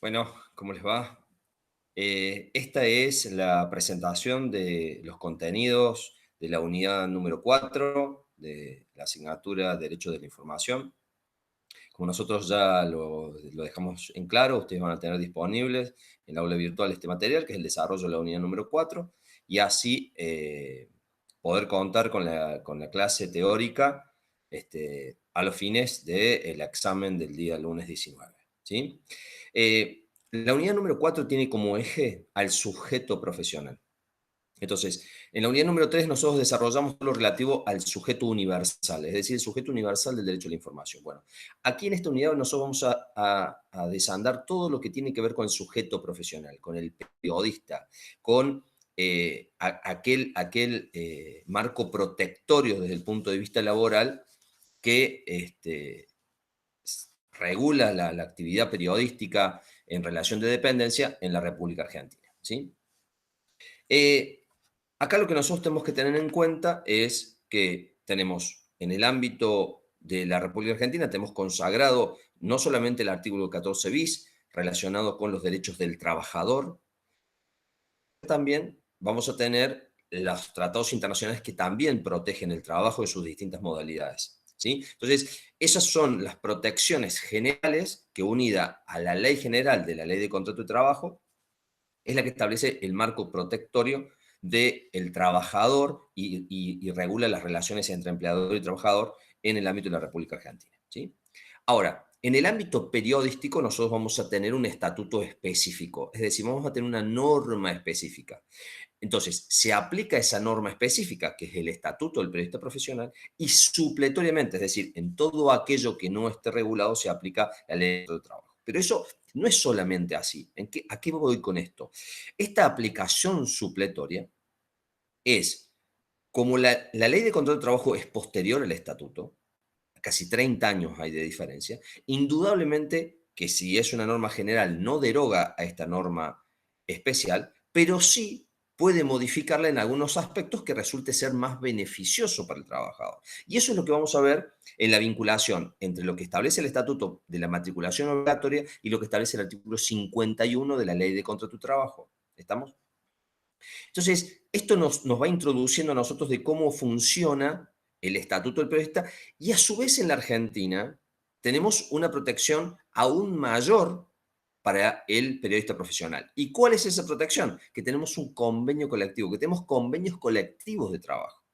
Bueno, ¿cómo les va? Esta es la presentación de los contenidos de la unidad número 4 de la asignatura Derecho de la Información. Como nosotros ya lo dejamos en claro, ustedes van a tener disponibles en la aula virtual este material, que es el desarrollo de la unidad número 4, y así poder contar con la clase teórica a los fines del examen del día lunes 19. ¿Sí? La unidad número 4 tiene como eje al sujeto profesional. Entonces, en la unidad número 3 nosotros desarrollamos lo relativo al sujeto universal, es decir, el sujeto universal del derecho a la información. Bueno, aquí en esta unidad nosotros vamos a desandar todo lo que tiene que ver con el sujeto profesional, con el periodista, con aquel marco protectorio desde el punto de vista laboral que regula la actividad periodística en relación de dependencia en la República Argentina. ¿Sí? Eh, Acá lo que nosotros tenemos que tener en cuenta es que tenemos en el ámbito de la República Argentina, tenemos consagrado no solamente el artículo 14 bis relacionado con los derechos del trabajador, también vamos a tener los tratados internacionales que también protegen el trabajo en sus distintas modalidades. ¿Sí? Entonces, esas son las protecciones generales que, unida a la ley general de la ley de contrato de trabajo, es la que establece el marco protectorio del trabajador y regula las relaciones entre empleador y trabajador en el ámbito de la República Argentina. ¿Sí? Ahora, en el ámbito periodístico nosotros vamos a tener un estatuto específico, es decir, vamos a tener una norma específica. Entonces, se aplica esa norma específica, que es el estatuto del periodista profesional, y supletoriamente, es decir, en todo aquello que no esté regulado, se aplica la ley de trabajo. Pero eso no es solamente así. ¿A qué voy con esto? Esta aplicación supletoria es, como la ley de control de trabajo es posterior al estatuto, casi 30 años hay de diferencia, indudablemente que si es una norma general no deroga a esta norma especial, pero sí puede modificarla en algunos aspectos que resulte ser más beneficioso para el trabajador. Y eso es lo que vamos a ver en la vinculación entre lo que establece el Estatuto de la Matriculación Obligatoria y lo que establece el artículo 51 de la Ley de Contrato de Trabajo. ¿Estamos? Entonces, esto nos va introduciendo a nosotros de cómo funciona el estatuto del periodista y a su vez en la Argentina tenemos una protección aún mayor para el periodista profesional. ¿Y cuál es esa protección? Que tenemos un convenio colectivo, que tenemos convenios colectivos de trabajo.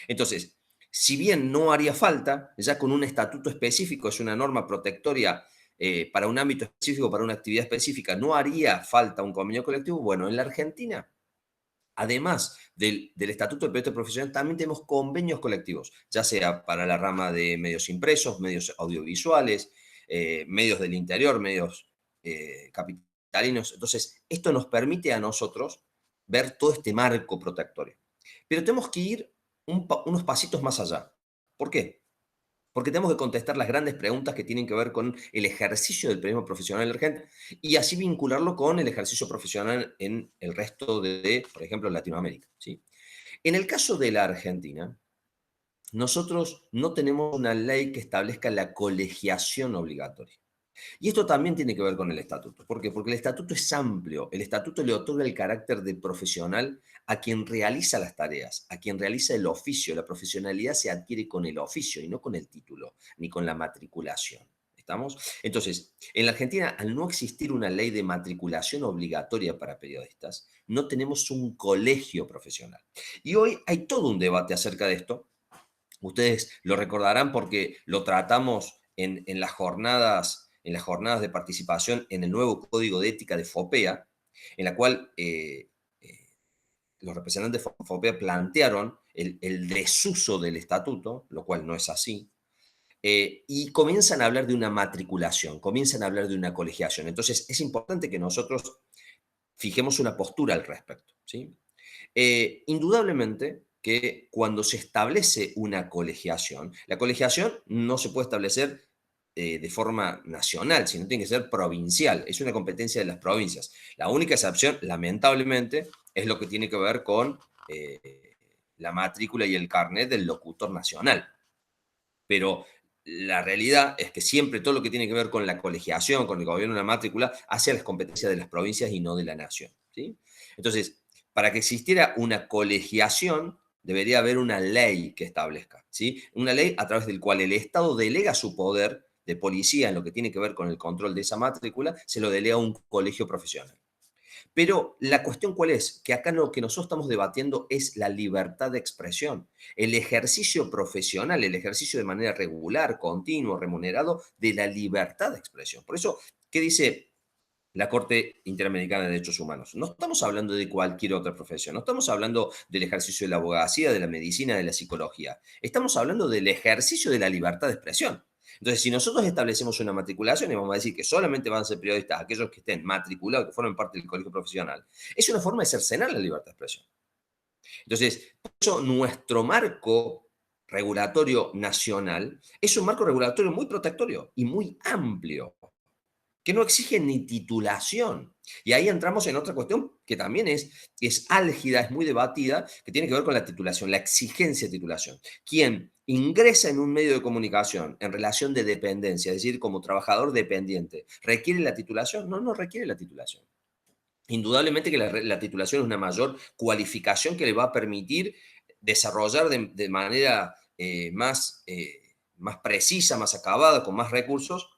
Entonces, si bien no haría falta, ya con un estatuto específico, es una norma protectoria para un ámbito específico, para una actividad específica, no haría falta un convenio colectivo, bueno, en la Argentina además del Estatuto del Periodista Profesional, también tenemos convenios colectivos, ya sea para la rama de medios impresos, medios audiovisuales, medios del interior, medios capitalinos. Entonces, esto nos permite a nosotros ver todo este marco protectorio. Pero tenemos que ir unos pasitos más allá. ¿Por qué? Porque tenemos que contestar las grandes preguntas que tienen que ver con el ejercicio del periodismo profesional en la Argentina y así vincularlo con el ejercicio profesional en el resto por ejemplo, Latinoamérica. ¿Sí? En el caso de la Argentina, nosotros no tenemos una ley que establezca la colegiación obligatoria. Y esto también tiene que ver con el estatuto. ¿Por qué? Porque el estatuto es amplio. El estatuto le otorga el carácter de profesional a quien realiza las tareas, a quien realiza el oficio. La profesionalidad se adquiere con el oficio y no con el título, ni con la matriculación. ¿Estamos? Entonces, en la Argentina, al no existir una ley de matriculación obligatoria para periodistas, no tenemos un colegio profesional. Y hoy hay todo un debate acerca de esto. Ustedes lo recordarán porque lo tratamos en las jornadas de participación en el nuevo Código de Ética de FOPEA, en la cual los representantes de FOPEA plantearon el desuso del estatuto, lo cual no es así, y comienzan a hablar de una matriculación, comienzan a hablar de una colegiación. Entonces, es importante que nosotros fijemos una postura al respecto. ¿Sí? Indudablemente que cuando se establece una colegiación, la colegiación no se puede establecer de forma nacional, sino tiene que ser provincial. Es una competencia de las provincias. La única excepción, lamentablemente, es lo que tiene que ver con la matrícula y el carnet del locutor nacional. Pero la realidad es que siempre todo lo que tiene que ver con la colegiación, con el gobierno de la matrícula, hace a las competencias de las provincias y no de la nación, ¿sí? Entonces, para que existiera una colegiación, debería haber una ley que establezca, ¿sí? Una ley a través del cual el Estado delega su poder de policía en lo que tiene que ver con el control de esa matrícula, se lo delega a un colegio profesional. Pero la cuestión cuál es, que acá lo que nosotros estamos debatiendo es la libertad de expresión, el ejercicio profesional, el ejercicio de manera regular, continuo, remunerado de la libertad de expresión. Por eso, ¿qué dice la Corte Interamericana de Derechos Humanos? No estamos hablando de cualquier otra profesión, no estamos hablando del ejercicio de la abogacía, de la medicina, de la psicología. Estamos hablando del ejercicio de la libertad de expresión. Entonces, si nosotros establecemos una matriculación y vamos a decir que solamente van a ser periodistas aquellos que estén matriculados, que formen parte del colegio profesional, es una forma de cercenar la libertad de expresión. Entonces, por eso nuestro marco regulatorio nacional es un marco regulatorio muy protectorio y muy amplio que no exige ni titulación. Y ahí entramos en otra cuestión que también es álgida, es muy debatida, que tiene que ver con la titulación, la exigencia de titulación. Quien ingresa en un medio de comunicación en relación de dependencia, es decir, como trabajador dependiente, ¿requiere la titulación? No, no requiere la titulación. Indudablemente que la titulación es una mayor cualificación que le va a permitir desarrollar de manera más precisa, más acabada, con más recursos,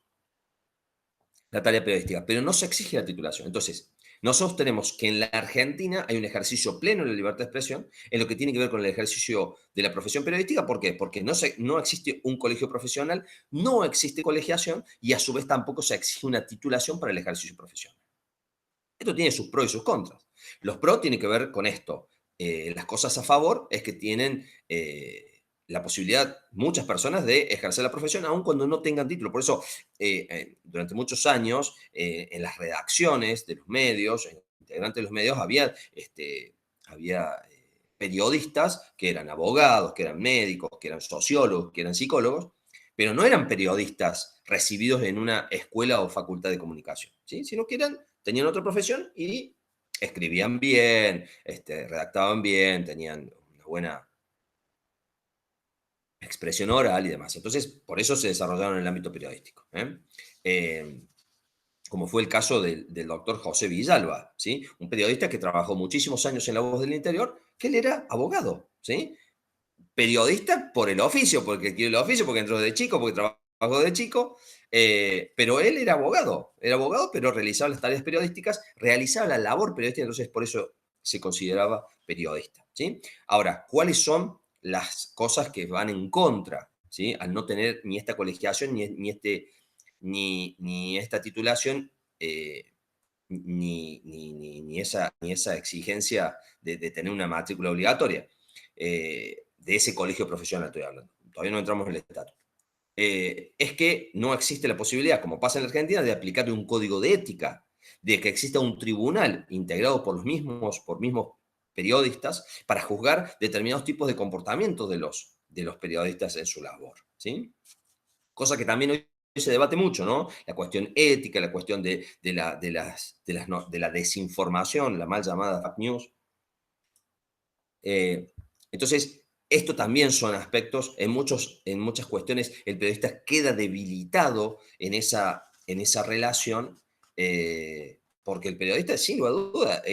la tarea periodística, pero no se exige la titulación. Entonces, nosotros tenemos que en la Argentina hay un ejercicio pleno de la libertad de expresión en lo que tiene que ver con el ejercicio de la profesión periodística. ¿Por qué? Porque no existe un colegio profesional, no existe colegiación y a su vez tampoco se exige una titulación para el ejercicio profesional. Esto tiene sus pros y sus contras. Los pros tienen que ver con esto. Las cosas a favor es que tienen la posibilidad, muchas personas, de ejercer la profesión, aun cuando no tengan título. Por eso, durante muchos años, en las redacciones de los medios, integrantes de los medios, había periodistas que eran abogados, que eran médicos, que eran sociólogos, que eran psicólogos, pero no eran periodistas recibidos en una escuela o facultad de comunicación, ¿sí? Sino que tenían otra profesión y escribían bien, redactaban bien, tenían una buena expresión oral y demás. Entonces, por eso se desarrollaron en el ámbito periodístico, ¿eh? Eh, como fue el caso del doctor José Villalba, ¿sí? Un periodista que trabajó muchísimos años en La Voz del Interior, que él era abogado, ¿sí? Periodista por el oficio, porque quiere el oficio, porque entró de chico, porque trabajó de chico, pero él era abogado, pero realizaba las tareas periodísticas, realizaba la labor periodística, entonces por eso se consideraba periodista, ¿sí? Ahora, ¿cuáles son las cosas que van en contra, ¿sí? Al no tener ni esta colegiación, ni esta titulación, ni esa exigencia de tener una matrícula obligatoria. De ese colegio profesional estoy hablando. Todavía no entramos en el estatus. Es que no existe la posibilidad, como pasa en la Argentina, de aplicarle un código de ética, de que exista un tribunal integrado por mismos periodistas para juzgar determinados tipos de comportamientos de los periodistas en su labor, ¿sí? Cosa que también hoy se debate mucho, ¿no? La cuestión ética, la cuestión de la desinformación, la mal llamada fake news. Eh, entonces, esto también son aspectos, en muchas cuestiones el periodista queda debilitado en esa relación, porque el periodista, sin lugar a duda,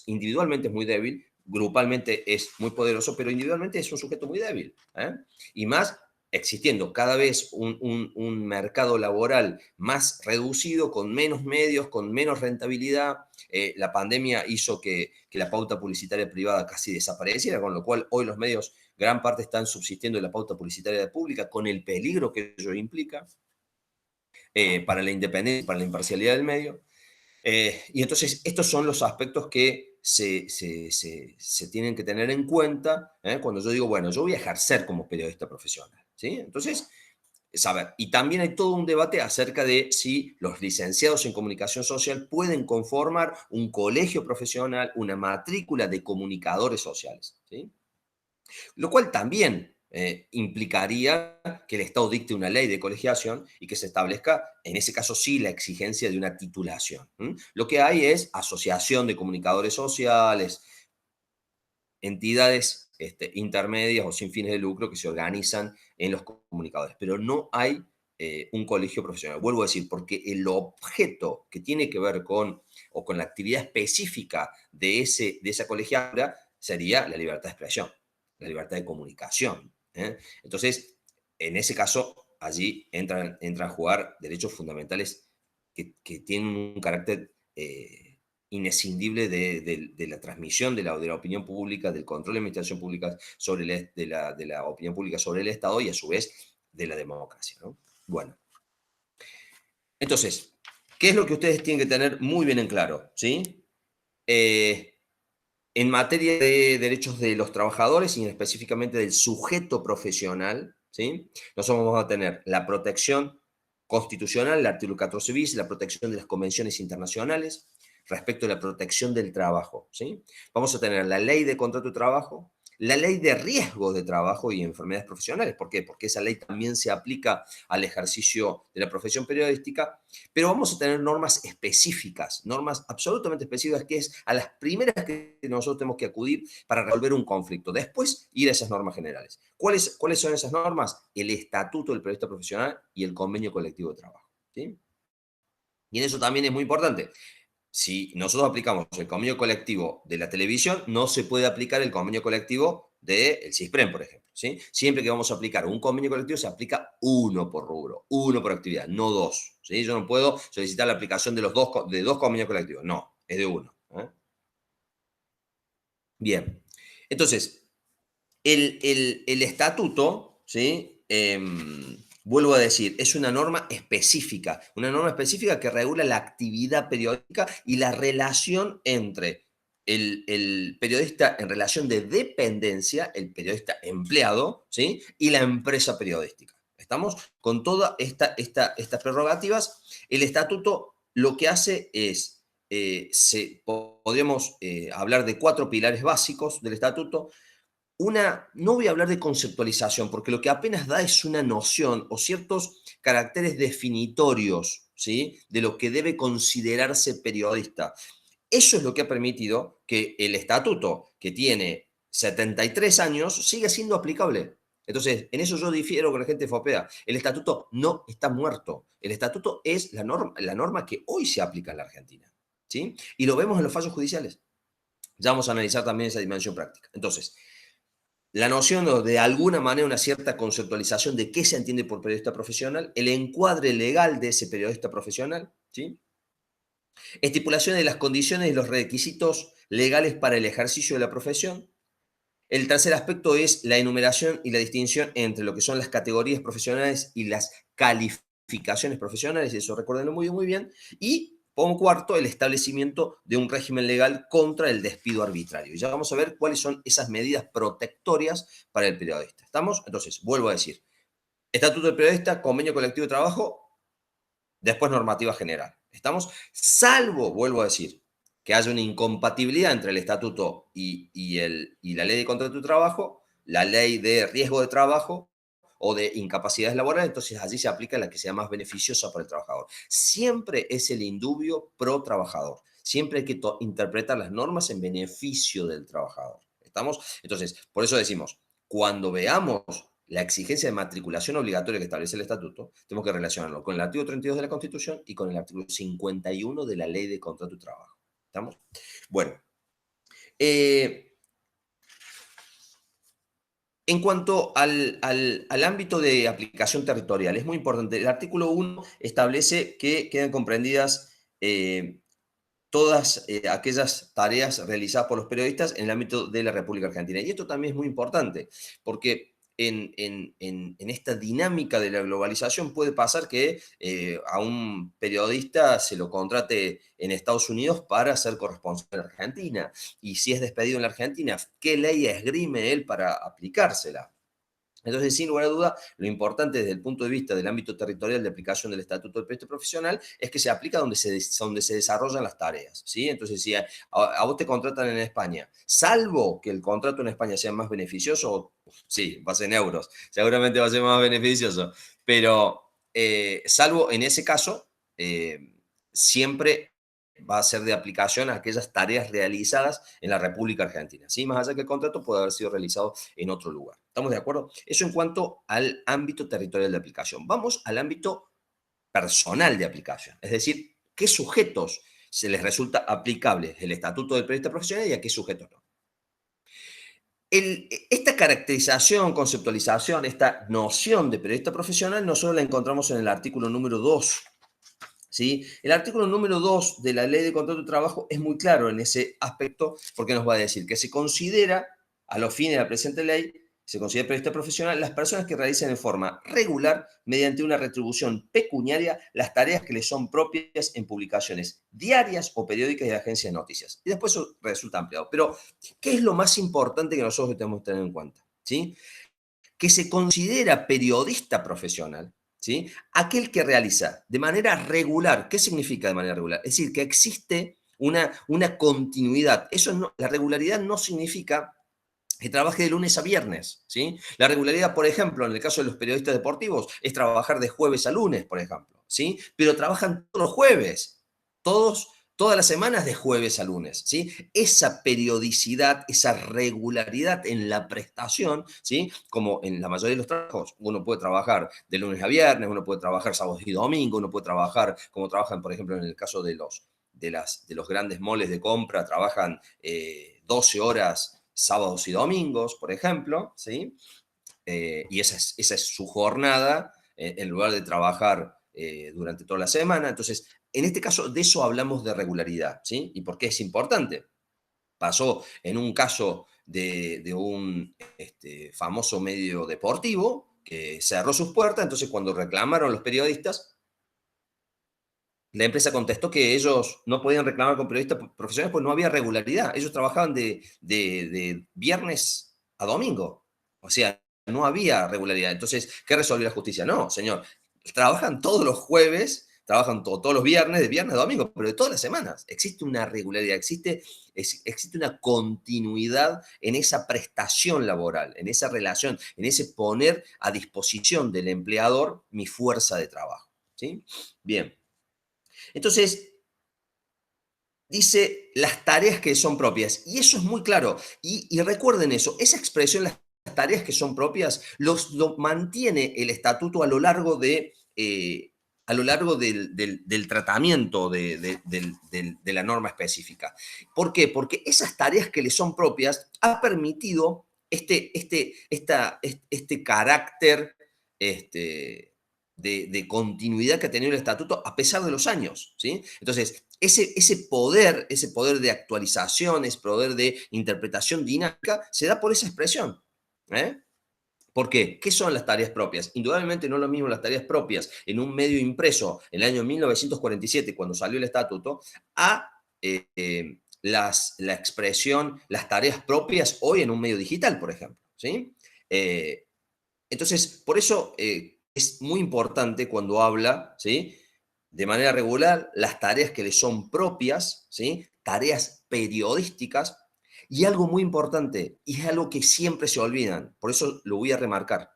individualmente es muy débil, grupalmente es muy poderoso, pero individualmente es un sujeto muy débil, ¿eh? Y más existiendo cada vez un mercado laboral más reducido, con menos medios, con menos rentabilidad. La pandemia hizo que la pauta publicitaria privada casi desapareciera, con lo cual hoy los medios, gran parte están subsistiendo de la pauta publicitaria pública, con el peligro que ello implica para la independencia, para la imparcialidad del medio. Y entonces estos son los aspectos que se tienen que tener en cuenta cuando yo digo, bueno, yo voy a ejercer como periodista profesional, ¿sí? Entonces, saber. Y también hay todo un debate acerca de si los licenciados en comunicación social pueden conformar un colegio profesional, una matrícula de comunicadores sociales, ¿sí? Lo cual también implicaría que el Estado dicte una ley de colegiación y que se establezca, en ese caso sí, la exigencia de una titulación. Lo que hay es asociación de comunicadores sociales, entidades intermedias o sin fines de lucro que se organizan en los comunicadores, pero no hay un colegio profesional. Vuelvo a decir, porque el objeto que tiene que ver con, o con la actividad específica de esa colegiatura sería la libertad de expresión, la libertad de comunicación. Entonces, en ese caso, allí entran a jugar derechos fundamentales que tienen un carácter inescindible de la transmisión de la opinión pública, del control de la administración pública sobre de la opinión pública sobre el Estado y a su vez de la democracia, ¿no? Bueno, entonces, ¿qué es lo que ustedes tienen que tener muy bien en claro? ¿Sí? En materia de derechos de los trabajadores y específicamente del sujeto profesional, ¿sí? Nosotros vamos a tener la protección constitucional, el artículo 14 bis, la protección de las convenciones internacionales respecto a la protección del trabajo, ¿sí? Vamos a tener la ley de contrato de trabajo, la ley de riesgo de trabajo y enfermedades profesionales. ¿Por qué? Porque esa ley también se aplica al ejercicio de la profesión periodística, pero vamos a tener normas específicas, normas absolutamente específicas, que es a las primeras que nosotros tenemos que acudir para resolver un conflicto. Después, ir a esas normas generales. ¿Cuáles son esas normas? El Estatuto del Periodista Profesional y el Convenio Colectivo de Trabajo, ¿sí? Y en eso también es muy importante. Si nosotros aplicamos el convenio colectivo de la televisión, no se puede aplicar el convenio colectivo del CISPREN, por ejemplo, ¿sí? Siempre que vamos a aplicar un convenio colectivo, se aplica uno por rubro, uno por actividad, no dos, ¿sí? Yo no puedo solicitar la aplicación de dos convenios colectivos, no, es de uno. Bien, entonces, el estatuto, ¿sí? Vuelvo a decir, es una norma específica que regula la actividad periodística y la relación entre el periodista en relación de dependencia, el periodista empleado, ¿sí? Y la empresa periodística. ¿Estamos? Con todas estas prerrogativas, el estatuto lo que hace es, podríamos hablar de 4 pilares básicos del estatuto. No voy a hablar de conceptualización, porque lo que apenas da es una noción o ciertos caracteres definitorios, ¿sí? De lo que debe considerarse periodista. Eso es lo que ha permitido que el estatuto, que tiene 73 años, siga siendo aplicable. Entonces, en eso yo difiero con la gente de FOPEA. El estatuto no está muerto. El estatuto es la norma que hoy se aplica en la Argentina, ¿sí? Y lo vemos en los fallos judiciales. Ya vamos a analizar también esa dimensión práctica. Entonces, la noción de alguna manera una cierta conceptualización de qué se entiende por periodista profesional, el encuadre legal de ese periodista profesional, ¿sí? Estipulación de las condiciones y los requisitos legales para el ejercicio de la profesión. El tercer aspecto es la enumeración y la distinción entre lo que son las categorías profesionales y las calificaciones profesionales, eso recuérdenlo muy, muy bien. Y como cuarto, el establecimiento de un régimen legal contra el despido arbitrario. Y ya vamos a ver cuáles son esas medidas protectorias para el periodista. ¿Estamos? Entonces, vuelvo a decir, Estatuto del Periodista, Convenio Colectivo de Trabajo, después normativa general. ¿Estamos? Salvo, vuelvo a decir, que haya una incompatibilidad entre el estatuto y la ley de contrato de trabajo, la ley de riesgo de trabajo o de incapacidades laborales, entonces allí se aplica la que sea más beneficiosa para el trabajador. Siempre es el indubio pro trabajador. Siempre hay que interpretar las normas en beneficio del trabajador. ¿Estamos? Entonces, por eso decimos, cuando veamos la exigencia de matriculación obligatoria que establece el estatuto, tenemos que relacionarlo con el artículo 32 de la Constitución y con el artículo 51 de la Ley de Contrato y Trabajo. ¿Estamos? Bueno, en cuanto al ámbito de aplicación territorial, es muy importante. El artículo 1 establece que quedan comprendidas todas aquellas tareas realizadas por los periodistas en el ámbito de la República Argentina. Y esto también es muy importante, porque en esta dinámica de la globalización puede pasar que a un periodista se lo contrate en Estados Unidos para ser corresponsal en Argentina. Y si es despedido en la Argentina, ¿qué ley esgrime él para aplicársela? Entonces, sin lugar a duda, lo importante desde el punto de vista del ámbito territorial de aplicación del Estatuto del Periodista Profesional es que se aplica donde se desarrollan las tareas, ¿sí? Entonces, si a vos te contratan en España, salvo que el contrato en España sea más beneficioso, sí, va a ser en euros, seguramente va a ser más beneficioso, pero salvo en ese caso, siempre va a ser de aplicación a aquellas tareas realizadas en la República Argentina, ¿sí? Más allá que el contrato puede haber sido realizado en otro lugar. ¿Estamos de acuerdo? Eso en cuanto al ámbito territorial de aplicación. Vamos al ámbito personal de aplicación, es decir, qué sujetos se les resulta aplicable el estatuto del periodista profesional y a qué sujetos no. Esta caracterización, conceptualización, esta noción de periodista profesional, nosotros la encontramos en el artículo número 2. ¿Sí? El artículo número 2 de la Ley de Contrato de Trabajo es muy claro en ese aspecto porque nos va a decir que se considera, a los fines de la presente ley, se considera periodista profesional las personas que realizan en forma regular, mediante una retribución pecuniaria, las tareas que les son propias en publicaciones diarias o periódicas de agencias de noticias. Y después eso resulta ampliado. Pero, ¿qué es lo más importante que nosotros tenemos que tener en cuenta? ¿Sí? Que se considera periodista profesional, ¿sí? Aquel que realiza de manera regular. ¿Qué significa de manera regular? Es decir, que existe una continuidad. La regularidad no significa que trabaje de lunes a viernes, ¿sí? La regularidad, por ejemplo, en el caso de los periodistas deportivos, es trabajar de jueves a lunes, por ejemplo, ¿sí? Pero trabajan todos los jueves, todas las semanas de jueves a lunes, ¿sí? Esa periodicidad, esa regularidad en la prestación, ¿sí? Como en la mayoría de los trabajos, uno puede trabajar de lunes a viernes, uno puede trabajar sábados y domingos, uno puede trabajar, como trabajan, por ejemplo, en el caso de los grandes moles de compra, trabajan 12 horas sábados y domingos, por ejemplo, ¿sí? Y esa es su jornada, en lugar de trabajar durante toda la semana. Entonces, en este caso, de eso hablamos de regularidad, ¿sí? ¿Y por qué es importante? Pasó en un caso de un famoso medio deportivo que cerró sus puertas, entonces cuando reclamaron los periodistas, la empresa contestó que ellos no podían reclamar con periodistas profesionales porque no había regularidad. Ellos trabajaban de viernes a domingo. O sea, no había regularidad. Entonces, ¿qué resolvió la justicia? No, señor. Trabajan todos los jueves, trabajan todos los viernes, de viernes a domingo, pero de todas las semanas. Existe una regularidad, existe una continuidad en esa prestación laboral, en esa relación, en ese poner a disposición del empleador mi fuerza de trabajo. ¿Sí? Bien. Entonces, dice las tareas que son propias. Y eso es muy claro. Y recuerden eso, esa expresión, las tareas que son propias, lo mantiene el estatuto a lo largo del tratamiento de la norma específica. ¿Por qué? Porque esas tareas que le son propias ha permitido este carácter de continuidad que ha tenido el estatuto a pesar de los años, ¿sí? Entonces, ese poder de actualización, ese poder de interpretación dinámica, se da por esa expresión. ¿Eh? ¿Por qué? ¿Qué son las tareas propias? Indudablemente no es lo mismo las tareas propias en un medio impreso en el año 1947, cuando salió el estatuto, a la expresión, las tareas propias hoy en un medio digital, por ejemplo. ¿Sí? Entonces, por eso es muy importante cuando habla, ¿sí? De manera regular, las tareas que le son propias, ¿sí? Tareas periodísticas, y algo muy importante, y es algo que siempre se olvidan, por eso lo voy a remarcar.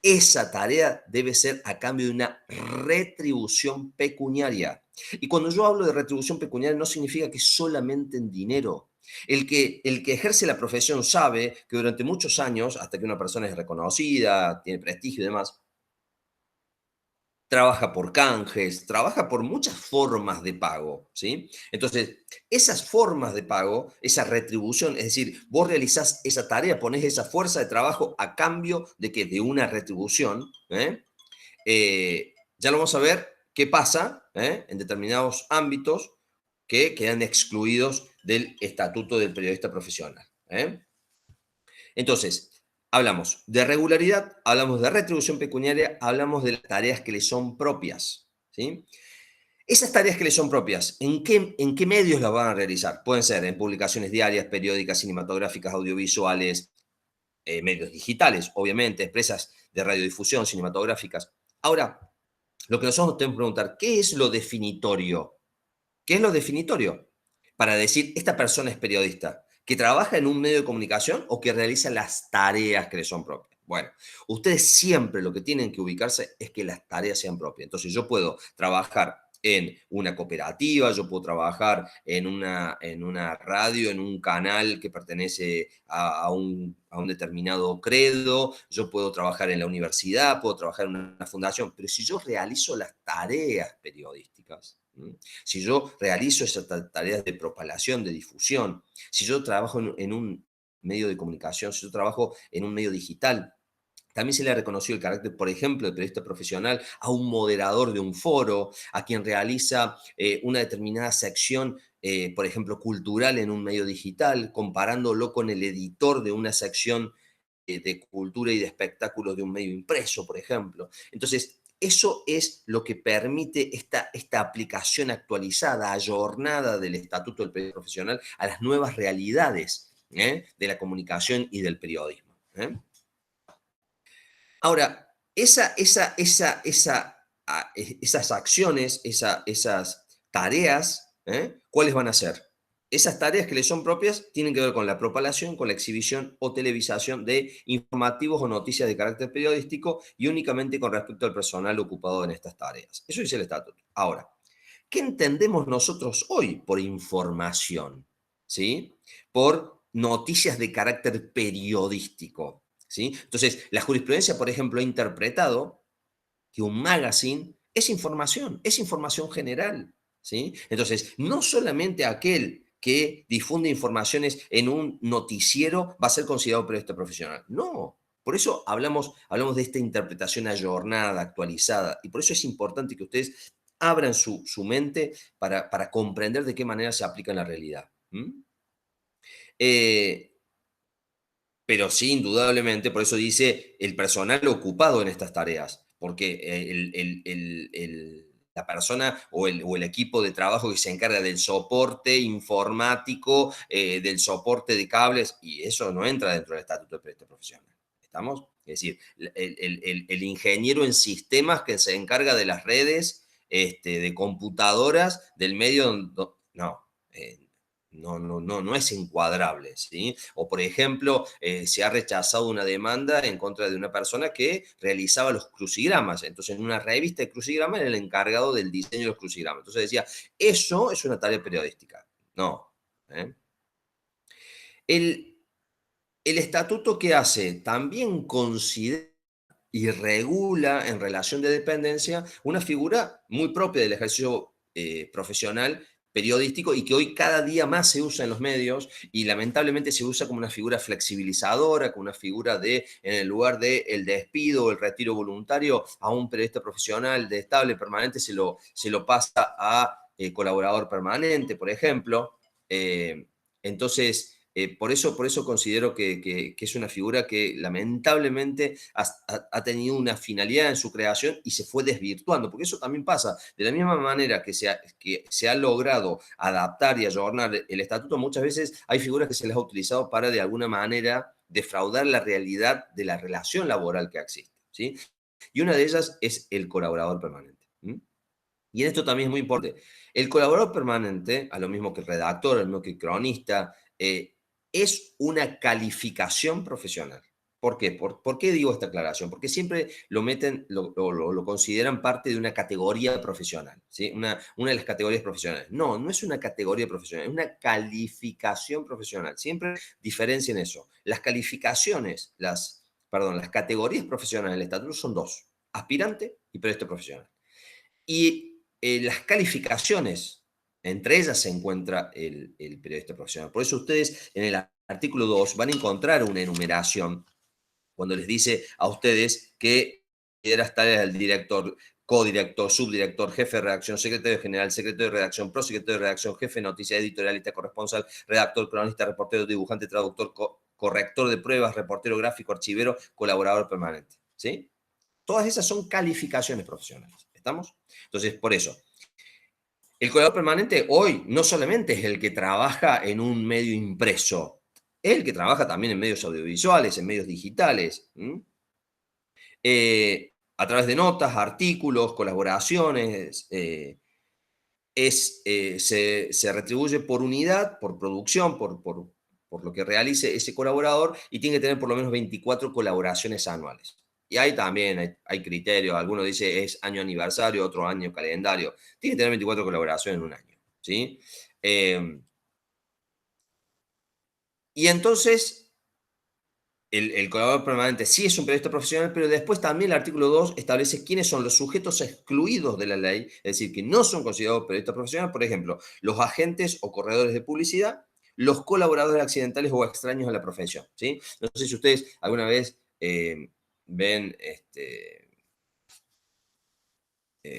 Esa tarea debe ser a cambio de una retribución pecuniaria. Y cuando yo hablo de retribución pecuniaria no significa que solamente en dinero. El que ejerce la profesión sabe que durante muchos años, hasta que una persona es reconocida, tiene prestigio y demás, trabaja por canjes, trabaja por muchas formas de pago, ¿sí? Entonces, esas formas de pago, esa retribución, es decir, vos realizás esa tarea, pones esa fuerza de trabajo a cambio de que de una retribución, ya lo vamos a ver qué pasa en determinados ámbitos que quedan excluidos del estatuto del periodista profesional. Entonces, hablamos de regularidad, hablamos de retribución pecuniaria, hablamos de las tareas que le son propias, ¿sí? Esas tareas que le son propias, ¿en qué medios las van a realizar? Pueden ser en publicaciones diarias, periódicas, cinematográficas, audiovisuales, medios digitales, obviamente, empresas de radiodifusión, cinematográficas. Ahora, lo que nosotros tenemos que preguntar, ¿qué es lo definitorio? ¿Qué es lo definitorio? Para decir, esta persona es periodista, que trabaja en un medio de comunicación o que realiza las tareas que le son propias. Bueno, ustedes siempre lo que tienen que ubicarse es que las tareas sean propias. Entonces yo puedo trabajar en una cooperativa, yo puedo trabajar en una radio, en un canal que pertenece a un determinado credo, yo puedo trabajar en la universidad, puedo trabajar en una fundación, pero si yo realizo las tareas periodísticas, si yo realizo esas tareas de propagación, de difusión, si yo trabajo en un medio de comunicación, si yo trabajo en un medio digital, también se le ha reconocido el carácter, por ejemplo, de periodista profesional a un moderador de un foro, a quien realiza una determinada sección, por ejemplo, cultural en un medio digital, comparándolo con el editor de una sección de cultura y de espectáculos de un medio impreso, por ejemplo. Entonces, eso es lo que permite esta aplicación actualizada, ayornada del Estatuto del Periodista Profesional a las nuevas realidades de la comunicación y del periodismo. Ahora, esas acciones, esas tareas, ¿cuáles van a ser? Esas tareas que le son propias tienen que ver con la propalación, con la exhibición o televisación de informativos o noticias de carácter periodístico y únicamente con respecto al personal ocupado en estas tareas. Eso dice el estatuto. Ahora, ¿qué entendemos nosotros hoy por información? ¿Sí? Por noticias de carácter periodístico. ¿Sí? Entonces, la jurisprudencia, por ejemplo, ha interpretado que un magazine es información general. ¿Sí? Entonces, no solamente aquel que difunde informaciones en un noticiero va a ser considerado periodista profesional. No. Por eso hablamos de esta interpretación ayornada, actualizada, y por eso es importante que ustedes abran su mente para comprender de qué manera se aplica en la realidad. Eh, pero sí, indudablemente, por eso dice el personal ocupado en estas tareas, porque la persona o el equipo de trabajo que se encarga del soporte informático, del soporte de cables, y eso no entra dentro del estatuto de periodista profesional. ¿Estamos? Es decir, el ingeniero en sistemas que se encarga de las redes, de computadoras, del medio, no. No es encuadrable, ¿sí? O, por ejemplo, se ha rechazado una demanda en contra de una persona que realizaba los crucigramas. Entonces, en una revista de crucigramas era el encargado del diseño de los crucigramas. Entonces decía, eso es una tarea periodística. No. ¿eh? El, el estatuto que hace también considera y regula en relación de dependencia una figura muy propia del ejercicio profesional periodístico y que hoy cada día más se usa en los medios y lamentablemente se usa como una figura flexibilizadora, como una figura de, en el lugar de el despido o el retiro voluntario, a un periodista profesional de estable permanente se lo pasa a colaborador permanente, por ejemplo. Entonces, por eso considero que es una figura que lamentablemente ha tenido una finalidad en su creación y se fue desvirtuando, porque eso también pasa. De la misma manera que se ha logrado adaptar y ayornar el estatuto, muchas veces hay figuras que se les ha utilizado para de alguna manera defraudar la realidad de la relación laboral que existe. ¿Sí? Y una de ellas es el colaborador permanente. Y en esto también es muy importante. El colaborador permanente, a lo mismo que el redactor, a lo mismo que el cronista, es una calificación profesional. ¿Por qué? ¿Por qué digo esta aclaración? Porque siempre lo meten, lo consideran parte de una categoría profesional, ¿sí? Una de las categorías profesionales. No, no es una categoría profesional, es una calificación profesional. Siempre diferencien eso. Las calificaciones, las categorías profesionales del estatuto son dos: aspirante y periodista profesional. Y las calificaciones, entre ellas se encuentra el periodista profesional. Por eso ustedes en el artículo 2 van a encontrar una enumeración cuando les dice a ustedes que lideras tareas del director, codirector, subdirector, jefe de redacción, secretario general, secretario de redacción, prosecretario de redacción, jefe de noticias, editorialista, corresponsal, redactor, cronista, reportero, dibujante, traductor, corrector de pruebas, reportero gráfico, archivero, colaborador permanente. ¿Sí? Todas esas son calificaciones profesionales. ¿Estamos? Entonces, por eso, el colaborador permanente hoy no solamente es el que trabaja en un medio impreso, es el que trabaja también en medios audiovisuales, en medios digitales, a través de notas, artículos, colaboraciones. Se retribuye por unidad, por producción, por lo que realice ese colaborador y tiene que tener por lo menos 24 colaboraciones anuales. Y ahí también hay criterios, algunos dicen es año aniversario, otro año calendario. Tiene que tener 24 colaboraciones en un año, ¿sí? Y entonces, el colaborador permanente sí es un periodista profesional, pero después también el artículo 2 establece quiénes son los sujetos excluidos de la ley, es decir, que no son considerados periodistas profesionales, por ejemplo, los agentes o corredores de publicidad, los colaboradores accidentales o extraños a la profesión, ¿sí? No sé si ustedes alguna vez ven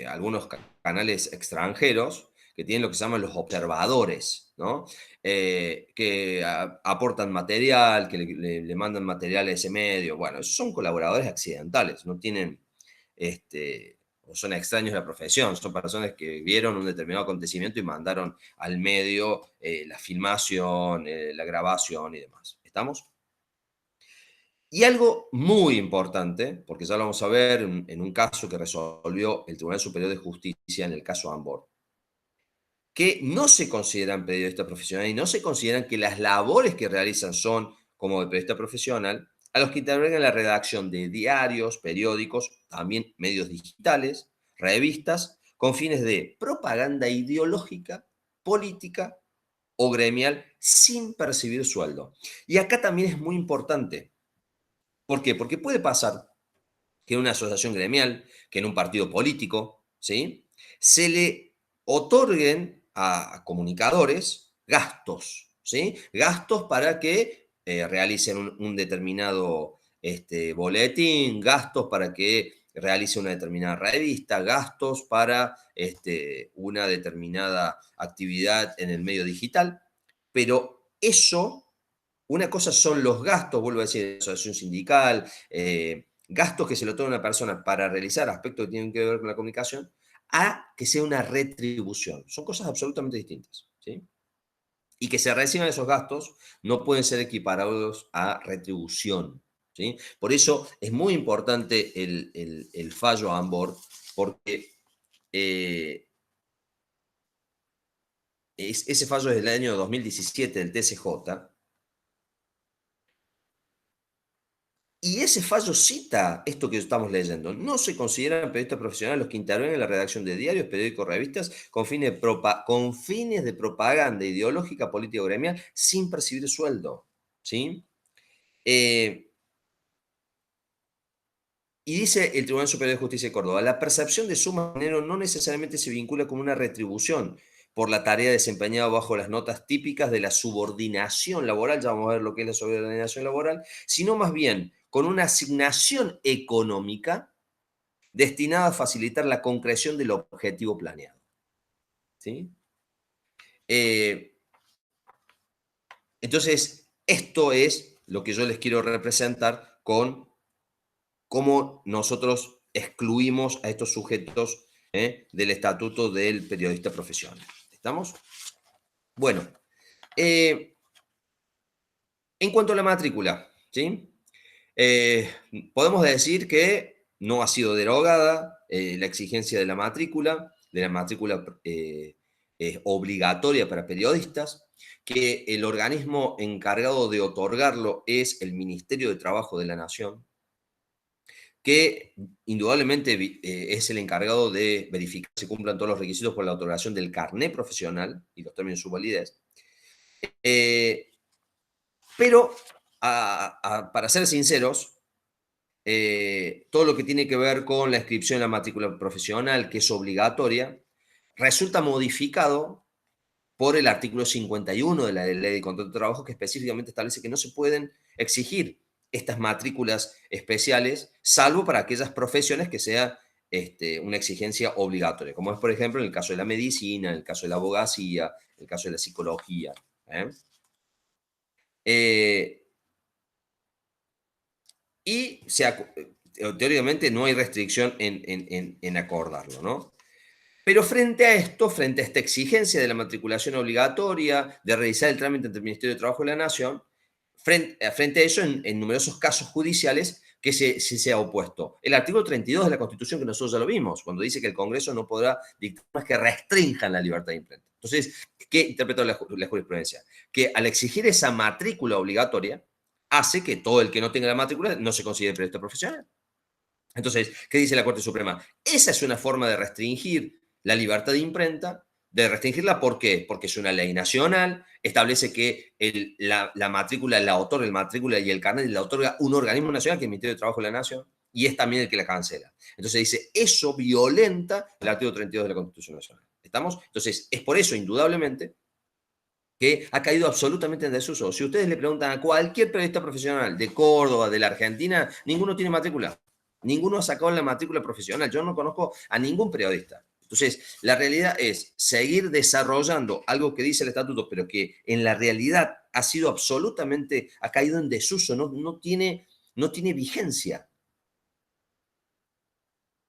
algunos canales extranjeros que tienen lo que se llaman los observadores, ¿no? Que aportan material, que le mandan material a ese medio. Bueno, esos son colaboradores accidentales, no tienen, o son extraños de la profesión, son personas que vieron un determinado acontecimiento y mandaron al medio la filmación, la grabación y demás. ¿Estamos? Y algo muy importante, porque ya lo vamos a ver en un caso que resolvió el Tribunal Superior de Justicia en el caso Ambor, que no se consideran periodistas profesionales y no se consideran que las labores que realizan son como de periodista profesional, a los que intervengan en la redacción de diarios, periódicos, también medios digitales, revistas, con fines de propaganda ideológica, política o gremial sin percibir sueldo. Y acá también es muy importante. ¿Por qué? Porque puede pasar que en una asociación gremial, que en un partido político, ¿sí? Se le otorguen a comunicadores gastos, ¿sí? Gastos para que realicen un determinado boletín, gastos para que realice una determinada revista, gastos para una determinada actividad en el medio digital, pero eso, una cosa son los gastos, vuelvo a decir, asociación sindical, gastos que se le otorga a una persona para realizar aspectos que tienen que ver con la comunicación, a que sea una retribución. Son cosas absolutamente distintas, ¿sí? Y que se reciban esos gastos no pueden ser equiparados a retribución, ¿sí? Por eso es muy importante el fallo Ambor, porque ese fallo es del año 2017 del TCJ. Y ese fallo cita esto que estamos leyendo. No se consideran periodistas profesionales los que intervienen en la redacción de diarios, periódicos, revistas con fines de propaganda ideológica, política o gremial sin percibir sueldo. ¿Sí? Eh, y dice el Tribunal Superior de Justicia de Córdoba, la percepción de suma de dinero no necesariamente se vincula con una retribución por la tarea desempeñada bajo las notas típicas de la subordinación laboral, ya vamos a ver lo que es la subordinación laboral, sino más bien con una asignación económica destinada a facilitar la concreción del objetivo planeado. ¿Sí? Eh, entonces, esto es lo que yo les quiero representar con cómo nosotros excluimos a estos sujetos del estatuto del periodista profesional. ¿Estamos? Bueno, en cuanto a la matrícula, ¿sí? Podemos decir que no ha sido derogada la exigencia de la matrícula es obligatoria para periodistas, que el organismo encargado de otorgarlo es el Ministerio de Trabajo de la Nación, que indudablemente es el encargado de verificar si cumplan todos los requisitos por la otorgación del carné profesional y los términos de su validez. Pero, para ser sinceros, todo lo que tiene que ver con la inscripción en la matrícula profesional, que es obligatoria, resulta modificado por el artículo 51 de la Ley de Contrato de Trabajo, que específicamente establece que no se pueden exigir estas matrículas especiales, salvo para aquellas profesiones que sea una exigencia obligatoria, como es, por ejemplo, en el caso de la medicina, en el caso de la abogacía, en el caso de la psicología. ¿eh? Eh, y teóricamente no hay restricción en acordarlo, ¿no? Pero frente a esto, frente a esta exigencia de la matriculación obligatoria, de realizar el trámite ante el Ministerio de Trabajo de la Nación, frente a eso, en numerosos casos judiciales que se ha opuesto. El artículo 32 de la Constitución, que nosotros ya lo vimos, cuando dice que el Congreso no podrá dictar más que restrinjan la libertad de imprenta. Entonces, ¿qué interpretó la jurisprudencia? Que al exigir esa matrícula obligatoria, hace que todo el que no tenga la matrícula no se considere periodista profesional. Entonces, ¿qué dice la Corte Suprema? Esa es una forma de restringir la libertad de imprenta, de restringirla, ¿por qué? Porque es una ley nacional, establece que la matrícula la otorga, el matrícula y el carnet la otorga un organismo nacional, que es el Ministerio de Trabajo de la Nación, y es también el que la cancela. Entonces dice, eso violenta el artículo 32 de la Constitución Nacional. ¿Estamos? Entonces, es por eso, indudablemente, que ha caído absolutamente en desuso. Si ustedes le preguntan a cualquier periodista profesional de Córdoba, de la Argentina, ninguno tiene matrícula. Ninguno ha sacado la matrícula profesional. Yo no conozco a ningún periodista. Entonces, la realidad es seguir desarrollando algo que dice el estatuto, pero que en la realidad ha sido absolutamente, ha caído en desuso, no tiene vigencia.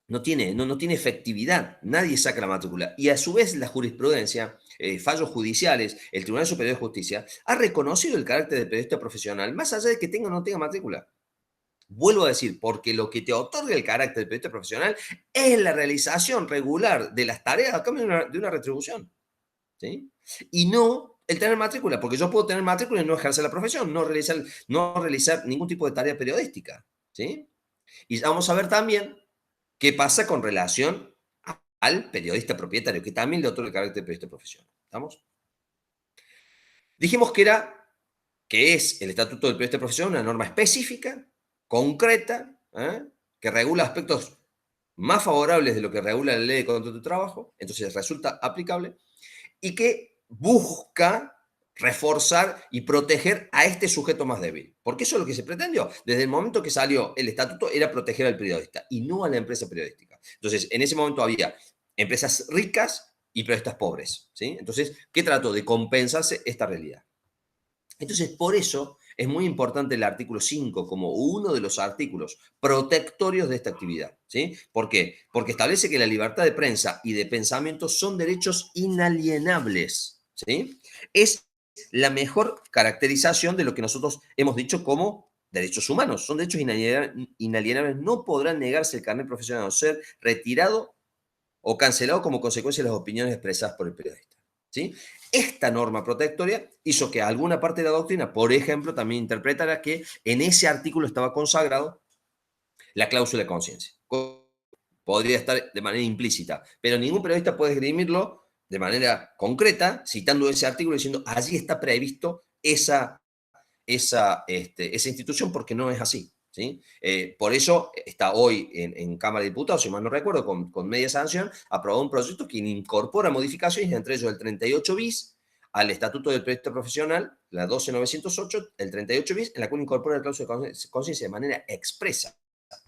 No tiene efectividad, nadie saca la matrícula. Y a su vez la jurisprudencia, fallos judiciales, el Tribunal Superior de Justicia, ha reconocido el carácter de periodista profesional, más allá de que tenga o no tenga matrícula. Vuelvo a decir, porque lo que te otorga el carácter de periodista profesional es la realización regular de las tareas a cambio de una retribución. ¿Sí? Y no el tener matrícula, porque yo puedo tener matrícula y no ejercer la profesión, no realizar ningún tipo de tarea periodística. ¿Sí? Y vamos a ver también qué pasa con relación al periodista propietario, que también le otorga el carácter de periodista profesional. ¿Estamos? Dijimos que es el Estatuto del Periodista Profesional una norma específica, concreta, que regula aspectos más favorables de lo que regula la ley de contrato de trabajo, entonces resulta aplicable, y que busca reforzar y proteger a este sujeto más débil. Porque eso es lo que se pretendió. Desde el momento que salió el estatuto era proteger al periodista y no a la empresa periodística. Entonces, en ese momento había empresas ricas y periodistas pobres. ¿Sí? Entonces, ¿qué trató? De compensarse esta realidad. Entonces, por eso es muy importante el artículo 5 como uno de los artículos protectorios de esta actividad. ¿Sí? ¿Por qué? Porque establece que la libertad de prensa y de pensamiento son derechos inalienables. ¿Sí? Es la mejor caracterización de lo que nosotros hemos dicho como derechos humanos. Son derechos inalienables. No podrán negarse el carnet profesional o ser retirado o cancelado como consecuencia de las opiniones expresadas por el periodista. ¿Sí? Esta norma protectoria hizo que alguna parte de la doctrina, por ejemplo, también interpretara que en ese artículo estaba consagrado la cláusula de conciencia. Podría estar de manera implícita, pero ningún periodista puede esgrimirlo de manera concreta, citando ese artículo diciendo allí está previsto esa institución, porque no es así. ¿Sí? Por eso está hoy en Cámara de Diputados, si mal no recuerdo, con media sanción, aprobado un proyecto que incorpora modificaciones, entre ellos el 38 bis al Estatuto del Periodista Profesional, la 12908, el 38 bis, en la cual incorpora la cláusula de conciencia de manera expresa.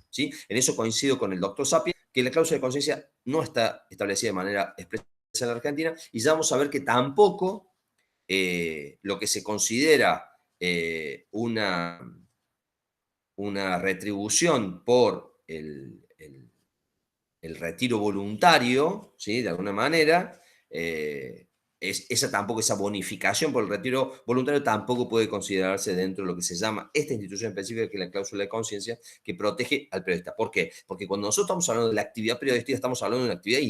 ¿Sí? En eso coincido con el doctor Sapien, que la cláusula de conciencia no está establecida de manera expresa en la Argentina, y ya vamos a ver que tampoco lo que se considera una retribución por el retiro voluntario, ¿sí? De alguna manera, esa bonificación por el retiro voluntario tampoco puede considerarse dentro de lo que se llama esta institución específica, que es la cláusula de conciencia, que protege al periodista. ¿Por qué? Porque cuando nosotros estamos hablando de la actividad periodística, estamos hablando de una actividad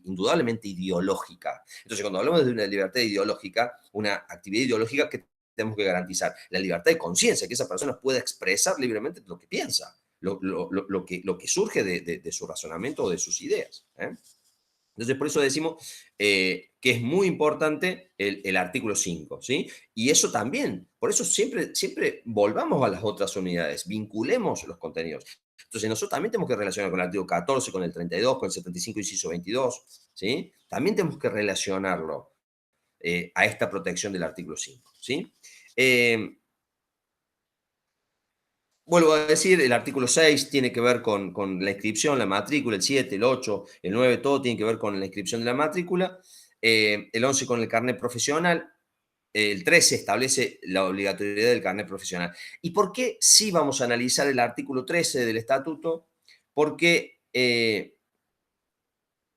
indudablemente ideológica. Entonces, cuando hablamos de una libertad ideológica, una actividad ideológica, que tenemos que garantizar la libertad de conciencia, que esa persona pueda expresar libremente lo que piensa, lo que surge de su razonamiento o de sus ideas. Entonces, por eso decimos que es muy importante el artículo 5, ¿sí? Y eso también, por eso siempre volvamos a las otras unidades, vinculemos los contenidos. Entonces, nosotros también tenemos que relacionar con el artículo 14, con el 32, con el 75, inciso 22, ¿sí? También tenemos que relacionarlo a esta protección del artículo 5, ¿sí? Vuelvo a decir, el artículo 6 tiene que ver con la inscripción, la matrícula, el 7, el 8, el 9, todo tiene que ver con la inscripción de la matrícula, el 11 con el carnet profesional, el 13 establece la obligatoriedad del carnet profesional. ¿Y por qué sí vamos a analizar el artículo 13 del estatuto? Porque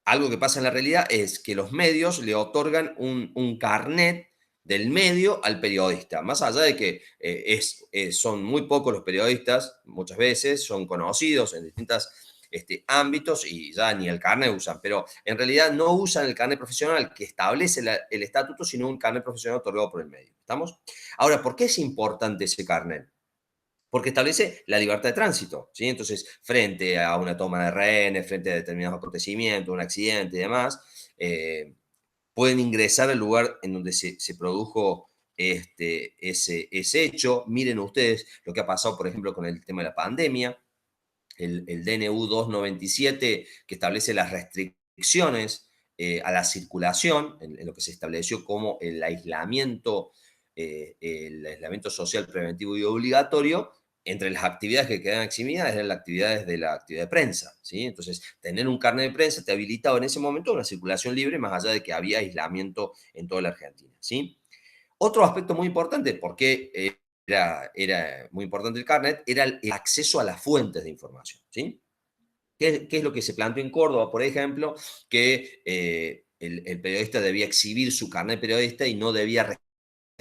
algo que pasa en la realidad es que los medios le otorgan un carnet del medio al periodista, más allá de que son muy pocos los periodistas, muchas veces son conocidos en distintos ámbitos y ya ni el carnet usan, pero en realidad no usan el carnet profesional que establece el estatuto, sino un carnet profesional otorgado por el medio. ¿Estamos? Ahora, ¿por qué es importante ese carnet? porque establece la libertad de tránsito, ¿sí? Entonces, frente a una toma de rehenes, frente a determinados acontecimientos, un accidente y demás, pueden ingresar al lugar en donde se produjo ese hecho. Miren ustedes lo que ha pasado, por ejemplo, con el tema de la pandemia, el DNU 297, que establece las restricciones a la circulación, en lo que se estableció como el aislamiento social preventivo y obligatorio. Entre las actividades que quedan eximidas eran las actividades de la actividad de prensa, ¿sí? Entonces, tener un carnet de prensa te habilitaba en ese momento una circulación libre, más allá de que había aislamiento en toda la Argentina, ¿sí? Otro aspecto muy importante, porque era muy importante el carnet, era el acceso a las fuentes de información, ¿sí? ¿Qué es lo que se planteó en Córdoba, por ejemplo? Que el periodista debía exhibir su carnet de periodista y no debía,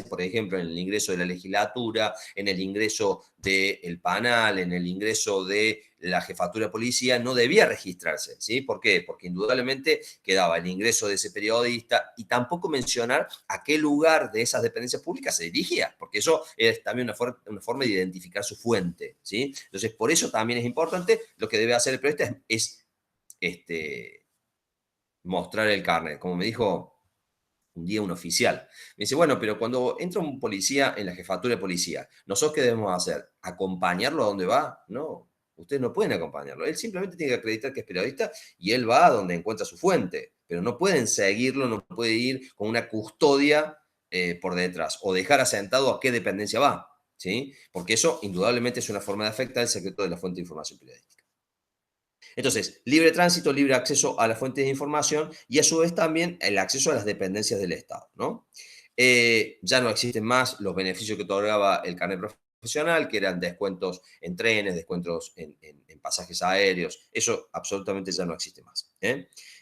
por ejemplo, en el ingreso de la legislatura, en el ingreso del PANAL, en el ingreso de la jefatura de policía, no debía registrarse, ¿sí? ¿Por qué? Porque indudablemente quedaba el ingreso de ese periodista y tampoco mencionar a qué lugar de esas dependencias públicas se dirigía, porque eso es también una forma de identificar su fuente, ¿sí? Entonces, por eso también es importante, lo que debe hacer el periodista es mostrar el carnet. Como me dijo un día un oficial. Me dice, bueno, pero cuando entra un policía en la jefatura de policía, ¿nosotros qué debemos hacer? ¿Acompañarlo a donde va? No, ustedes no pueden acompañarlo. Él simplemente tiene que acreditar que es periodista y él va a donde encuentra su fuente. Pero no pueden seguirlo, no puede ir con una custodia por detrás o dejar asentado a qué dependencia va, ¿sí? Porque eso indudablemente es una forma de afectar el secreto de la fuente de información periodística. Entonces, libre tránsito, libre acceso a las fuentes de información y a su vez también el acceso a las dependencias del Estado, ¿no? Ya no existen más los beneficios que otorgaba el carnet profesional, que eran descuentos en trenes, descuentos en pasajes aéreos. Eso absolutamente ya no existe más.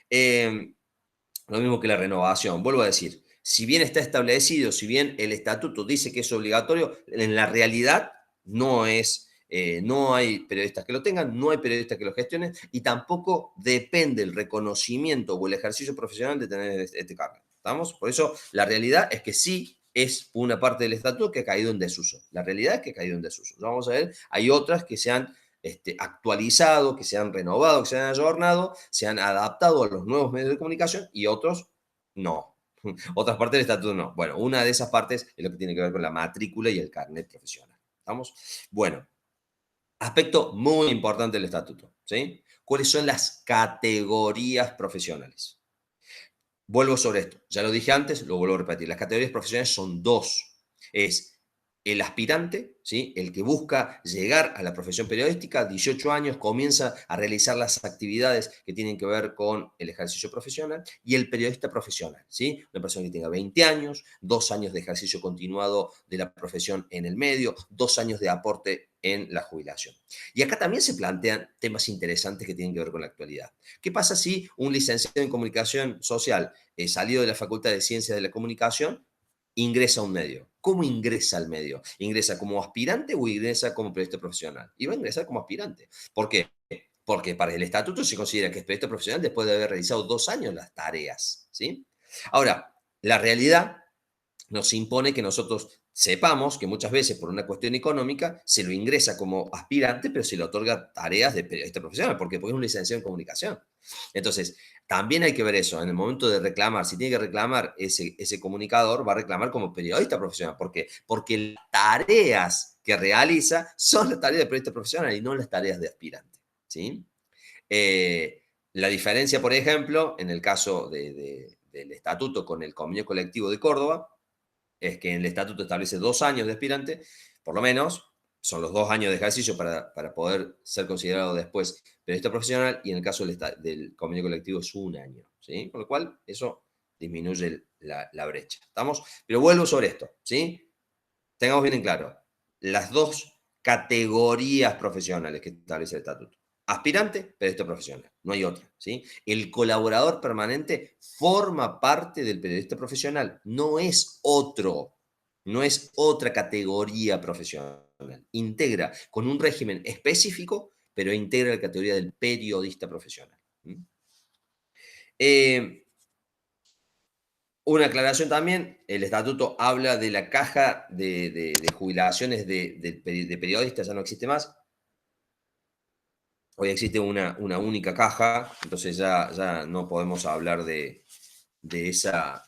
Lo mismo que la renovación. Vuelvo a decir, si bien está establecido, si bien el estatuto dice que es obligatorio, en la realidad no es, no hay periodistas que lo tengan, no hay periodistas que lo gestionen y tampoco depende el reconocimiento o el ejercicio profesional de tener este cargo. ¿Estamos? Por eso la realidad es que sí es una parte del estatuto que ha caído en desuso. La realidad es que ha caído en desuso. Vamos a ver, hay otras que se han actualizado, que se han renovado, que se han ayornado, se han adaptado a los nuevos medios de comunicación y otros no. Otras partes del estatuto no. Bueno, una de esas partes es lo que tiene que ver con la matrícula y el carnet profesional. ¿Estamos? Bueno, aspecto muy importante del estatuto, ¿sí? ¿Cuáles son las categorías profesionales? Vuelvo sobre esto. Ya lo dije antes, lo vuelvo a repetir. Las categorías profesionales son dos. Es el aspirante, ¿sí? El que busca llegar a la profesión periodística, 18 años, comienza a realizar las actividades que tienen que ver con el ejercicio profesional, y el periodista profesional, ¿sí? Una persona que tenga 20 años, 2 años de ejercicio continuado de la profesión en el medio, 2 años de aporte en la jubilación. Y acá también se plantean temas interesantes que tienen que ver con la actualidad. ¿Qué pasa si un licenciado en comunicación social salido de la Facultad de Ciencias de la Comunicación ingresa a un medio? ¿Cómo ingresa al medio? ¿Ingresa como aspirante o ingresa como periodista profesional? Y va a ingresar como aspirante. ¿Por qué? Porque para el estatuto se considera que es periodista profesional después de haber realizado 2 años las tareas, ¿sí? Ahora, la realidad nos impone que nosotros sepamos que muchas veces por una cuestión económica se lo ingresa como aspirante, pero se le otorga tareas de periodista profesional, porque es un licenciado en comunicación. Entonces, también hay que ver eso, en el momento de reclamar, si tiene que reclamar ese comunicador, va a reclamar como periodista profesional. ¿Por qué? Porque las tareas que realiza son las tareas de periodista profesional y no las tareas de aspirante, ¿sí? La diferencia, por ejemplo, en el caso del estatuto con el convenio colectivo de Córdoba, es que en el estatuto establece 2 años de aspirante, por lo menos, son los 2 años de ejercicio para poder ser considerado después periodista profesional, y en el caso del convenio colectivo es 1 año, ¿sí? Con lo cual, eso disminuye la brecha. ¿Estamos? Pero vuelvo sobre esto, ¿sí? Tengamos bien en claro, las dos categorías profesionales que establece el estatuto. Aspirante, periodista profesional, no hay otra, ¿sí? El colaborador permanente forma parte del periodista profesional, no es otro, no es otra categoría profesional. Integra con un régimen específico, pero integra la categoría del periodista profesional. ¿Mm? Eh, Una aclaración también, el estatuto habla de la caja de jubilaciones de periodistas, ya no existe más. Hoy existe una única caja, entonces ya no podemos hablar de esa,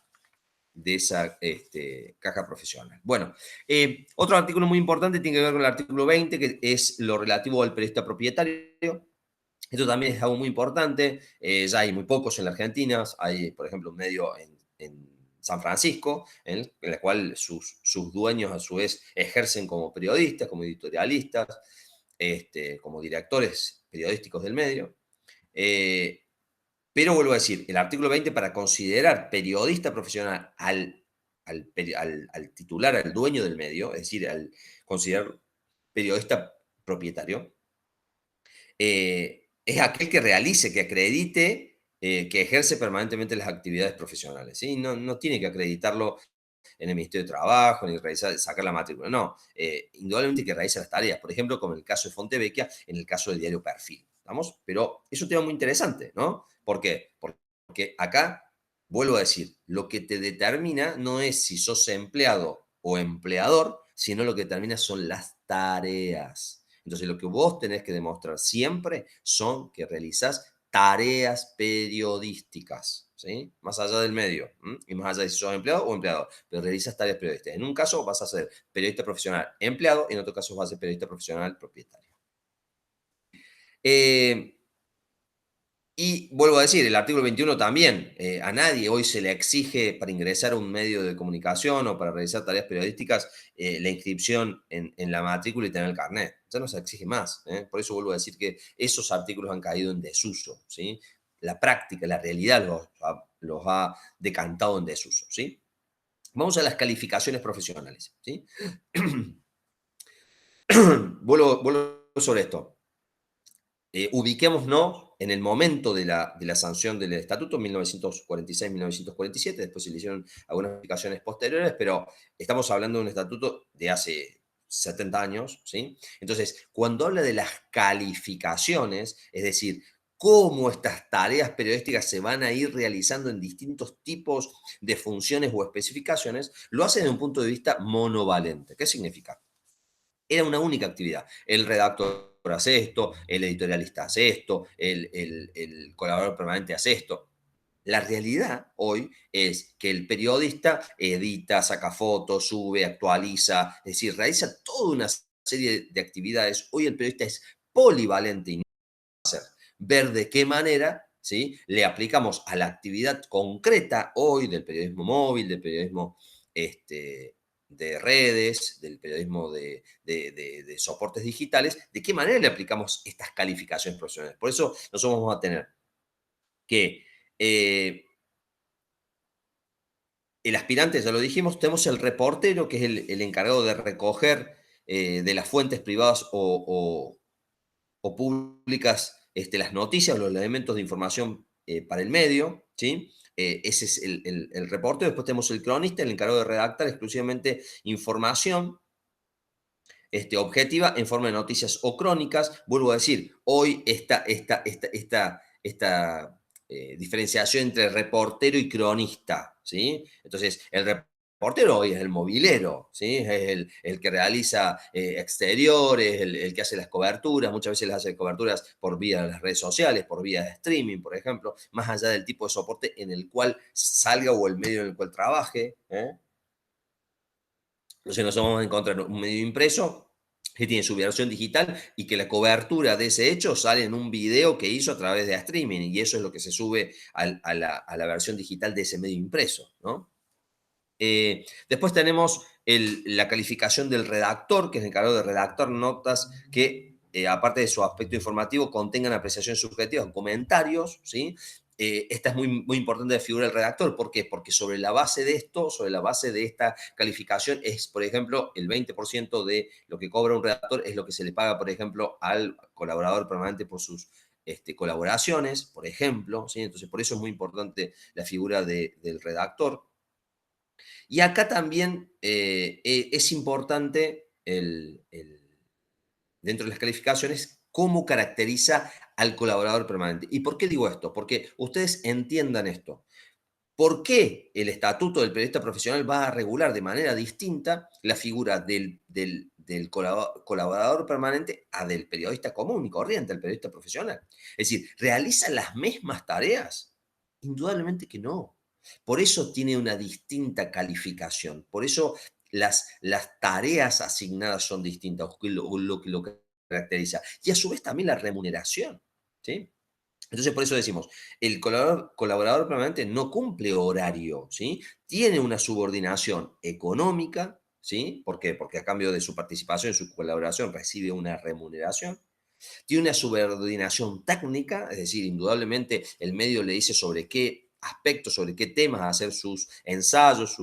caja profesional. Bueno, otro artículo muy importante tiene que ver con el artículo 20, que es lo relativo al periodista propietario. Esto también es algo muy importante. Ya hay muy pocos en la Argentina. Hay, por ejemplo, un medio en San Francisco, en el cual sus dueños a su vez ejercen como periodistas, como editorialistas, como directores periodísticos del medio. Eh, pero vuelvo a decir, el artículo 20 para considerar periodista profesional al titular, al dueño del medio, es decir, al considerar periodista propietario, es aquel que realice, que acredite, que ejerce permanentemente las actividades profesionales. ¿Sí? No tiene que acreditarlo en el Ministerio de Trabajo, ni realizar, sacar la matrícula, no. Indudablemente que realiza las tareas, por ejemplo, como en el caso de Fontevecchia, en el caso del diario Perfil. ¿Vamos? Pero es un tema muy interesante, ¿no? ¿Por qué? Porque acá, vuelvo a decir, lo que te determina no es si sos empleado o empleador, sino lo que determina son las tareas. Entonces, lo que vos tenés que demostrar siempre son que realizás tareas periodísticas, ¿sí? Más allá del medio, ¿m? Y más allá de si sos empleado o empleador, pero realizas tareas periodísticas. En un caso vas a ser periodista profesional empleado, en otro caso vas a ser periodista profesional propietario. Eh, y vuelvo a decir, el artículo 21 también, a nadie hoy se le exige para ingresar a un medio de comunicación o para realizar tareas periodísticas la inscripción en la matrícula y tener el carnet. Ya no se exige más. Por eso vuelvo a decir que esos artículos han caído en desuso. ¿Sí? La práctica, la realidad los ha decantado en desuso. ¿Sí? Vamos a las calificaciones profesionales. ¿Sí? vuelvo sobre esto. Ubiquémonos en el momento de la sanción del estatuto, 1946-1947, después se le hicieron algunas modificaciones posteriores, pero estamos hablando de un estatuto de hace 70 años, ¿sí? Entonces, cuando habla de las calificaciones, es decir, cómo estas tareas periodísticas se van a ir realizando en distintos tipos de funciones o especificaciones, lo hace desde un punto de vista monovalente. ¿Qué significa? Era una única actividad. El redactor hace esto, el editorialista hace esto, el colaborador permanente hace esto. La realidad hoy es que el periodista edita, saca fotos, sube, actualiza, es decir, realiza toda una serie de actividades. Hoy el periodista es polivalente y no va a hacer. Ver de qué manera, ¿sí?, le aplicamos a la actividad concreta hoy del periodismo móvil, del periodismo de redes, del periodismo de soportes digitales, de qué manera le aplicamos estas calificaciones profesionales. Por eso nosotros vamos a tener que el aspirante, ya lo dijimos, tenemos el reportero, que es el encargado de recoger de las fuentes privadas o públicas las noticias o los elementos de información para el medio, ¿sí? Ese es el reportero. Después tenemos el cronista, el encargado de redactar exclusivamente información objetiva en forma de noticias o crónicas. Vuelvo a decir, hoy esta diferenciación entre reportero y cronista, ¿sí? Entonces, el reportero hoy es el movilero, ¿sí? Es el que realiza exteriores, el que hace las coberturas, muchas veces las hace coberturas por vía de las redes sociales, por vía de streaming, por ejemplo, más allá del tipo de soporte en el cual salga o el medio en el cual trabaje, ¿eh? Entonces nos vamos a encontrar un medio impreso que tiene su versión digital y que la cobertura de ese hecho sale en un video que hizo a través de streaming, y eso es lo que se sube a la versión digital de ese medio impreso, ¿no? Después tenemos la calificación del redactor, que es el encargado de redactar notas que, aparte de su aspecto informativo, contengan apreciaciones subjetivas o comentarios, ¿sí? Esta es muy, muy importante de figura del redactor. ¿Por qué? Porque sobre la base de esto, sobre la base de esta calificación, es, por ejemplo, el 20% de lo que cobra un redactor es lo que se le paga, por ejemplo, al colaborador permanente por sus colaboraciones, por ejemplo, ¿sí? Entonces, por eso es muy importante la figura del redactor. Y acá también es importante dentro de las calificaciones cómo caracteriza al colaborador permanente. ¿Y por qué digo esto? Porque ustedes entiendan esto. ¿Por qué el estatuto del periodista profesional va a regular de manera distinta la figura del colaborador permanente a del periodista común y corriente, el periodista profesional? Es decir, ¿realiza las mismas tareas? Indudablemente que no. Por eso tiene una distinta calificación. Por eso las tareas asignadas son distintas, lo que lo caracteriza. Y a su vez también la remuneración. ¿Sí? Entonces, por eso decimos, el colaborador permanente no cumple horario, ¿sí? Tiene una subordinación económica, ¿sí? ¿Por qué? Porque a cambio de su participación en su colaboración recibe una remuneración. Tiene una subordinación técnica, es decir, indudablemente el medio le dice sobre qué aspectos, sobre qué temas hacer sus ensayos,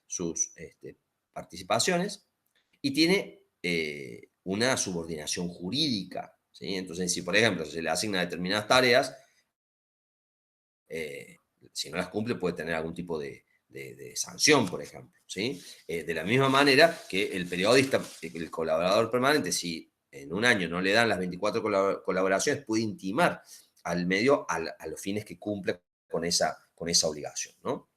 sus participaciones, y tiene una subordinación jurídica, ¿sí? Entonces, si por ejemplo se le asigna determinadas tareas, eh, si no las cumple puede tener algún tipo de sanción, por ejemplo. ¿Sí? De la misma manera que el periodista, el colaborador permanente, si en un año no le dan las 24 colaboraciones, puede intimar al medio a los fines que cumple con esa obligación. ¿No?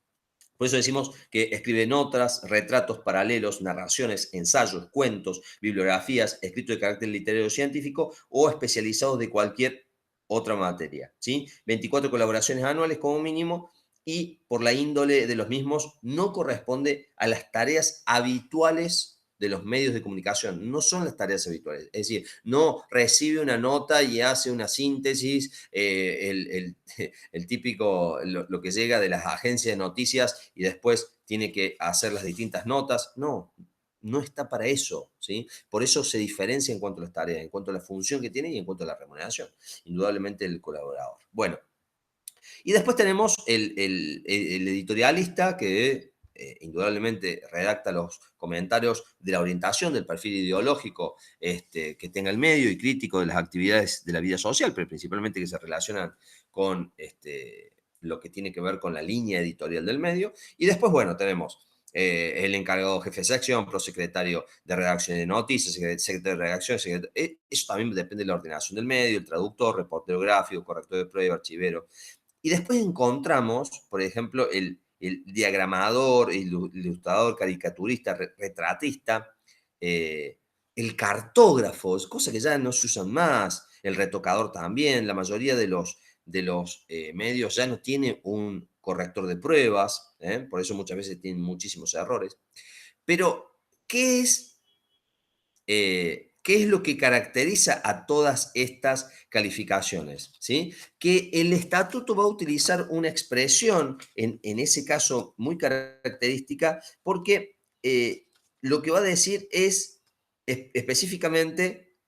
Por eso decimos que escribe notas, retratos paralelos, narraciones, ensayos, cuentos, bibliografías, escritos de carácter literario científico o especializados de cualquier otra materia. ¿Sí? 24 colaboraciones anuales como mínimo y por la índole de los mismos no corresponde a las tareas habituales de los medios de comunicación, no son las tareas habituales, es decir, no recibe una nota y hace una síntesis, el típico, lo que llega de las agencias de noticias y después tiene que hacer las distintas notas. No, no está para eso, ¿sí? Por eso se diferencia en cuanto a las tareas, en cuanto a la función que tiene y en cuanto a la remuneración. Indudablemente el colaborador. Bueno, y después tenemos el editorialista que indudablemente redacta los comentarios de la orientación, del perfil ideológico que tenga el medio y crítico de las actividades de la vida social, pero principalmente que se relacionan con lo que tiene que ver con la línea editorial del medio. Y después, bueno, tenemos el encargado jefe de sección, prosecretario de redacción de noticias, secretario de redacción, eso también depende de la ordenación del medio, el traductor, reportero gráfico, corrector de prueba, archivero. Y después encontramos, por ejemplo, el diagramador, el ilustrador, caricaturista, retratista, eh, el cartógrafo, cosas que ya no se usan más, el retocador también, la mayoría de los medios ya no tiene un corrector de pruebas, por eso muchas veces tienen muchísimos errores. Pero, ¿qué es lo que caracteriza a todas estas calificaciones? ¿Sí? Que el estatuto va a utilizar una expresión, en ese caso muy característica, porque lo que va a decir es específicamente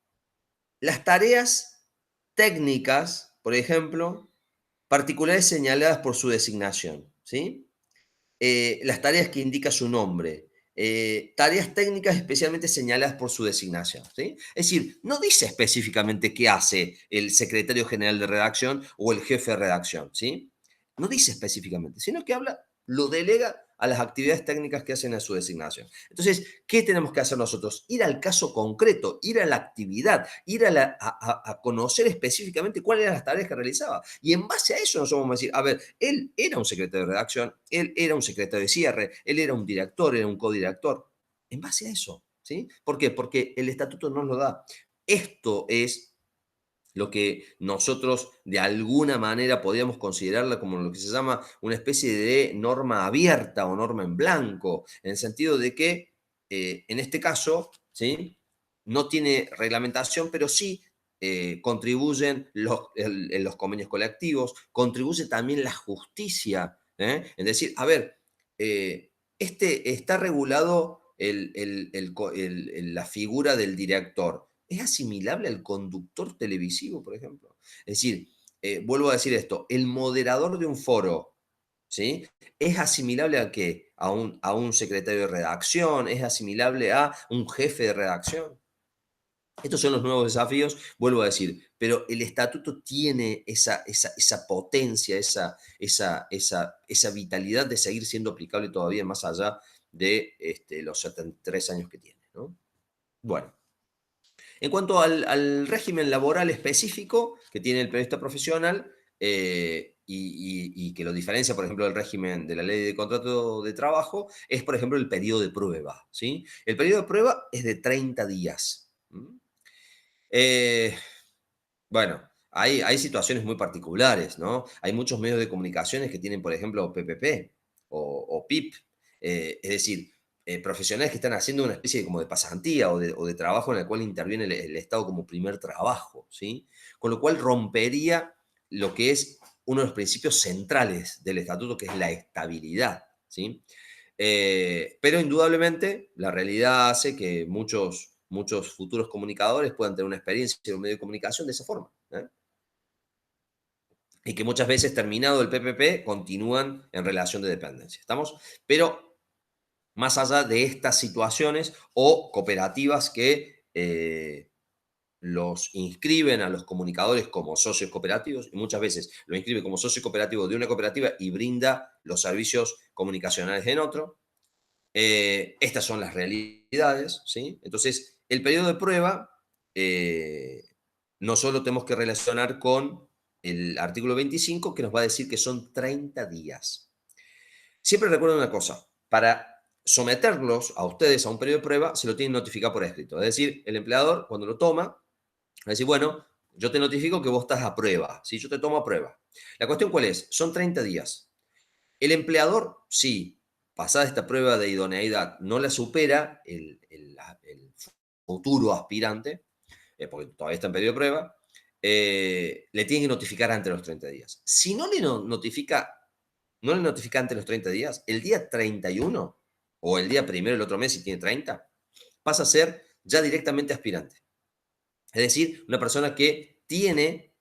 las tareas técnicas, por ejemplo, particulares señaladas por su designación. ¿Sí? Las tareas que indica su nombre, tareas técnicas especialmente señaladas por su designación. ¿Sí? Es decir, no dice específicamente qué hace el secretario general de redacción o el jefe de redacción. ¿Sí? No dice específicamente, sino que lo delega a las actividades técnicas que hacen a su designación. Entonces, ¿qué tenemos que hacer nosotros? Ir al caso concreto, ir a la actividad, ir a conocer específicamente cuáles eran las tareas que realizaba. Y en base a eso nos vamos a decir, a ver, él era un secretario de redacción, él era un secretario de cierre, él era un director, era un codirector. En base a eso, ¿sí? ¿Por qué? Porque el estatuto nos lo da. Esto es lo que nosotros de alguna manera podríamos considerarla como lo que se llama una especie de norma abierta o norma en blanco, en el sentido de que en este caso, ¿sí? No tiene reglamentación, pero sí contribuyen los convenios colectivos, contribuye también la justicia, es decir, a ver, está regulado la figura del director. ¿Es asimilable al conductor televisivo, por ejemplo? Es decir, vuelvo a decir esto, el moderador de un foro, ¿sí? ¿Es asimilable a qué? A un secretario de redacción, es asimilable a un jefe de redacción. Estos son los nuevos desafíos, vuelvo a decir, pero el estatuto tiene esa potencia, esa vitalidad de seguir siendo aplicable todavía más allá de los 73 años que tiene. ¿No? Bueno, en cuanto al régimen laboral específico que tiene el periodista profesional, y que lo diferencia, por ejemplo, del régimen de la ley de contrato de trabajo, es, por ejemplo, el periodo de prueba, ¿sí? El periodo de prueba es de 30 días. Eh, bueno, hay situaciones muy particulares, ¿no? Hay muchos medios de comunicaciones que tienen, por ejemplo, PPP o PIP, es decir, profesionales que están haciendo una especie de, como de pasantía o de trabajo en el cual interviene el Estado como primer trabajo, ¿sí? Con lo cual rompería lo que es uno de los principios centrales del estatuto, que es la estabilidad, ¿sí? Pero indudablemente la realidad hace que muchos futuros comunicadores puedan tener una experiencia en un medio de comunicación de esa forma, ¿eh? Y que muchas veces, terminado el PPP, continúan en relación de dependencia. ¿Estamos? Pero más allá de estas situaciones o cooperativas que los inscriben a los comunicadores como socios cooperativos, y muchas veces lo inscribe como socio cooperativo de una cooperativa y brinda los servicios comunicacionales en otro. Estas son las realidades, ¿sí? Entonces, el periodo de prueba eh, no solo tenemos que relacionar con el artículo 25, que nos va a decir que son 30 días. Siempre recuerden una cosa, para someterlos a ustedes a un periodo de prueba, se lo tienen que notificar por escrito. Es decir, el empleador, cuando lo toma, va a decir, bueno, yo te notifico que vos estás a prueba, ¿sí? Yo te tomo a prueba. La cuestión, ¿cuál es? Son 30 días. El empleador, sí, pasada esta prueba de idoneidad, no la supera el futuro aspirante, porque todavía está en periodo de prueba, le tiene que notificar antes de los 30 días. Si no le notifica antes de los 30 días, el día 31 o el día primero del otro mes, si tiene 30, pasa a ser ya directamente aspirante. Es decir, una persona que tiene,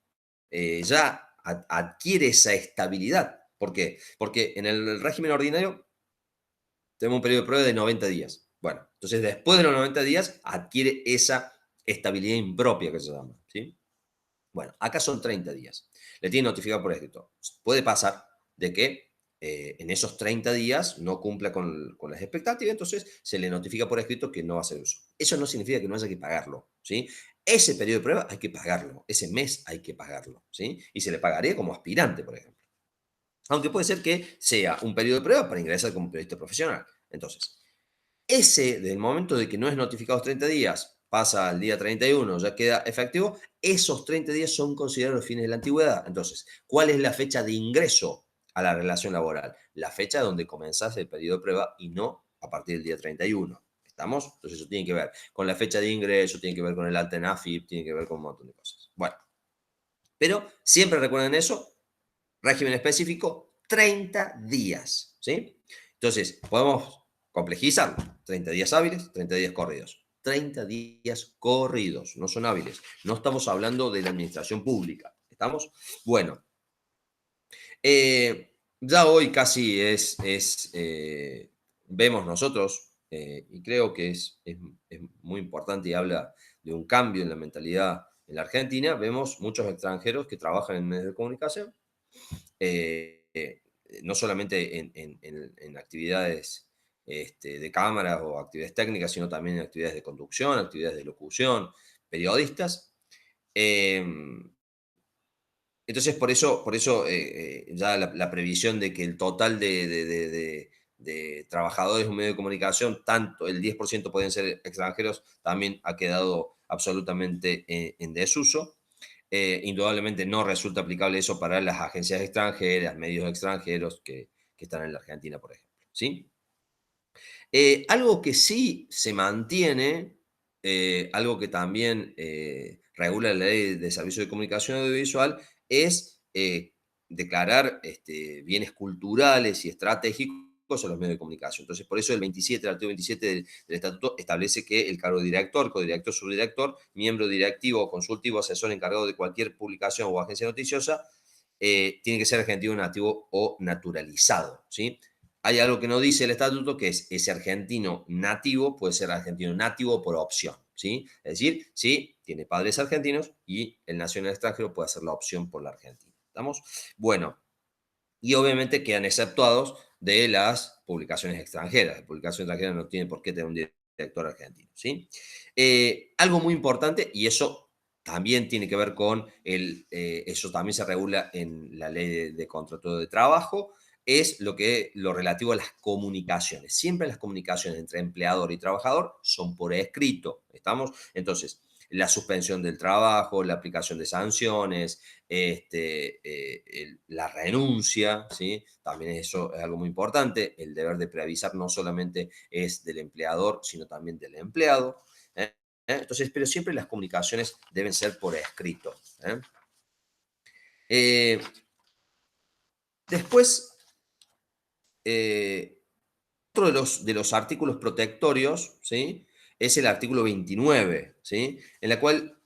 ya adquiere esa estabilidad. ¿Por qué? Porque en el régimen ordinario tenemos un periodo de prueba de 90 días. Bueno, entonces después de los 90 días adquiere esa estabilidad impropia que se llama, ¿sí? Bueno, acá son 30 días. Le tiene notificado por escrito. Puede pasar de que en esos 30 días no cumpla con las expectativas, entonces se le notifica por escrito que no va a hacer uso. Eso no significa que no haya que pagarlo, ¿sí? Ese periodo de prueba hay que pagarlo, ese mes hay que pagarlo, ¿sí? Y se le pagaría como aspirante, por ejemplo. Aunque puede ser que sea un periodo de prueba para ingresar como periodista profesional. Entonces, ese, del momento de que no es notificado los 30 días, pasa al día 31, ya queda efectivo, esos 30 días son considerados los fines de la antigüedad. Entonces, ¿cuál es la fecha de ingreso a la relación laboral? La fecha donde comenzás el periodo de prueba y no a partir del día 31. ¿Estamos? Entonces, eso tiene que ver con la fecha de ingreso, tiene que ver con el alta en AFIP, tiene que ver con un montón de cosas. Bueno, pero siempre recuerden eso, régimen específico, 30 días, ¿sí? Entonces, podemos complejizarlo. 30 días hábiles, 30 días corridos. 30 días corridos, no son hábiles. No estamos hablando de la administración pública. ¿Estamos? Bueno, ya hoy casi vemos nosotros, y creo que es muy importante y habla de un cambio en la mentalidad en la Argentina, vemos muchos extranjeros que trabajan en medios de comunicación, eh, eh, no solamente en actividades de cámaras o actividades técnicas, sino también en actividades de conducción, actividades de locución, periodistas. Eh, entonces, por eso ya la previsión de que el total de trabajadores de un medio de comunicación, tanto el 10% pueden ser extranjeros, también ha quedado absolutamente en desuso. Indudablemente no resulta aplicable eso para las agencias extranjeras, medios extranjeros que están en la Argentina, por ejemplo. ¿Sí? Algo que sí se mantiene, algo que también regula la ley de servicio de comunicación audiovisual, es declarar bienes culturales y estratégicos a los medios de comunicación. Entonces, por eso el artículo 27 del Estatuto establece que el cargo de director, codirector, subdirector, miembro directivo, consultivo, asesor encargado de cualquier publicación o agencia noticiosa, tiene que ser argentino nativo o naturalizado, ¿sí? Hay algo que no dice el estatuto, que es ese argentino nativo puede ser argentino nativo por opción, ¿sí? Es decir, si tiene padres argentinos y el nacional extranjero puede hacer la opción por la Argentina. ¿Estamos? Bueno, y obviamente quedan exceptuados de las publicaciones extranjeras. La publicación extranjera no tiene por qué tener un director argentino, ¿sí? Algo muy importante, y eso también tiene que ver con eso también se regula en la ley de contrato de trabajo, es lo relativo a las comunicaciones. Siempre las comunicaciones entre empleador y trabajador son por escrito, ¿estamos? Entonces, la suspensión del trabajo, la aplicación de sanciones, la renuncia, ¿sí? También eso es algo muy importante. El deber de preavisar no solamente es del empleador, sino también del empleado. ¿Eh? Entonces, pero siempre las comunicaciones deben ser por escrito. ¿Eh? Eh, después, eh, otro de los artículos protectorios, ¿sí? Es el artículo 29, ¿sí? En la cual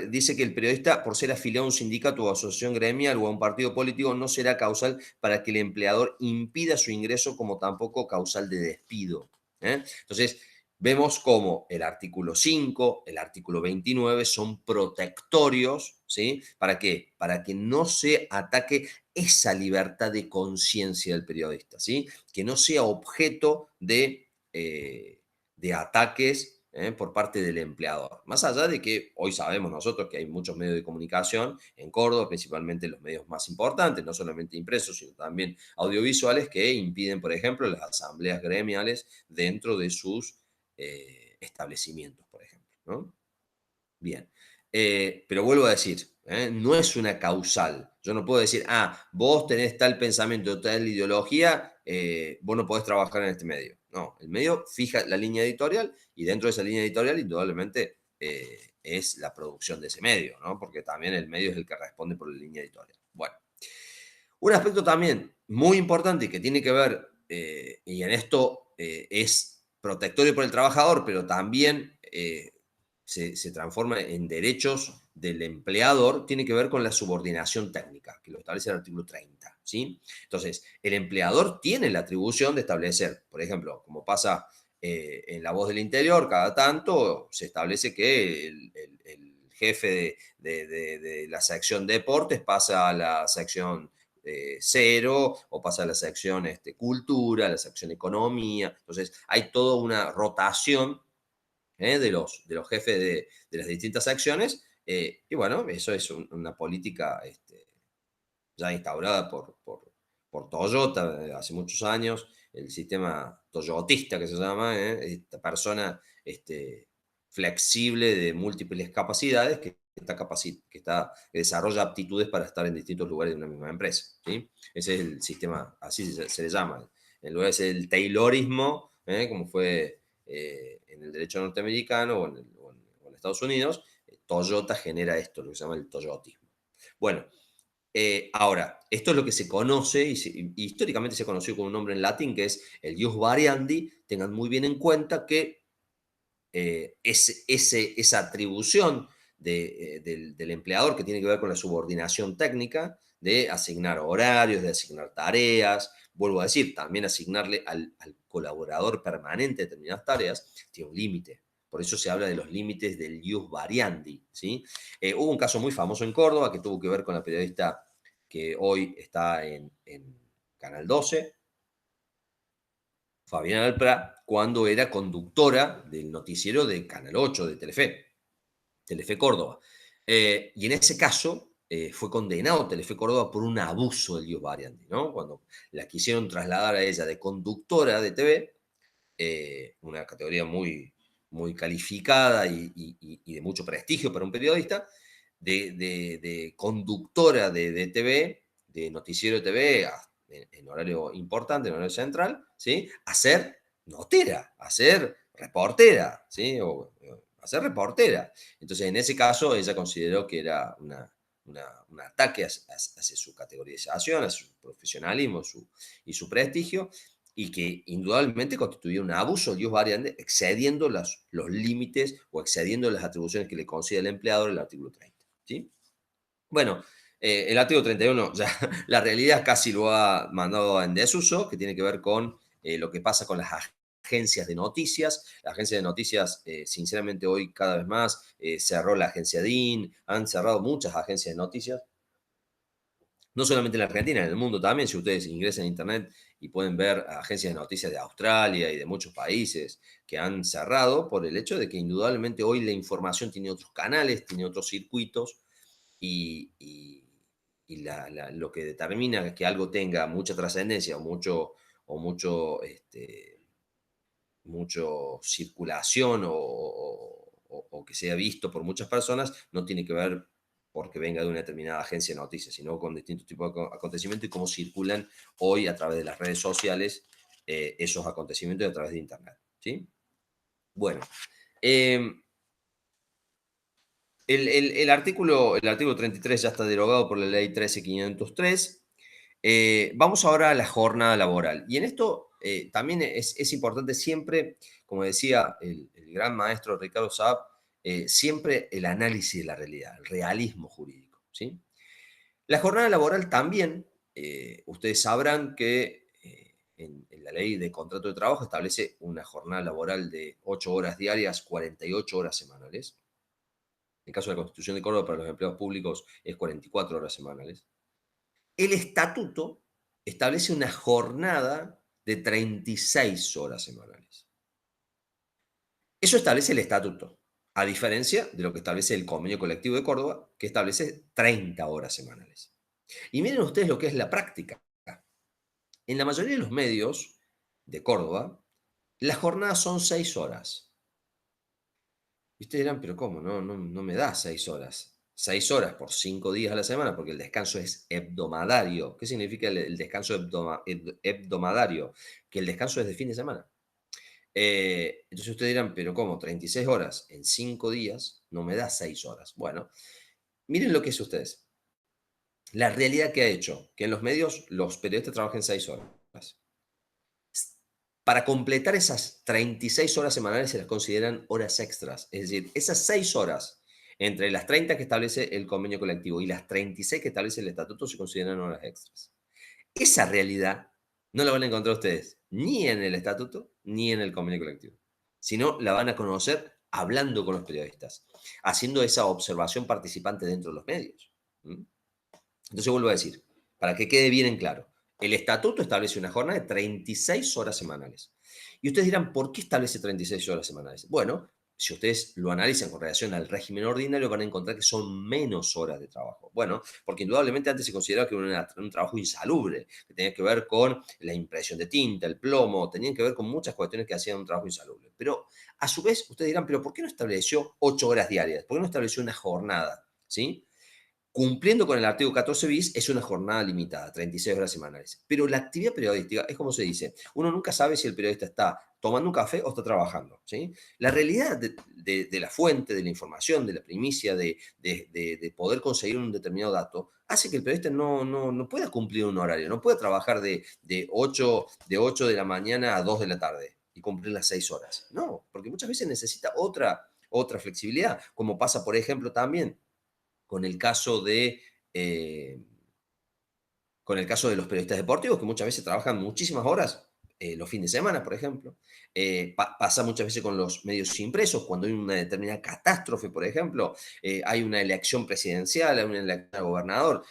dice que el periodista, por ser afiliado a un sindicato o asociación gremial o a un partido político, no será causal para que el empleador impida su ingreso, como tampoco causal de despido. ¿Eh? Entonces, vemos cómo el artículo 5, el artículo 29 son protectorios, ¿sí? ¿Para qué? Para que no se ataque esa libertad de conciencia del periodista, ¿sí? Que no sea objeto de ataques por parte del empleador. Más allá de que hoy sabemos nosotros que hay muchos medios de comunicación en Córdoba, principalmente los medios más importantes, no solamente impresos, sino también audiovisuales, que impiden, por ejemplo, las asambleas gremiales dentro de sus establecimientos, por ejemplo, ¿no? Bien. Pero vuelvo a decir, no es una causal. Yo no puedo decir, vos tenés tal pensamiento, tal ideología, vos no podés trabajar en este medio. No, el medio fija la línea editorial y dentro de esa línea editorial, indudablemente, es la producción de ese medio, ¿no? Porque también el medio es el que responde por la línea editorial. Bueno, un aspecto también muy importante y que tiene que ver, y en esto es protectorio por el trabajador, pero también se transforma en derechos del empleador, tiene que ver con la subordinación técnica, que lo establece el artículo 30, ¿sí? Entonces, el empleador tiene la atribución de establecer, por ejemplo, como pasa en La Voz del Interior, cada tanto se establece que el jefe de la sección deportes pasa a la sección cero, o pasa a la sección cultura, a la sección economía. Entonces, hay toda una rotación de los jefes de las distintas secciones, y bueno, eso es una política ya instaurada por Toyota hace muchos años, el sistema toyotista que se llama, esta persona flexible de múltiples capacidades que desarrolla aptitudes para estar en distintos lugares de una misma empresa, ¿sí? Ese es el sistema, así se le llama. En lugar de ser el taylorismo, como fue en el derecho norteamericano o en Estados Unidos, Toyota genera esto, lo que se llama el toyotismo. Bueno, ahora, esto es lo que se conoce y históricamente se conoció con un nombre en latín que es el ius variandi. Tengan muy bien en cuenta que esa atribución del empleador que tiene que ver con la subordinación técnica, de asignar horarios, de asignar tareas, vuelvo a decir, también asignarle al colaborador permanente determinadas tareas, tiene un límite. Por eso se habla de los límites del ius variandi, ¿sí? Hubo un caso muy famoso en Córdoba que tuvo que ver con la periodista que hoy está en Canal 12, Fabiana Alpra, cuando era conductora del noticiero de Canal 8 de Telefe Córdoba. Y en ese caso fue condenado Telefe Córdoba por un abuso del ius variandi, ¿no? Cuando la quisieron trasladar a ella de conductora de TV, una categoría muy, muy calificada y de mucho prestigio para un periodista, de conductora de TV, de noticiero de TV, en horario importante, en horario central, ¿sí? A ser notera, a ser reportera, ¿sí? O a ser reportera. Entonces, en ese caso, ella consideró que era un ataque hacia su categorización, a su profesionalismo y su prestigio, y que indudablemente constituía un abuso de ius variandi, excediendo los límites o excediendo las atribuciones que le concede el empleador el artículo 30. ¿Sí? Bueno, el artículo 31 ya la realidad casi lo ha mandado en desuso, que tiene que ver con lo que pasa con las agencias de noticias. La agencia de noticias, sinceramente, hoy cada vez más cerró la agencia DIN, han cerrado muchas agencias de noticias No solamente en la Argentina, en el mundo también, si ustedes ingresan a internet y pueden ver agencias de noticias de Australia y de muchos países que han cerrado por el hecho de que indudablemente hoy la información tiene otros canales, tiene otros circuitos y lo que determina que algo tenga mucha trascendencia o mucho circulación o que sea visto por muchas personas, no tiene que ver porque venga de una determinada agencia de noticias, sino con distintos tipos de acontecimientos y cómo circulan hoy a través de las redes sociales esos acontecimientos y a través de Internet. ¿Sí? Bueno, eh, el artículo 33 ya está derogado por la ley 13503. Vamos ahora a la jornada laboral. Y en esto también es importante siempre, como decía el gran maestro Ricardo Saab, siempre el análisis de la realidad, el realismo jurídico. ¿Sí? La jornada laboral también, ustedes sabrán que en la ley de contrato de trabajo establece una jornada laboral de 8 horas diarias, 48 horas semanales. En el caso de la Constitución de Córdoba, para los empleados públicos es 44 horas semanales. El estatuto establece una jornada de 36 horas semanales. Eso establece el estatuto, a diferencia de lo que establece el convenio colectivo de Córdoba, que establece 30 horas semanales. Y miren ustedes lo que es la práctica. En la mayoría de los medios de Córdoba, las jornadas son 6 horas. Y ustedes dirán, pero ¿cómo? No me da 6 horas. 6 horas por 5 días a la semana, porque el descanso es hebdomadario. ¿Qué significa el descanso hebdomadario? Que el descanso es de fin de semana. Entonces ustedes dirán, pero ¿cómo? 36 horas en 5 días no me da 6 horas. Bueno, miren lo que es ustedes. La realidad que ha hecho que en los medios los periodistas trabajen 6 horas. Para completar esas 36 horas semanales se las consideran horas extras. Es decir, esas 6 horas entre las 30 que establece el convenio colectivo y las 36 que establece el estatuto se consideran horas extras. Esa realidad no la van a encontrar ustedes ni en el estatuto ni en el convenio colectivo, sino la van a conocer hablando con los periodistas, haciendo esa observación participante dentro de los medios. ¿Mm? Entonces vuelvo a decir, para que quede bien en claro, el estatuto establece una jornada de 36 horas semanales. Y ustedes dirán, ¿por qué establece 36 horas semanales? Bueno, si ustedes lo analizan con relación al régimen ordinario, van a encontrar que son menos horas de trabajo. Bueno, porque indudablemente antes se consideraba que era un trabajo insalubre, que tenía que ver con la impresión de tinta, el plomo, tenían que ver con muchas cuestiones que hacían un trabajo insalubre. Pero a su vez, ustedes dirán, ¿pero por qué no estableció 8 horas diarias? ¿Por qué no estableció una jornada? ¿Sí? Cumpliendo con el artículo 14 bis, es una jornada limitada, 36 horas semanales. Pero la actividad periodística es como se dice, uno nunca sabe si el periodista está tomando un café o está trabajando. ¿Sí? La realidad de la fuente, de la información, de la primicia, de poder conseguir un determinado dato, hace que el periodista no pueda cumplir un horario, no pueda trabajar de 8 de la mañana a 2 de la tarde y cumplir las 6 horas. No, porque muchas veces necesita otra flexibilidad, como pasa, por ejemplo, también con el caso eh, los periodistas deportivos, que muchas veces trabajan muchísimas horas, los fines de semana, por ejemplo. Pasa muchas veces con los medios impresos, cuando hay una determinada catástrofe, por ejemplo, hay una elección presidencial, hay una elección a gobernador,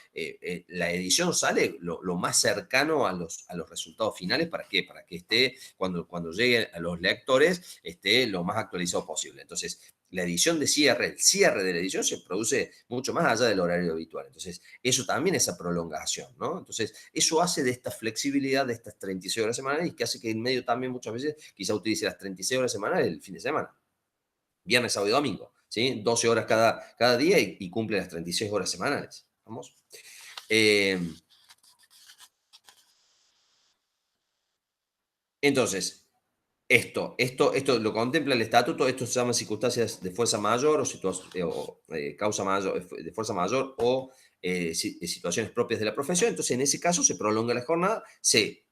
la edición sale lo más cercano a los resultados finales. ¿Para qué? Para que esté, cuando llegue a los lectores, esté lo más actualizado posible. Entonces, la edición de cierre, el cierre de la edición se produce mucho más allá del horario habitual. Entonces, eso también es esa prolongación, ¿no? Entonces, eso hace de esta flexibilidad de estas 36 horas semanales y que hace que el medio también muchas veces quizá utilice las 36 horas semanales el fin de semana, viernes, sábado y domingo, ¿sí? 12 horas cada día y cumple las 36 horas semanales. ¿Vamos? Eh, entonces, esto lo contempla el estatuto, esto se llama circunstancias de fuerza mayor o causa mayor, de fuerza mayor o situaciones propias de la profesión. Entonces, en ese caso se prolonga la jornada, se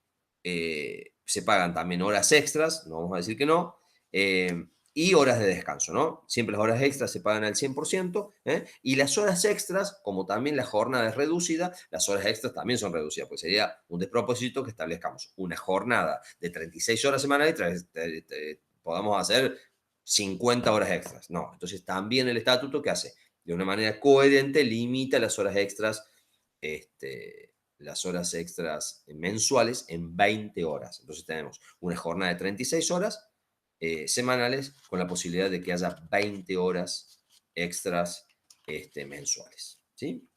pagan también horas extras, no vamos a decir que no, eh, y horas de descanso, ¿no? Siempre las horas extras se pagan al 100%, ¿eh? Y las horas extras, como también la jornada es reducida, las horas extras también son reducidas, pues sería un despropósito que establezcamos una jornada de 36 horas semanales y podamos hacer 50 horas extras. No, entonces también el estatuto, ¿qué hace? De una manera coherente limita las horas extras las horas extras mensuales en 20 horas. Entonces tenemos una jornada de 36 horas semanales con la posibilidad de que haya 20 horas extras mensuales. ¿Sí?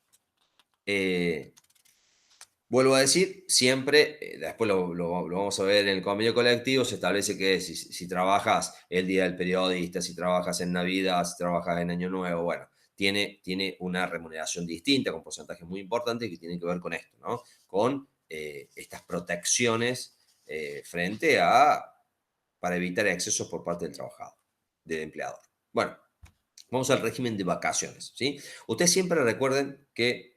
Vuelvo a decir, siempre, después lo vamos a ver en el convenio colectivo, se establece que si trabajas el Día del Periodista, si trabajas en Navidad, si trabajas en Año Nuevo, bueno, tiene una remuneración distinta, con porcentajes muy importantes que tienen que ver con esto, ¿no? Con estas protecciones frente para evitar excesos por parte del trabajador, del empleador. Bueno, vamos al régimen de vacaciones, ¿sí? Ustedes siempre recuerden que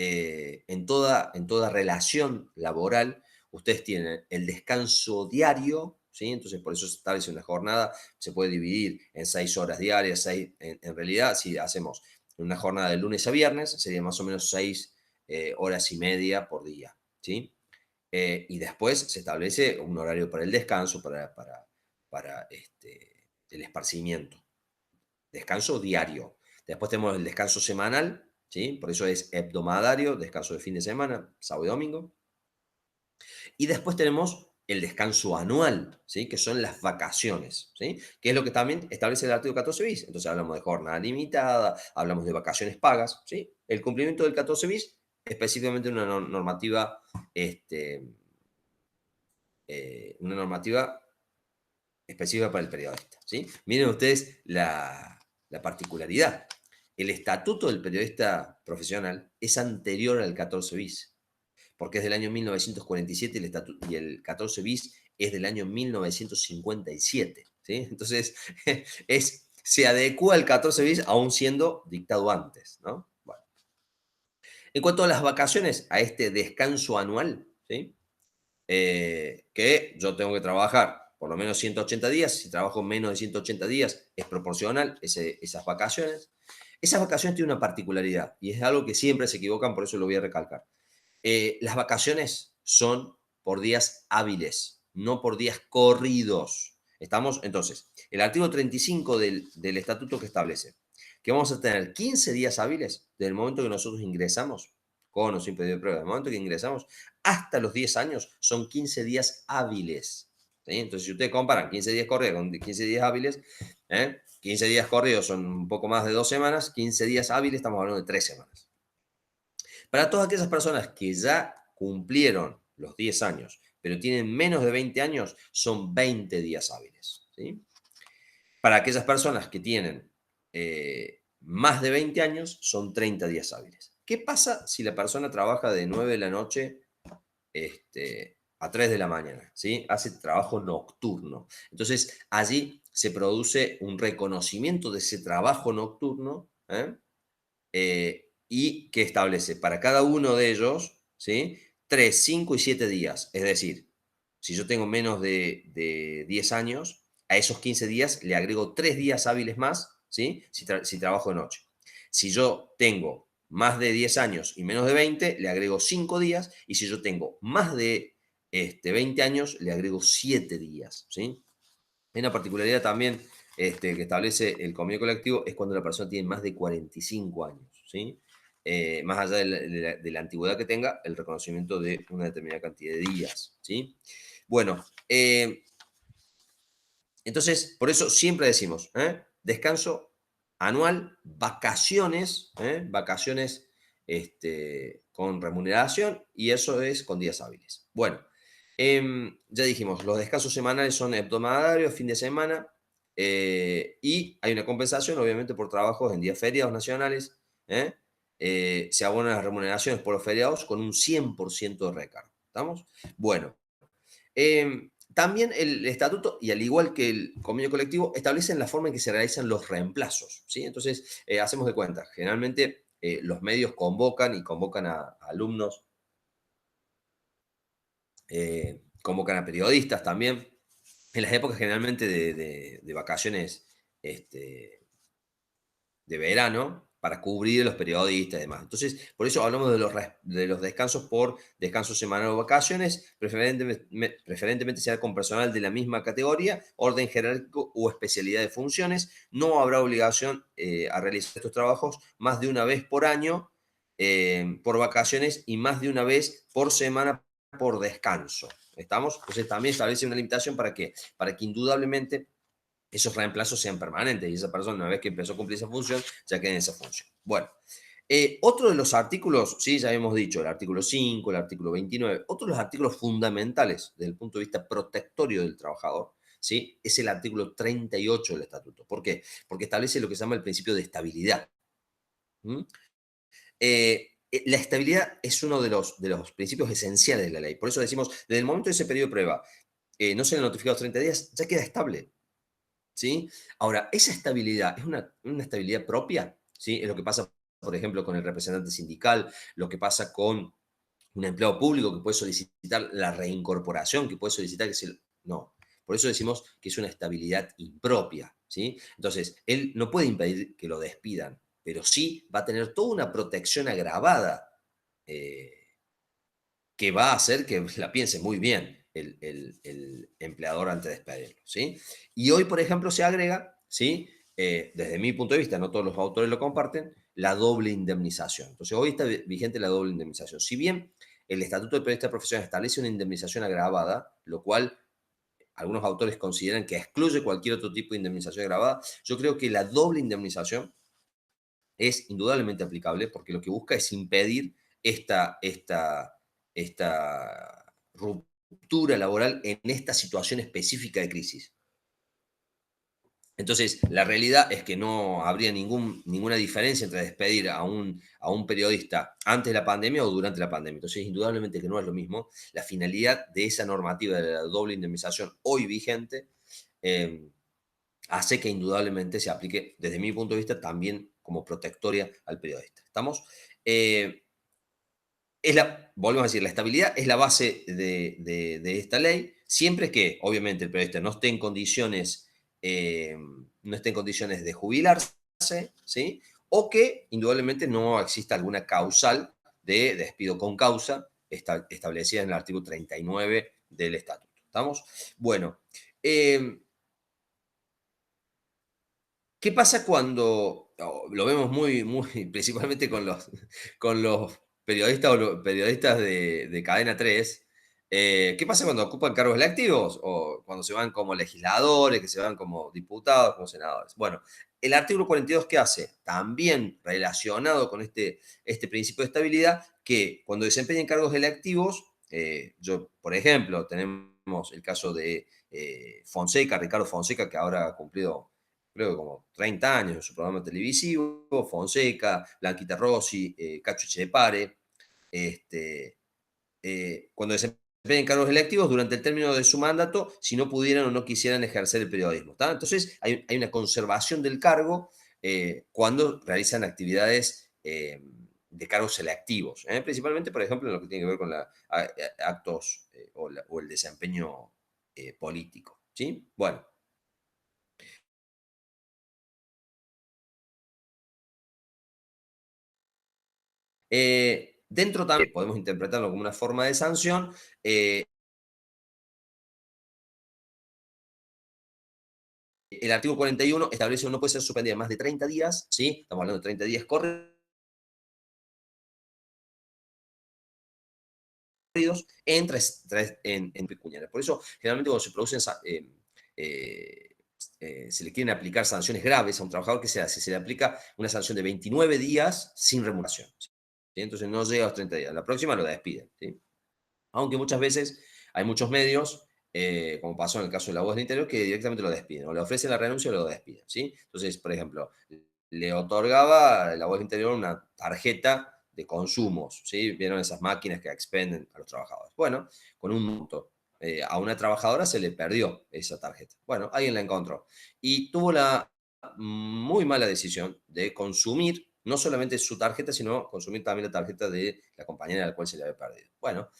en toda relación laboral, ustedes tienen el descanso diario, ¿sí? Entonces, por eso se establece una jornada, se puede dividir en 6 horas diarias, en realidad, si hacemos una jornada de lunes a viernes, sería más o menos 6 horas y media por día, ¿sí? Y después se establece un horario para el descanso, para el esparcimiento. Descanso diario. Después tenemos el descanso semanal, ¿sí? Por eso es hebdomadario, descanso de fin de semana, sábado y domingo. Y después tenemos el descanso anual, ¿sí? Que son las vacaciones, ¿sí? Que es lo que también establece el artículo 14 bis. Entonces hablamos de jornada limitada, hablamos de vacaciones pagas, ¿sí? El cumplimiento del 14 bis, específicamente una normativa específica para el periodista, ¿sí? Miren ustedes la particularidad. El estatuto del periodista profesional es anterior al 14 bis, porque es del año 1947 y el 14 bis es del año 1957, ¿sí? Entonces, se adecua al 14 bis aún siendo dictado antes, ¿no? Bueno. En cuanto a las vacaciones, a este descanso anual, ¿sí? Que yo tengo que trabajar por lo menos 180 días, si trabajo menos de 180 días es proporcional esas vacaciones. Esas vacaciones tienen una particularidad y es algo que siempre se equivocan, por eso lo voy a recalcar. Las vacaciones son por días hábiles, no por días corridos. ¿Estamos? Entonces, el artículo 35 del estatuto que establece que vamos a tener 15 días hábiles del momento que nosotros ingresamos, con o sin pedido de prueba, del momento que ingresamos, hasta los 10 años son 15 días hábiles. ¿Sí? Entonces, si ustedes comparan 15 días corridos con 15 días hábiles, 15 días corridos son un poco más de 2 semanas, 15 días hábiles estamos hablando de 3 semanas. Para todas aquellas personas que ya cumplieron los 10 años, pero tienen menos de 20 años, son 20 días hábiles. ¿Sí? Para aquellas personas que tienen más de 20 años, son 30 días hábiles. ¿Qué pasa si la persona trabaja de 9 de la noche a 3 de la mañana? ¿Sí? Hace trabajo nocturno. Entonces, allí se produce un reconocimiento de ese trabajo nocturno, y que establece para cada uno de ellos, ¿sí? 3, 5 y 7 días. Es decir, si yo tengo menos de 10 años, a esos 15 días le agrego 3 días hábiles más, ¿sí? Si trabajo de noche. Si yo tengo más de 10 años y menos de 20, le agrego 5 días. Y si yo tengo más de 20 años, le agrego 7 días, ¿sí? Hay una particularidad también que establece el convenio colectivo, es cuando la persona tiene más de 45 años, ¿sí? Más allá de la antigüedad que tenga, el reconocimiento de una determinada cantidad de días, ¿sí? Bueno, entonces, por eso siempre decimos, descanso anual, vacaciones, vacaciones con remuneración, y eso es con días hábiles. Bueno, ya dijimos, los descansos semanales son hebdomadarios, fin de semana, y hay una compensación, obviamente, por trabajos en días feriados nacionales. Se abonan las remuneraciones por los feriados con un 100% de recargo. ¿Estamos? Bueno, también el estatuto, y al igual que el convenio colectivo, establecen la forma en que se realizan los reemplazos, ¿sí? Entonces, hacemos de cuenta, generalmente los medios convocan a alumnos, convocan a periodistas también, en las épocas generalmente de vacaciones de verano, para cubrir a los periodistas y demás. Entonces, por eso hablamos de los descansos por descanso semanal o vacaciones, preferentemente sea con personal de la misma categoría, orden jerárquico o especialidad de funciones. No habrá obligación a realizar estos trabajos más de una vez por año, por vacaciones y más de una vez por semana por descanso. ¿Estamos? Entonces también establece una limitación para que, indudablemente esos reemplazos sean permanentes y esa persona, una vez que empezó a cumplir esa función, ya queda en esa función. Bueno, otro de los artículos, sí, ya hemos dicho, el artículo 5, el artículo 29, otro de los artículos fundamentales desde el punto de vista protectorio del trabajador, ¿sí? Es el artículo 38 del estatuto. ¿Por qué? Porque establece lo que se llama el principio de estabilidad. ¿Mm? La estabilidad es uno de los principios esenciales de la ley. Por eso decimos, desde el momento de ese periodo de prueba, no se le han notificado 30 días, ya queda estable. ¿Sí? Ahora, esa estabilidad es una estabilidad propia, ¿sí? Es lo que pasa, por ejemplo, con el representante sindical, lo que pasa con un empleado público que puede solicitar la reincorporación, que puede solicitar que se... No, por eso decimos que es una estabilidad impropia, ¿sí? Entonces, él no puede impedir que lo despidan, pero sí va a tener toda una protección agravada eh, que va a hacer que la piense muy bien el empleador antes de despedirlo, ¿sí? Y hoy, por ejemplo, se agrega, ¿sí? Desde mi punto de vista, no todos los autores lo comparten, la doble indemnización. Entonces, hoy está vigente la doble indemnización. Si bien el Estatuto de Periodista Profesional establece una indemnización agravada, lo cual algunos autores consideran que excluye cualquier otro tipo de indemnización agravada, yo creo que la doble indemnización es indudablemente aplicable porque lo que busca es impedir esta ruptura laboral en esta situación específica de crisis. Entonces, la realidad es que no habría ninguna diferencia entre despedir a un periodista antes de la pandemia o durante la pandemia. Entonces, indudablemente que no es lo mismo. La finalidad de esa normativa de la doble indemnización hoy vigente eh, hace que indudablemente se aplique, desde mi punto de vista, también como protectoria al periodista. ¿Estamos? Eh, Volvemos a decir, la estabilidad es la base de esta ley, siempre que, obviamente, el periodista no esté en condiciones de jubilarse, ¿sí? O que, indudablemente, no exista alguna causal de despido con causa establecida en el artículo 39 del estatuto. ¿Estamos? Bueno, ¿qué pasa cuando, lo vemos muy, principalmente con los periodistas o los periodistas de Cadena 3, ¿qué pasa cuando ocupan cargos electivos o cuando se van como legisladores, que se van como diputados, como senadores? Bueno, el artículo 42, ¿qué hace? También relacionado con este principio de estabilidad, que cuando desempeñen cargos electivos, por ejemplo, tenemos el caso de Fonseca, Ricardo Fonseca, que ahora ha cumplido creo que como 30 años en su programa televisivo, Fonseca, Blanquita Rossi, Cacho Chepare, este, cuando desempeñen cargos electivos durante el término de su mandato, si no pudieran o no quisieran ejercer el periodismo. ¿Tá? Entonces, hay una conservación del cargo cuando realizan actividades de cargos selectivos, principalmente, por ejemplo, en lo que tiene que ver con actos o el desempeño político. ¿Sí? Bueno. Dentro también podemos interpretarlo como una forma de sanción. El artículo 41 establece que no puede ser suspendida más de 30 días, ¿sí? Estamos hablando de 30 días corridos en pecuniarias. Por eso, generalmente cuando se producen, eh, se le quieren aplicar sanciones graves a un trabajador, ¿qué se hace? Se le aplica una sanción de 29 días sin remuneración. ¿Sí? Entonces no llega a los 30 días. La próxima lo despiden. ¿Sí? Aunque muchas veces hay muchos medios, como pasó en el caso de la Voz del Interior, que directamente lo despiden, o le ofrecen la renuncia o lo despiden, ¿sí? Entonces, por ejemplo, le otorgaba la Voz del Interior una tarjeta de consumos, ¿sí? Vieron esas máquinas que expenden a los trabajadores. Bueno, con un monto. A una trabajadora se le perdió esa tarjeta. Bueno, alguien la encontró. Y tuvo la muy mala decisión de consumir no solamente su tarjeta, sino consumir también la tarjeta de la compañera a la cual se le había perdido. Bueno,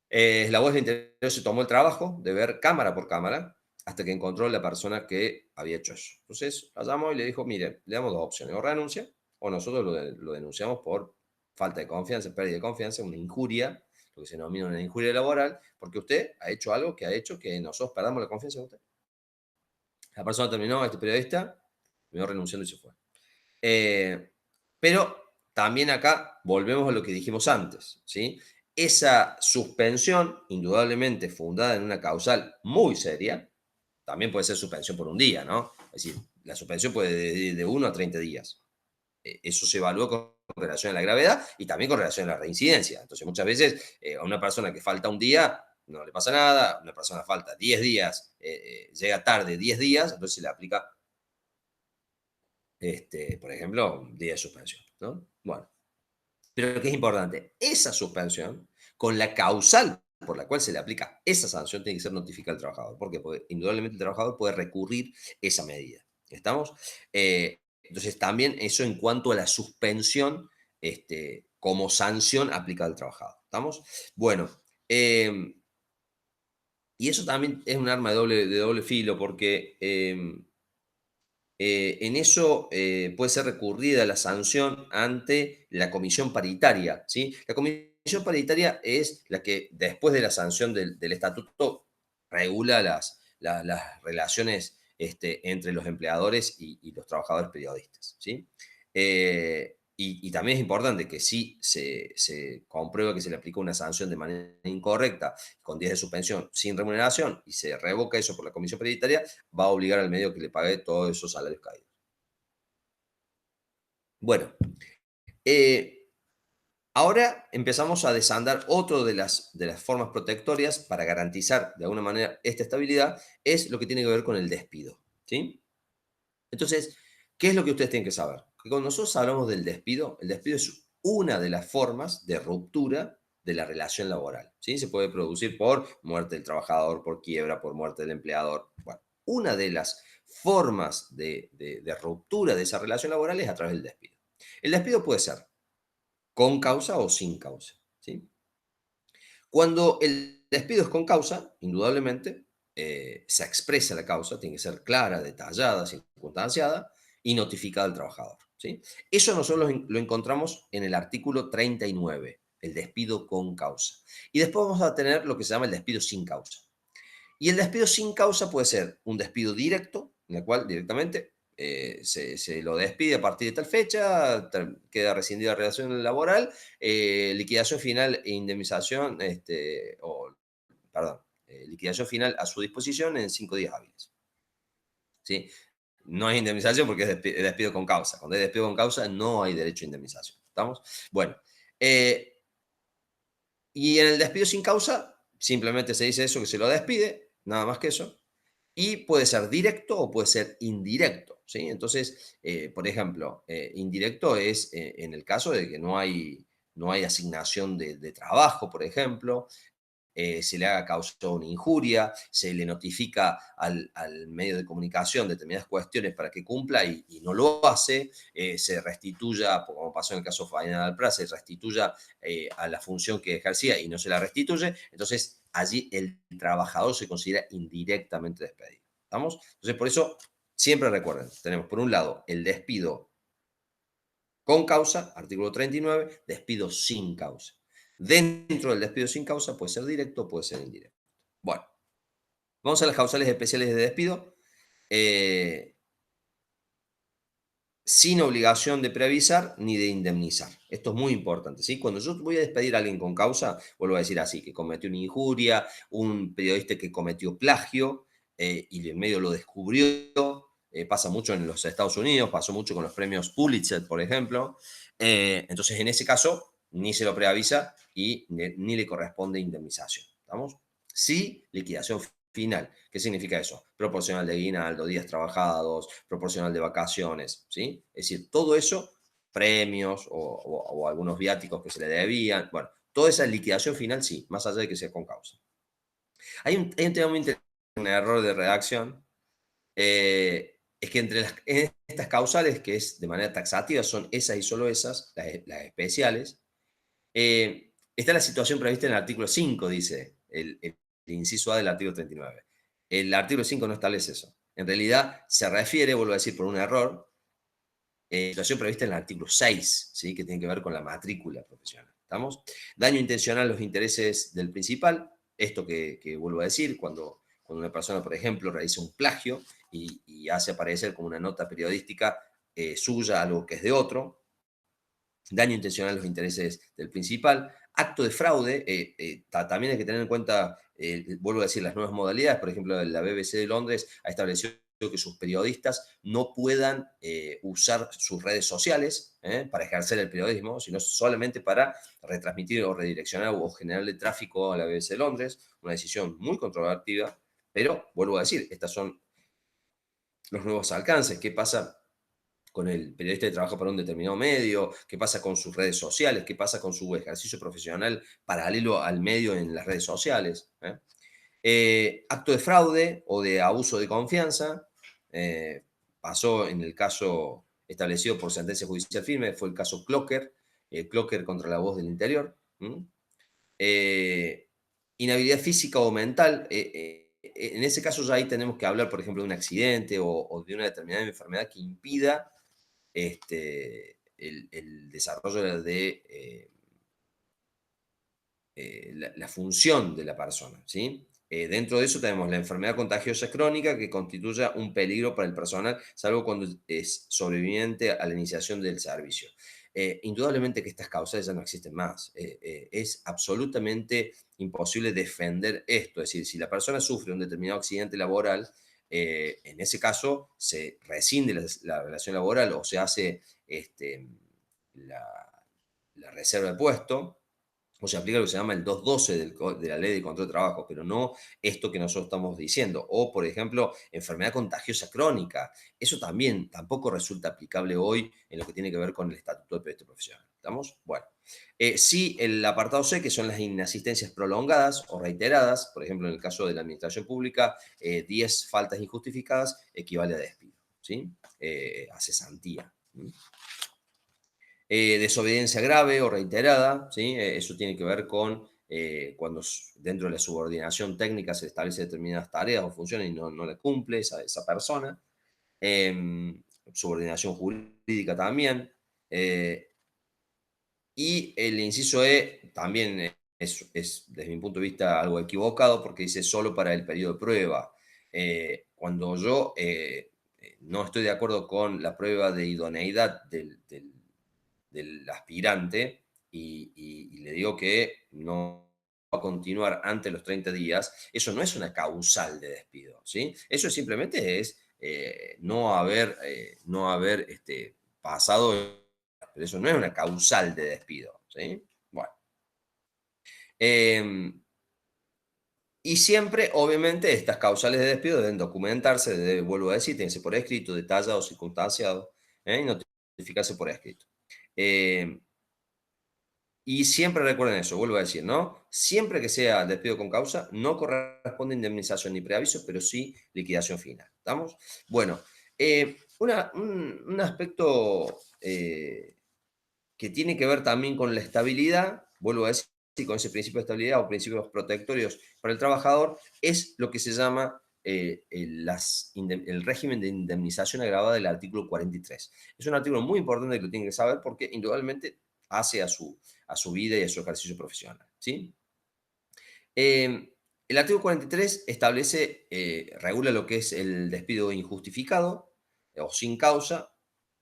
la voz del interior se tomó el trabajo de ver cámara por cámara hasta que encontró la persona que había hecho eso. Entonces la llamó y le dijo, mire, le damos dos opciones, o renuncia o nosotros lo denunciamos por falta de confianza, pérdida de confianza, una injuria, lo que se denomina una injuria laboral, porque usted ha hecho algo que ha hecho que nosotros perdamos la confianza en usted. La persona terminó, este periodista, terminó renunciando y se fue. Pero también acá volvemos a lo que dijimos antes, ¿sí? Esa suspensión, indudablemente fundada en una causal muy seria, también puede ser suspensión por un día, ¿no? Es decir, la suspensión puede ir de 1 a 30 días. Eso se evalúa con relación a la gravedad y también con relación a la reincidencia. Entonces, muchas veces a una persona que falta un día no le pasa nada, una persona falta 10 días, llega tarde 10 días, entonces se le aplica, por ejemplo, un día de suspensión, ¿no? Bueno, pero ¿qué es importante? Esa suspensión, con la causal por la cual se le aplica esa sanción, tiene que ser notificada al trabajador. ¿Por qué? Porque indudablemente el trabajador puede recurrir esa medida. ¿Estamos? Entonces, también eso en cuanto a la suspensión como sanción aplicada al trabajador. ¿Estamos? Bueno, y eso también es un arma de doble filo porque en eso puede ser recurrida la sanción ante la comisión paritaria, ¿sí? La comisión paritaria es la que, después de la sanción del estatuto, regula las relaciones entre los empleadores y los trabajadores periodistas, ¿sí? Y también es importante que si se comprueba que se le aplicó una sanción de manera incorrecta, con días de suspensión sin remuneración, y se revoca eso por la comisión paritaria, va a obligar al medio que le pague todos esos salarios caídos. Bueno, eh, ahora empezamos a desandar otro de las formas protectorias para garantizar de alguna manera esta estabilidad, es lo que tiene que ver con el despido, ¿sí? Entonces, ¿qué es lo que ustedes tienen que saber? Que cuando nosotros hablamos del despido, el despido es una de las formas de ruptura de la relación laboral, ¿sí? Se puede producir por muerte del trabajador, por quiebra, por muerte del empleador. Bueno, una de las formas de ruptura de esa relación laboral es a través del despido. El despido puede ser con causa o sin causa, ¿sí? Cuando el despido es con causa, indudablemente, se expresa la causa, tiene que ser clara, detallada, circunstanciada y notificada al trabajador, ¿sí? Eso nosotros lo encontramos en el artículo 39, el despido con causa. Y después vamos a tener lo que se llama el despido sin causa. Y el despido sin causa puede ser un despido directo, en el cual directamente se lo despide a partir de tal fecha, queda rescindida la relación laboral, liquidación final e indemnización, perdón, liquidación final a su disposición en 5 días hábiles. ¿Sí? No hay indemnización porque es despido con causa. Cuando hay despido con causa no hay derecho a indemnización. ¿Estamos? Bueno, eh, y en el despido sin causa simplemente se dice eso, que se lo despide, nada más que eso. Y puede ser directo o puede ser indirecto, ¿sí? Entonces, por ejemplo, indirecto es en el caso de que no hay asignación de trabajo, por ejemplo, se le haga causa una injuria, se le notifica al medio de comunicación determinadas cuestiones para que cumpla y no lo hace, se restituya, como pasó en el caso de Fabián Alpraz, se restituya a la función que ejercía y no se la restituye, entonces allí el trabajador se considera indirectamente despedido. ¿Estamos? Entonces, por eso, siempre recuerden, tenemos por un lado el despido con causa, artículo 39, despido sin causa. Dentro del despido sin causa puede ser directo, puede ser indirecto. Bueno, vamos a las causales especiales de despido. eh, Sin obligación de preavisar ni de indemnizar. Esto es muy importante, ¿sí? Cuando yo voy a despedir a alguien con causa, vuelvo a decir así, que cometió una injuria, un periodista que cometió plagio y el medio lo descubrió, pasa mucho en los Estados Unidos, pasó mucho con los premios Pulitzer, por ejemplo. Entonces, en ese caso, ni se lo preavisa y ni le corresponde indemnización. ¿Estamos? Sí, liquidación final. ¿Qué significa eso? Proporcional de aguinaldo, días trabajados, proporcional de vacaciones, ¿sí? Es decir, todo eso, premios o algunos viáticos que se le debían, bueno, toda esa liquidación final sí, más allá de que sea con causa. Hay un tema muy interesante, un error de redacción, es que en estas causales, que es de manera taxativa, son esas y solo esas, las especiales, está la situación prevista en el artículo 5, dice el inciso A del artículo 39. El artículo 5 no establece eso. En realidad se refiere, vuelvo a decir por un error, situación prevista en el artículo 6, ¿sí? Que tiene que ver con la matrícula profesional. ¿Estamos? Daño intencional a los intereses del principal, esto que vuelvo a decir, cuando una persona, por ejemplo, realiza un plagio y hace aparecer como una nota periodística suya algo que es de otro, daño intencional a los intereses del principal, acto de fraude, también hay que tener en cuenta, vuelvo a decir, las nuevas modalidades. Por ejemplo, la BBC de Londres ha establecido que sus periodistas no puedan usar sus redes sociales para ejercer el periodismo, sino solamente para retransmitir o redireccionar o generarle tráfico a la BBC de Londres, una decisión muy controvertida, pero vuelvo a decir, estos son los nuevos alcances. ¿Qué pasa con el periodista que trabaja para un determinado medio? ¿Qué pasa con sus redes sociales? ¿Qué pasa con su ejercicio profesional paralelo al medio en las redes sociales? Acto de fraude o de abuso de confianza. Pasó en el caso establecido por sentencia judicial firme, fue el caso Clocker, Clocker contra la Voz del Interior. Eh, Inhabilidad física o mental. En ese caso ya ahí tenemos que hablar, por ejemplo, de un accidente o de una determinada enfermedad que impida el desarrollo de la función de la persona, ¿sí? Dentro de eso tenemos la enfermedad contagiosa crónica que constituye un peligro para el personal, salvo cuando es sobreviviente a la iniciación del servicio. Indudablemente que estas causas ya no existen más. Es absolutamente imposible defender esto. Es decir, si la persona sufre un determinado accidente laboral, en ese caso se rescinde la relación laboral o se hace la, la reserva de puesto, o se aplica lo que se llama el 212 de la ley de control de trabajo, pero no esto que nosotros estamos diciendo. O, por ejemplo, enfermedad contagiosa crónica. Eso también tampoco resulta aplicable hoy en lo que tiene que ver con el estatuto de periodista profesional. ¿Estamos? Bueno. Sí, el apartado C, que son las inasistencias prolongadas o reiteradas, por ejemplo, en el caso de la administración pública, 10 faltas injustificadas equivale a despido, ¿sí? A cesantía. Desobediencia grave o reiterada, ¿sí? Eso tiene que ver con cuando dentro de la subordinación técnica se establece determinadas tareas o funciones y no la cumple esa persona. Subordinación jurídica también. Y el inciso E también desde mi punto de vista, algo equivocado porque dice solo para el periodo de prueba. Cuando yo no estoy de acuerdo con la prueba de idoneidad del aspirante y le digo que no va a continuar antes de los 30 días, eso no es una causal de despido, ¿sí? Eso simplemente es no haber pasado, pero eso no es una causal de despido, ¿sí? Bueno. Y siempre, obviamente, estas causales de despido deben documentarse, vuelvo a decir, tienen que ser por escrito, detallado, circunstanciado, y notificarse por escrito. Y siempre recuerden eso, vuelvo a decir, ¿no? Siempre que sea despido con causa, no corresponde indemnización ni preaviso, pero sí liquidación final. ¿Estamos? Bueno, un aspecto que tiene que ver también con la estabilidad, vuelvo a decir, con ese principio de estabilidad o principios protectorios para el trabajador, es lo que se llama el régimen de indemnización agravada del artículo 43. Es un artículo muy importante que lo tienen que saber porque indudablemente hace a su vida y a su ejercicio profesional, ¿sí? El artículo 43 establece, regula lo que es el despido injustificado o sin causa,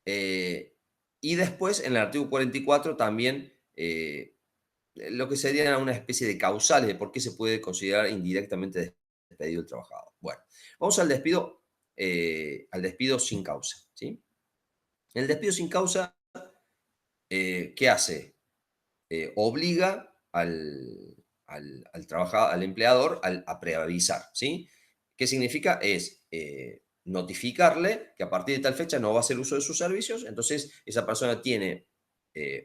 y después en el artículo 44 también lo que sería una especie de causales de por qué se puede considerar indirectamente despedido el trabajador. Bueno, vamos al despido sin causa, ¿sí? El despido sin causa, ¿qué hace? Obliga al trabajador, al empleador a preavisar, ¿sí? ¿Qué significa? Es notificarle que a partir de tal fecha no va a hacer uso de sus servicios, entonces esa persona tiene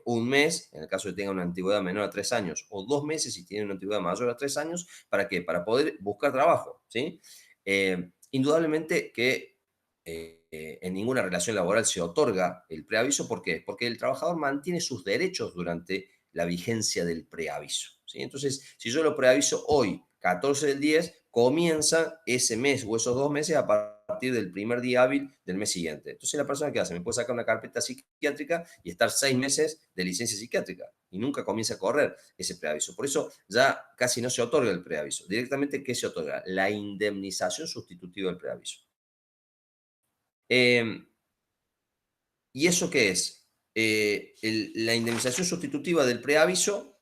un mes, en el caso de que tenga una antigüedad menor a 3 años, o 2 meses si tiene una antigüedad mayor a 3 años, ¿para qué? Para poder buscar trabajo, ¿sí? Indudablemente que en ninguna relación laboral se otorga el preaviso, ¿por qué? Porque el trabajador mantiene sus derechos durante la vigencia del preaviso, ¿sí? Entonces, si yo lo preaviso hoy, 14 del 10, comienza ese mes o esos 2 meses a partir del primer día hábil del mes siguiente. Entonces, la persona que hace, me puede sacar una carpeta psiquiátrica y estar 6 meses de licencia psiquiátrica y nunca comienza a correr ese preaviso. Por eso ya casi no se otorga el preaviso. Directamente, ¿qué se otorga? La indemnización sustitutiva del preaviso. ¿Y eso qué es? la indemnización sustitutiva del preaviso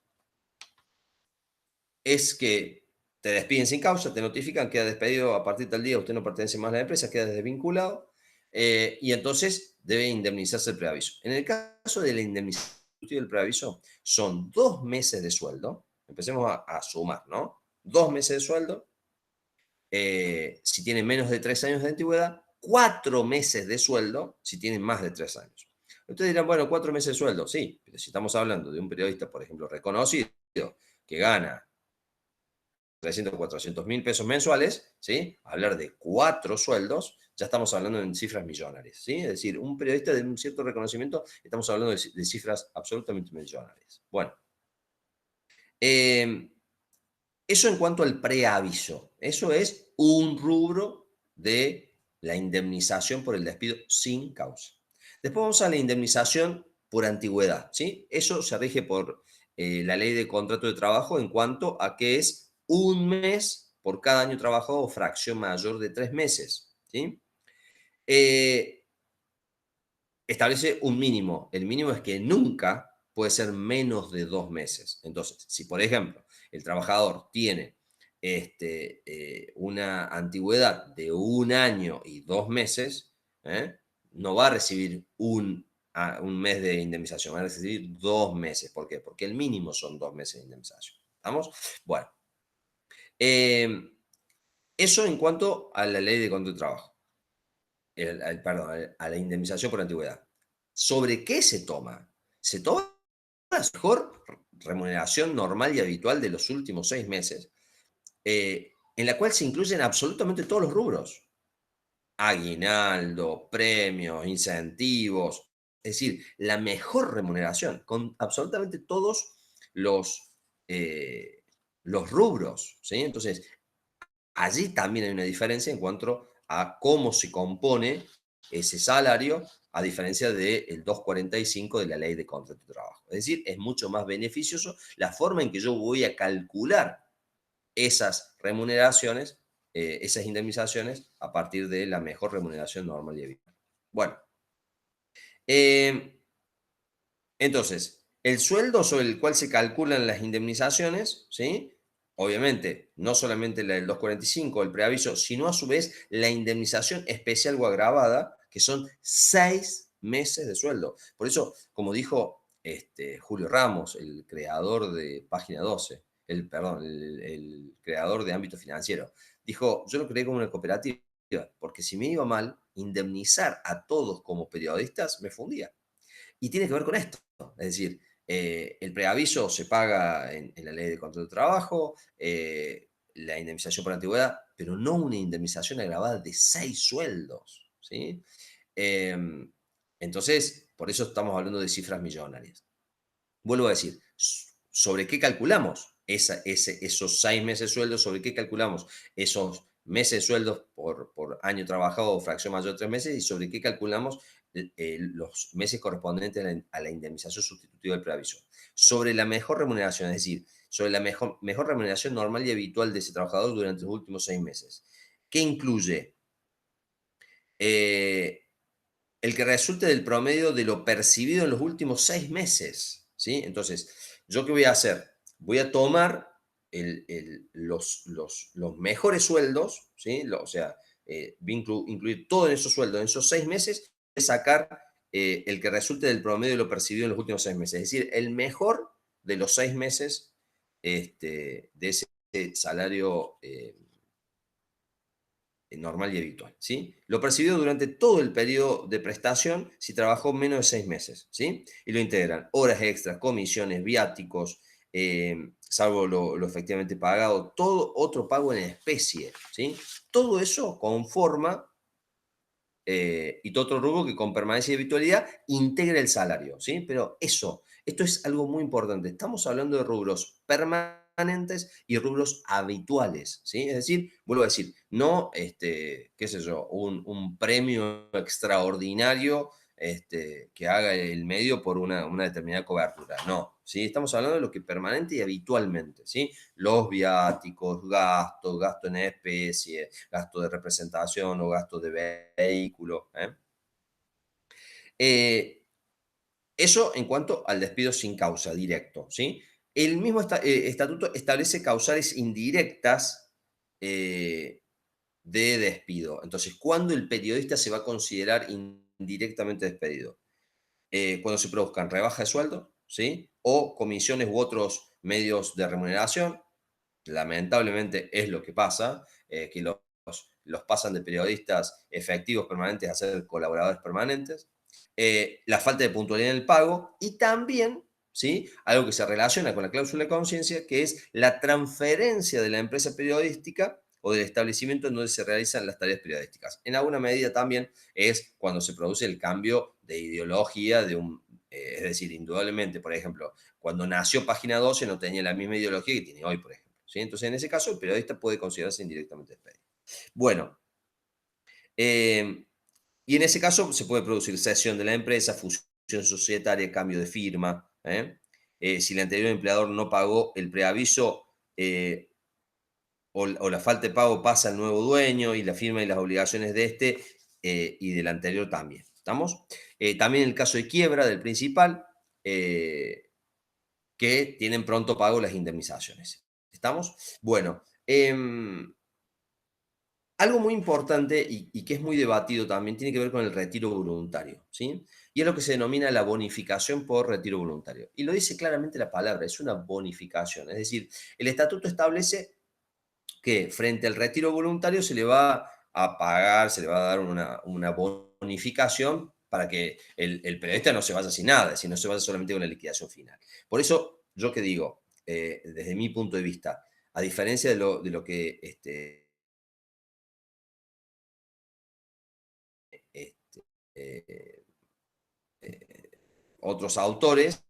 es que te despiden sin causa, te notifican, queda despedido a partir del día, usted no pertenece más a la empresa, queda desvinculado, y entonces debe indemnizarse el preaviso. En el caso de la indemnización del preaviso, son 2 meses de sueldo, empecemos a sumar, ¿no? 2 meses de sueldo, si tienen menos de 3 años de antigüedad, 4 meses de sueldo si tienen más de 3 años. Ustedes dirán, bueno, 4 meses de sueldo, sí, pero si estamos hablando de un periodista, por ejemplo, reconocido, que gana 300, 400 mil pesos mensuales, ¿sí? Hablar de 4 sueldos, ya estamos hablando en cifras millonarias, ¿sí? Es decir, un periodista de un cierto reconocimiento, estamos hablando de cifras absolutamente millonarias. Bueno, eh, eso en cuanto al preaviso. Eso es un rubro de la indemnización por el despido sin causa. Después vamos a la indemnización por antigüedad, ¿sí? Eso se rige por la ley de contrato de trabajo en cuanto a que es un mes por cada año trabajado o fracción mayor de 3 meses, ¿sí? Eh, Establece un mínimo. El mínimo es que nunca puede ser menos de 2 meses. Entonces, si por ejemplo el trabajador tiene una antigüedad de 1 año y 2 meses, ¿eh? No va a recibir un mes de indemnización, va a recibir 2 meses. ¿Por qué? Porque el mínimo son 2 meses de indemnización. ¿Estamos? Bueno, eh, eso en cuanto a la ley de contrato de trabajo. Perdón, a la indemnización por antigüedad. ¿Sobre qué se toma? Se toma la mejor remuneración normal y habitual de los últimos 6 meses, en la cual se incluyen absolutamente todos los rubros. Aguinaldo, premios, incentivos, es decir, la mejor remuneración con absolutamente todos los, eh, los rubros, ¿sí? Entonces, allí también hay una diferencia en cuanto a cómo se compone ese salario, a diferencia del 245 de la ley de contrato de trabajo. Es decir, es mucho más beneficioso la forma en que yo voy a calcular esas remuneraciones, esas indemnizaciones, a partir de la mejor remuneración normal y habitual. Bueno, eh, entonces, el sueldo sobre el cual se calculan las indemnizaciones, ¿sí? Obviamente, no solamente la del 245, el preaviso, sino a su vez la indemnización especial o agravada, que son 6 meses de sueldo. Por eso, como dijo Julio Ramos, el creador de Página 12, perdón, el creador de Ámbito Financiero, dijo, yo lo creé como una cooperativa, porque si me iba mal, indemnizar a todos como periodistas me fundía. Y tiene que ver con esto. Es decir, el preaviso se paga en la ley de contrato de trabajo, la indemnización por antigüedad, pero no una indemnización agravada de 6 sueldos. ¿Sí? Em, entonces, por eso estamos hablando de cifras millonarias. Vuelvo a decir, ¿sobre qué calculamos esos 6 meses de sueldo? ¿Sobre qué calculamos esos meses de sueldos por año trabajado o fracción mayor de 3 meses? ¿Y sobre qué calculamos los meses correspondientes a la indemnización sustitutiva del preaviso? Sobre la mejor remuneración, es decir, sobre la mejor remuneración normal y habitual de ese trabajador durante los últimos 6 meses. ¿Qué incluye? Eh, el que resulte del promedio de lo percibido en los últimos 6 meses, ¿sí? Entonces, ¿yo qué voy a hacer? Voy a tomar los mejores sueldos, ¿sí? O sea, voy a incluir todo en esos sueldos, en esos 6 meses, voy a sacar el que resulte del promedio de lo percibido en los últimos 6 meses, es decir, el mejor de los 6 meses de ese salario normal y habitual, ¿sí? Lo percibido durante todo el periodo de prestación si trabajó menos de 6 meses, ¿sí? Y lo integran horas extras, comisiones, viáticos, salvo lo efectivamente pagado, todo otro pago en especie, ¿sí? Todo eso conforma y todo otro rubro que con permanencia y habitualidad integra el salario, ¿sí? Pero esto es algo muy importante. Estamos hablando de rubros permanentes y rubros habituales, ¿sí? Es decir, vuelvo a decir, no, qué sé yo, un premio extraordinario que haga el medio por una determinada cobertura. No, ¿sí? Estamos hablando de lo que permanente y habitualmente, ¿sí? Los viáticos, gasto en especie, gasto de representación o gasto de vehículo. ¿Eh? Eso en cuanto al despido sin causa, directo, ¿sí? El mismo estatuto establece causales indirectas de despido. Entonces, ¿cuándo el periodista se va a considerar indirectamente despedido? Cuando se produzcan rebaja de sueldo, ¿sí? O comisiones u otros medios de remuneración. Lamentablemente es lo que pasa, que los pasan de periodistas efectivos permanentes a ser colaboradores permanentes. La falta de puntualidad en el pago y también, ¿sí? Algo que se relaciona con la cláusula de conciencia, que es la transferencia de la empresa periodística o del establecimiento en donde se realizan las tareas periodísticas. En alguna medida también es cuando se produce el cambio de ideología de es decir, indudablemente, por ejemplo, cuando nació Página 12 no tenía la misma ideología que tiene hoy, por ejemplo. ¿Sí? Entonces, en ese caso, el periodista puede considerarse indirectamente despedido. Bueno, eh, y en ese caso se puede producir cesión de la empresa, fusión societaria, cambio de firma. Si el anterior empleador no pagó el preaviso o la falta de pago pasa al nuevo dueño y la firma y las obligaciones de este y del anterior también. ¿Estamos? También en el caso de quiebra del principal, que tienen pronto pago las indemnizaciones. ¿Estamos? Bueno, algo muy importante y que es muy debatido también tiene que ver con el retiro voluntario, ¿sí? Y es lo que se denomina la bonificación por retiro voluntario. Y lo dice claramente la palabra, es una bonificación. Es decir, el estatuto establece que frente al retiro voluntario se le va a pagar, se le va a dar una bonificación para que el periodista no se vaya sin nada, sino se vaya solamente con la liquidación final. Por eso, yo que digo, desde mi punto de vista, a diferencia de lo que este, eh, eh, otros autores,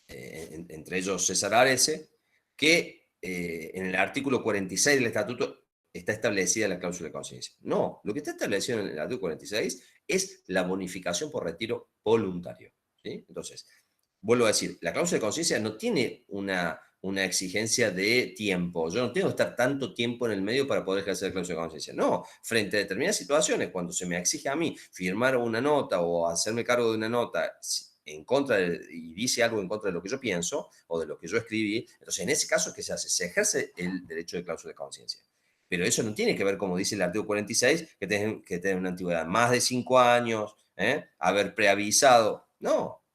entre ellos César Arese, que en el artículo 46 del estatuto está establecida la cláusula de conciencia. No, lo que está establecido en el artículo 46 es la bonificación por retiro voluntario. ¿Sí? Entonces, vuelvo a decir, la cláusula de conciencia no tiene una exigencia de tiempo. Yo no tengo que estar tanto tiempo en el medio para poder ejercer la cláusula de conciencia. No, frente a determinadas situaciones, cuando se me exige a mí firmar una nota o hacerme cargo de una nota en contra y dice algo en contra de lo que yo pienso o de lo que yo escribí, entonces en ese caso, ¿qué se hace? Se ejerce el derecho de cláusula de conciencia. Pero eso no tiene que ver, como dice el artículo 46, que tener una antigüedad más de 5 años, haber preavisado. No,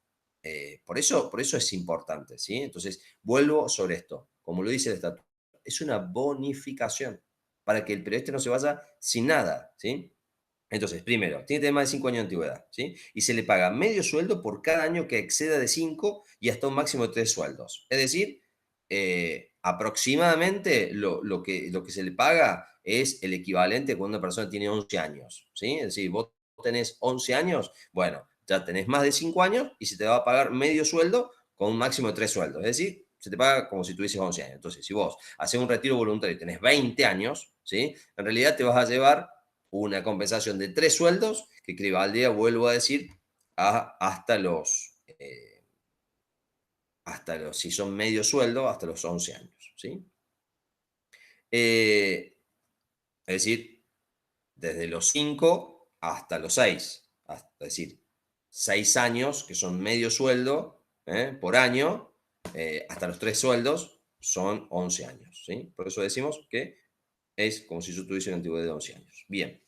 por eso es importante, ¿sí? Entonces, vuelvo sobre esto. Como lo dice el estatuto, es una bonificación para que el periodista no se vaya sin nada, ¿sí? Entonces, primero, tiene que tener más de 5 años de antigüedad, ¿sí? Y se le paga medio sueldo por cada año que exceda de 5 y hasta un máximo de 3 sueldos. Es decir, aproximadamente lo que se le paga es el equivalente cuando una persona tiene 11 años, ¿sí? Es decir, vos tenés 11 años, bueno, ya tenés más de 5 años y se te va a pagar medio sueldo con un máximo de 3 sueldos. Es decir, se te paga como si tuvieses 11 años. Entonces, si vos haces un retiro voluntario y tenés 20 años, ¿sí? En realidad te vas a llevar una compensación de 3 sueldos que equivaldría, vuelvo a decir, hasta los, si son medio sueldo, hasta los 11 años, ¿sí? Es decir, desde los 5 hasta los 6, es decir, 6 años, que son medio sueldo por año, hasta los 3 sueldos son 11 años, ¿sí? Por eso decimos que es como si yo tuviese una antigüedad de 11 años. Bien.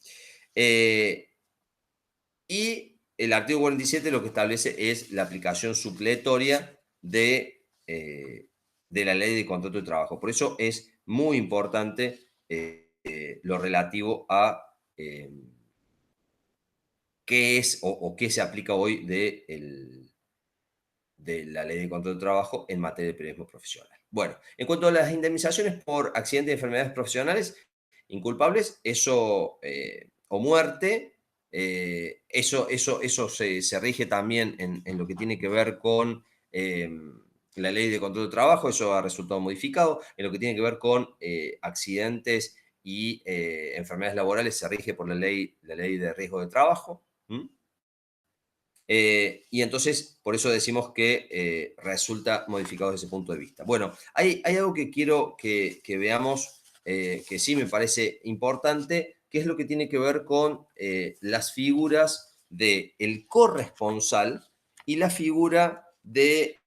Y el artículo 47 lo que establece es la aplicación supletoria de la ley de contrato de trabajo. Por eso es muy importante lo relativo a qué es o qué se aplica hoy de la ley de contrato de trabajo en materia de periodismo profesional. Bueno, en cuanto a las indemnizaciones por accidentes y enfermedades profesionales inculpables, eso o muerte, eso se rige también en lo que tiene que ver con la ley de control de trabajo, eso ha resultado modificado. En lo que tiene que ver con accidentes y enfermedades laborales, se rige por la ley de riesgo de trabajo. Y entonces, por eso decimos que resulta modificado desde ese punto de vista. Bueno, hay algo que quiero que veamos, que sí me parece importante, que es lo que tiene que ver con las figuras del corresponsal y la figura de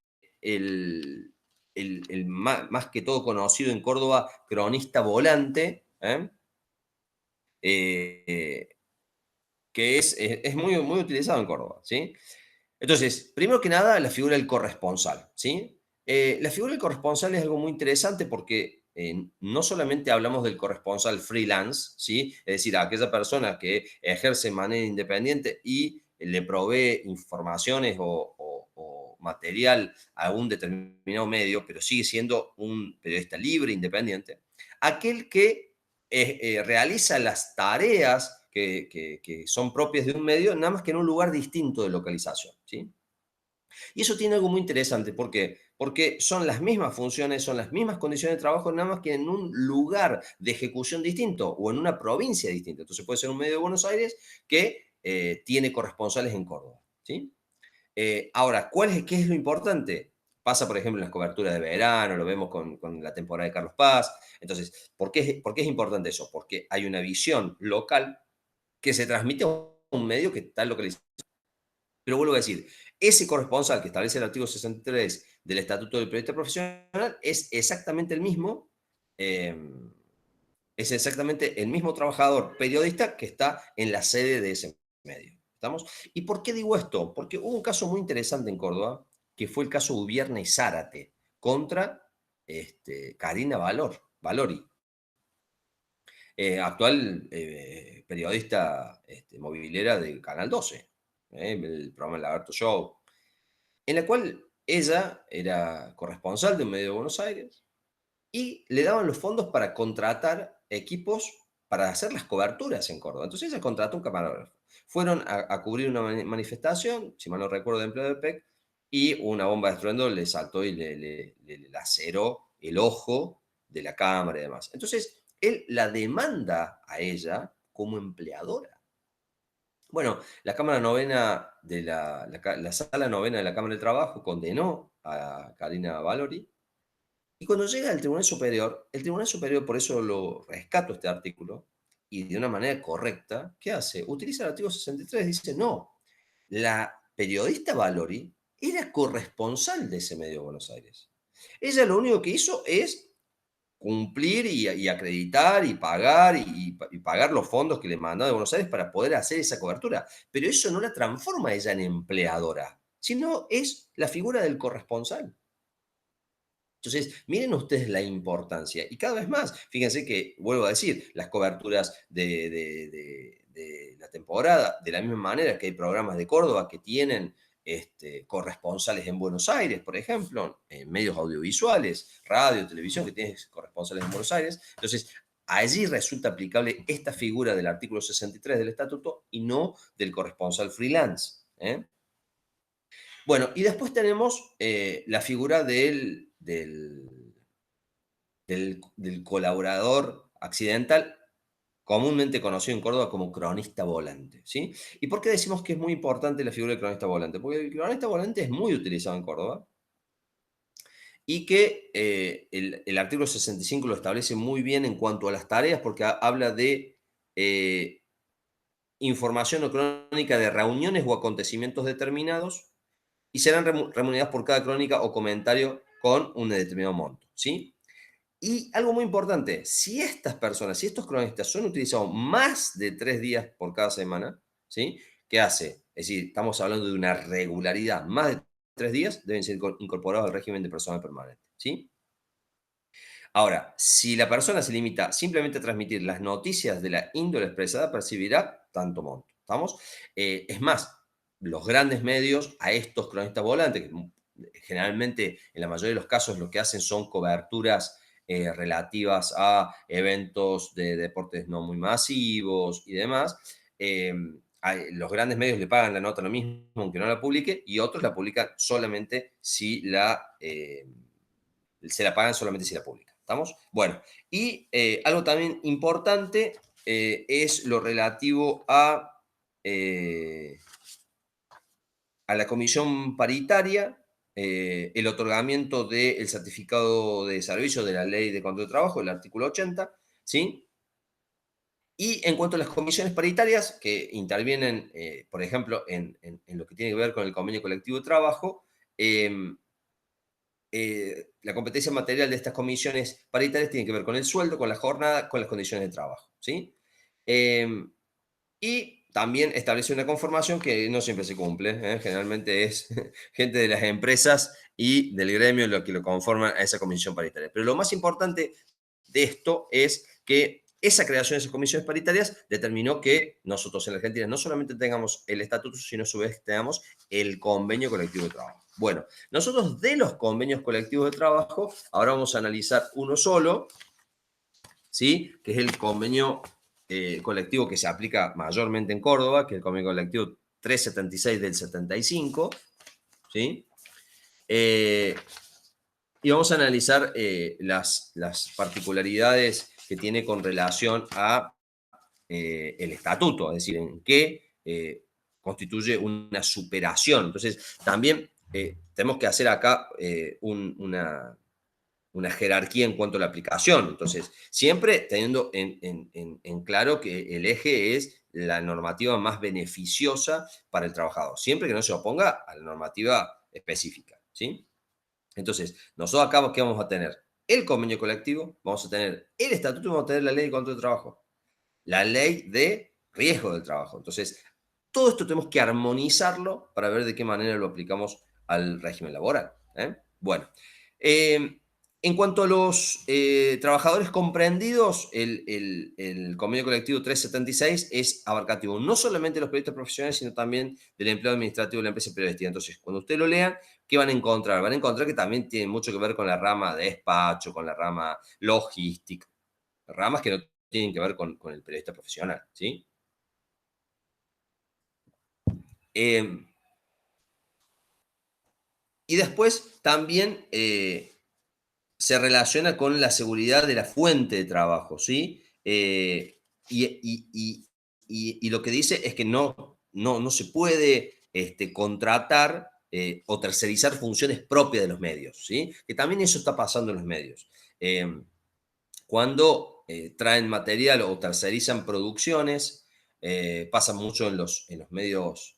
más que todo conocido en Córdoba, cronista volante, eh, que es muy, muy utilizado en Córdoba, ¿sí? Entonces, primero que nada, la figura del corresponsal, ¿sí? La figura del corresponsal es algo muy interesante porque no solamente hablamos del corresponsal freelance, ¿sí? Es decir, aquella persona que ejerce de manera independiente y le provee informaciones o material a un determinado medio, pero sigue siendo un periodista libre, independiente. Aquel que realiza las tareas que son propias de un medio, nada más que en un lugar distinto de localización, ¿sí? Y eso tiene algo muy interesante, ¿por qué? Porque son las mismas funciones, son las mismas condiciones de trabajo, nada más que en un lugar de ejecución distinto o en una provincia distinta. Entonces puede ser un medio de Buenos Aires que tiene corresponsales en Córdoba, ¿sí? Ahora, ¿qué es lo importante? Pasa, por ejemplo, en las coberturas de verano, lo vemos con la temporada de Carlos Paz. Entonces, ¿por qué es importante eso? Porque hay una visión local que se transmite a un medio que está localizado. Pero vuelvo a decir, ese corresponsal que establece el artículo 63 del Estatuto del Periodista Profesional eh, es exactamente el mismo trabajador periodista que está en la sede de ese medio. ¿Estamos? ¿Y por qué digo esto? Porque hubo un caso muy interesante en Córdoba, que fue el caso Ubierna y Zárate, contra Karina Valori, actual periodista movilera de Canal 12, el programa El Lagarto Show, en la cual ella era corresponsal de un medio de Buenos Aires y le daban los fondos para contratar equipos para hacer las coberturas en Córdoba. Entonces ella contrató un camarógrafo. Fueron a cubrir una manifestación, si mal no recuerdo, de empleo de PEC, y una bomba de estruendo le saltó y le laceró el ojo de la cámara y demás. Entonces él la demanda a ella como empleadora. Bueno, la Cámara Novena de la Sala Novena de la Cámara de Trabajo condenó a Karina Valori. Y cuando llega al Tribunal Superior, el Tribunal Superior, por eso lo rescato este artículo, y de una manera correcta, ¿qué hace? Utiliza el artículo 63, dice, no, la periodista Valori era corresponsal de ese medio de Buenos Aires. Ella lo único que hizo es cumplir y acreditar y pagar y pagar los fondos que le mandaba de Buenos Aires para poder hacer esa cobertura. Pero eso no la transforma a ella en empleadora, sino es la figura del corresponsal. Entonces, miren ustedes la importancia. Y cada vez más, fíjense que, vuelvo a decir, las coberturas de la temporada, de la misma manera que hay programas de Córdoba que tienen corresponsales en Buenos Aires, por ejemplo, en medios audiovisuales, radio, televisión, que tienen corresponsales en Buenos Aires. Entonces, allí resulta aplicable esta figura del artículo 63 del estatuto y no del corresponsal freelance. Bueno, y después tenemos la figura del colaborador accidental, comúnmente conocido en Córdoba como cronista volante, ¿sí? ¿Y por qué decimos que es muy importante la figura del cronista volante? Porque el cronista volante es muy utilizado en Córdoba y que el artículo 65 lo establece muy bien en cuanto a las tareas, porque habla de eh, información o crónica de reuniones o acontecimientos determinados y serán remuneradas por cada crónica o comentario con un determinado monto, ¿sí? Y algo muy importante, si estas personas, si estos cronistas son utilizados más de 3 días por cada semana, ¿sí? ¿Qué hace? Es decir, estamos hablando de una regularidad, más de 3 días deben ser incorporados al régimen de personal permanente, ¿sí? Ahora, si la persona se limita simplemente a transmitir las noticias de la índole expresada, percibirá tanto monto. ¿Estamos? Es más, los grandes medios a estos cronistas volantes, que generalmente en la mayoría de los casos lo que hacen son coberturas relativas a eventos de deportes no muy masivos y demás, eh, los grandes medios le pagan la nota lo mismo aunque no la publique y otros la publican solamente si se la pagan solamente si la publican. ¿Estamos? Bueno, y algo también importante es lo relativo eh, a la comisión paritaria, el otorgamiento del certificado de servicio de la ley de control de trabajo, el artículo 80, ¿sí? Y en cuanto a las comisiones paritarias, que intervienen, por ejemplo, en lo que tiene que ver con el convenio colectivo de trabajo, em, la competencia material de estas comisiones paritarias tiene que ver con el sueldo, con la jornada, con las condiciones de trabajo, ¿sí? Em, y también establece una conformación que no siempre se cumple, generalmente es gente de las empresas y del gremio lo que lo conforman a esa comisión paritaria. Pero lo más importante de esto es que esa creación de esas comisiones paritarias determinó que nosotros en la Argentina no solamente tengamos el estatuto, sino a su vez tengamos el convenio colectivo de trabajo. Bueno, nosotros de los convenios colectivos de trabajo, ahora vamos a analizar uno solo, ¿sí? Que es el convenio colectivo que se aplica mayormente en Córdoba, que es el convenio colectivo 376 del 75, ¿sí? Y vamos a analizar las particularidades que tiene con relación a el estatuto, es decir, en qué constituye una superación. Entonces, también tenemos que hacer acá una jerarquía en cuanto a la aplicación. Entonces, siempre teniendo en claro que el eje es la normativa más beneficiosa para el trabajador, siempre que no se oponga a la normativa específica, ¿sí? Entonces, nosotros acá, ¿qué vamos a tener? El convenio colectivo, vamos a tener el estatuto y vamos a tener la ley de control de trabajo, la ley de riesgo del trabajo. Entonces, todo esto tenemos que armonizarlo para ver de qué manera lo aplicamos al régimen laboral. Bueno, eh, en cuanto a los trabajadores comprendidos, el convenio colectivo 376 es abarcativo no solamente de los periodistas profesionales, sino también del empleado administrativo de la empresa periodística. Entonces, cuando ustedes lo lean, ¿qué van a encontrar? Van a encontrar que también tiene mucho que ver con la rama de despacho, con la rama logística, ramas que no tienen que ver con el periodista profesional, ¿sí? Eh, y después también se relaciona con la seguridad de la fuente de trabajo, ¿sí? Y lo que dice es que no se puede contratar o tercerizar funciones propias de los medios, ¿sí? Que también eso está pasando en los medios. Cuando traen material o tercerizan producciones, pasa mucho en los medios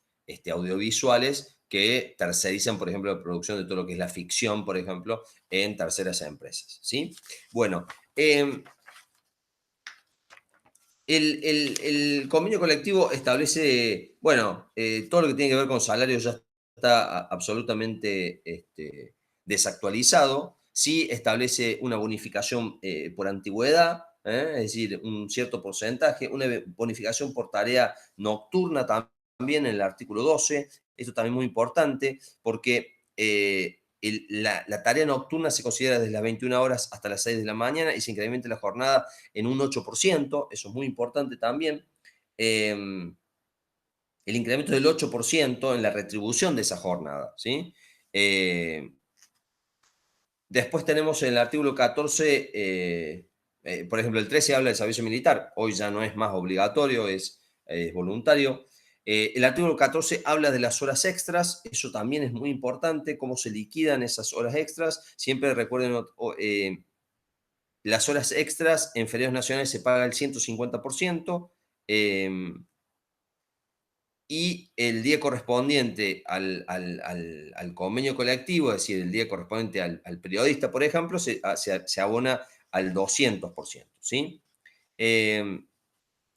audiovisuales que tercerizan, por ejemplo, la producción de todo lo que es la ficción, por ejemplo, en terceras empresas, ¿sí? Bueno, el convenio colectivo establece, bueno, todo lo que tiene que ver con salarios ya está absolutamente desactualizado. Sí establece una bonificación por antigüedad, es decir, un cierto porcentaje, una bonificación por tarea nocturna también en el artículo 12. Esto también es muy importante porque la tarea nocturna se considera desde las 21 horas hasta las 6 de la mañana y se incrementa la jornada en un 8%, eso es muy importante también. El incremento del 8% en la retribución de esa jornada, ¿sí? Después tenemos en el artículo 14, por ejemplo, el 13 habla del servicio militar, hoy ya no es más obligatorio, es voluntario. El artículo 14 habla de las horas extras, eso también es muy importante, cómo se liquidan esas horas extras. Siempre recuerden, las horas extras en feriados nacionales se paga el 150%, y el día correspondiente al convenio colectivo, es decir, el día correspondiente al periodista, por ejemplo, se abona al 200%, ¿sí?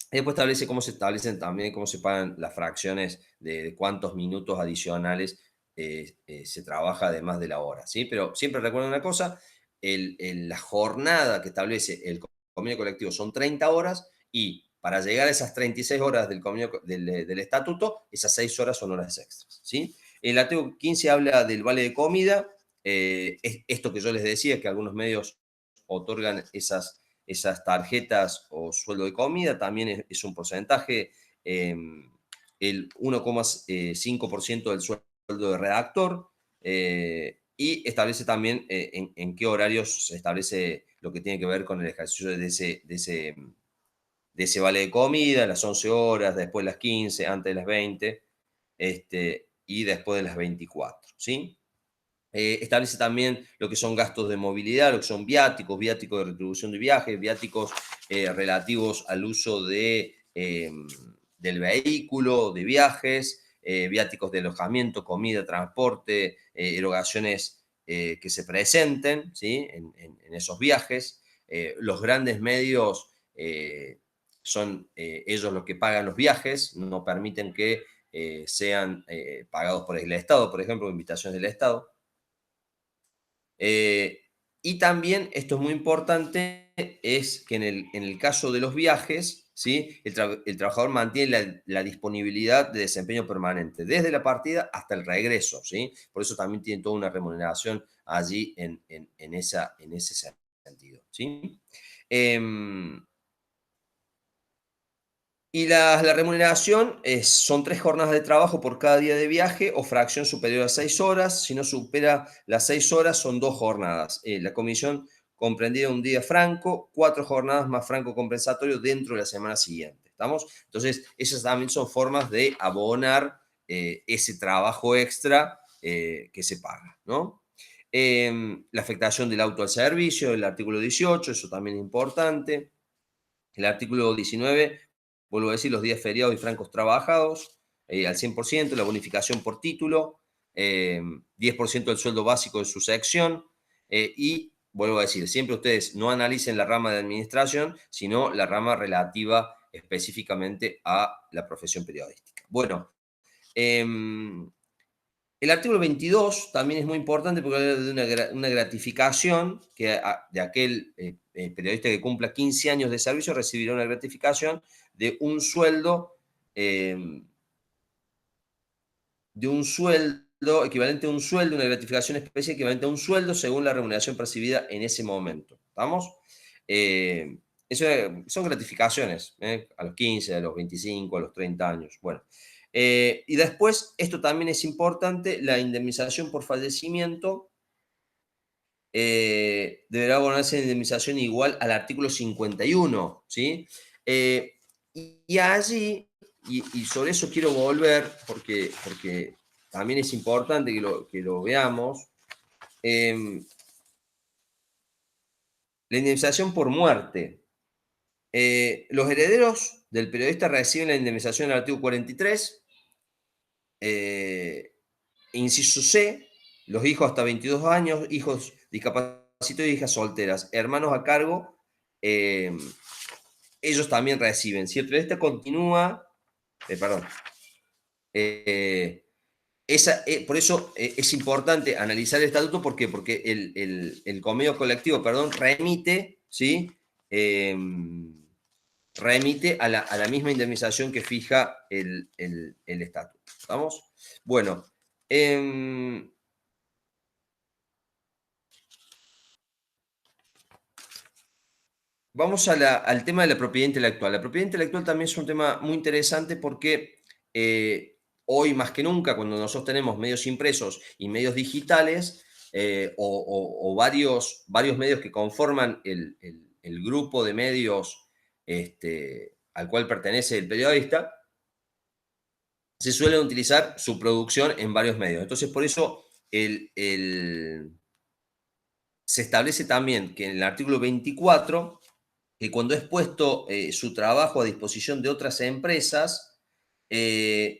Después establece cómo se establecen también, cómo se pagan las fracciones de cuántos minutos adicionales se trabaja además de la hora, ¿sí? Pero siempre recuerden una cosa, la jornada que establece el convenio colectivo son 30 horas y para llegar a esas 36 horas del estatuto, esas 6 horas son horas extras, ¿sí? El artículo 15 habla del vale de comida, esto que yo les decía, que algunos medios otorgan esas tarjetas o sueldo de comida, también es un porcentaje, el 1,5% del sueldo de redactor, y establece también en qué horarios se establece lo que tiene que ver con el ejercicio de ese vale de comida, las 11 horas, después las 15, antes de las 20, y después de las 24, ¿sí? Establece también lo que son gastos de movilidad, lo que son viáticos, viáticos de retribución de viajes, viáticos relativos al uso del vehículo, de viajes, viáticos de alojamiento, comida, transporte, erogaciones que se presenten, ¿sí? En esos viajes. Los grandes medios son ellos los que pagan los viajes, no permiten que sean pagados por el Estado, por ejemplo, invitaciones del Estado. Y también, esto es muy importante, es que en el caso de los viajes, ¿sí? El trabajador mantiene la disponibilidad de desempeño permanente, desde la partida hasta el regreso, ¿sí? Por eso también tiene toda una remuneración allí en ese sentido, ¿sí? Y la remuneración son 3 jornadas de trabajo por cada día de viaje o fracción superior a 6 horas. Si no supera las 6 horas, son 2 jornadas. La comisión comprendida un día franco, 4 jornadas más franco compensatorio dentro de la semana siguiente. ¿Estamos? Entonces, esas también son formas de abonar ese trabajo extra que se paga, ¿no? La afectación del auto al servicio, el artículo 18, eso también es importante. El artículo 19, vuelvo a decir, los días feriados y francos trabajados al 100%, la bonificación por título, 10% del sueldo básico de su sección y, vuelvo a decir, siempre ustedes no analicen la rama de administración, sino la rama relativa específicamente a la profesión periodística. Bueno, el artículo 22 también es muy importante porque habla de una gratificación que de aquel periodista que cumpla 15 años de servicio recibirá una gratificación de un sueldo, equivalente a un sueldo, una gratificación especial equivalente a un sueldo según la remuneración percibida en ese momento. ¿Estamos? Eh, son gratificaciones, a los 15, a los 25, a los 30 años. Bueno, y después, esto también es importante, la indemnización por fallecimiento deberá abonarse indemnización igual al artículo 51, ¿sí? Y allí, y sobre eso quiero volver, porque también es importante que lo veamos, la indemnización por muerte. Los herederos del periodista reciben la indemnización del artículo 43, inciso C, los hijos hasta 22 años, hijos discapacitados y hijas solteras, hermanos a cargo, ellos también reciben. Si el periodista continúa, perdón, por eso es importante analizar el estatuto, ¿por qué? Porque el convenio colectivo, perdón, remite, ¿sí? Remite a la misma indemnización que fija el estatuto. ¿Vamos? Bueno, vamos al tema de la propiedad intelectual. La propiedad intelectual también es un tema muy interesante porque hoy más que nunca, cuando nosotros tenemos medios impresos y medios digitales, o varios medios que conforman el grupo de medios al cual pertenece el periodista, se suele utilizar su producción en varios medios. Entonces, por eso se establece también que en el artículo 24, que cuando es puesto su trabajo a disposición de otras empresas, se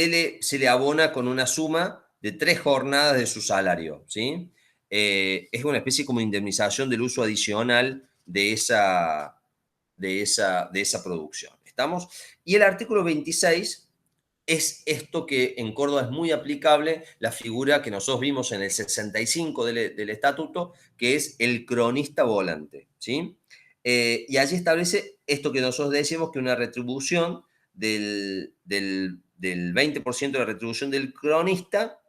le abona con una suma de 3 jornadas de su salario, ¿sí? Es una especie como indemnización del uso adicional de esa producción. ¿Estamos? Y el artículo 26 es esto que en Córdoba es muy aplicable, la figura que nosotros vimos en el 65 del estatuto, que es el cronista volante, ¿sí? Y allí establece esto que nosotros decimos, que una retribución del 20% de la retribución del cronista,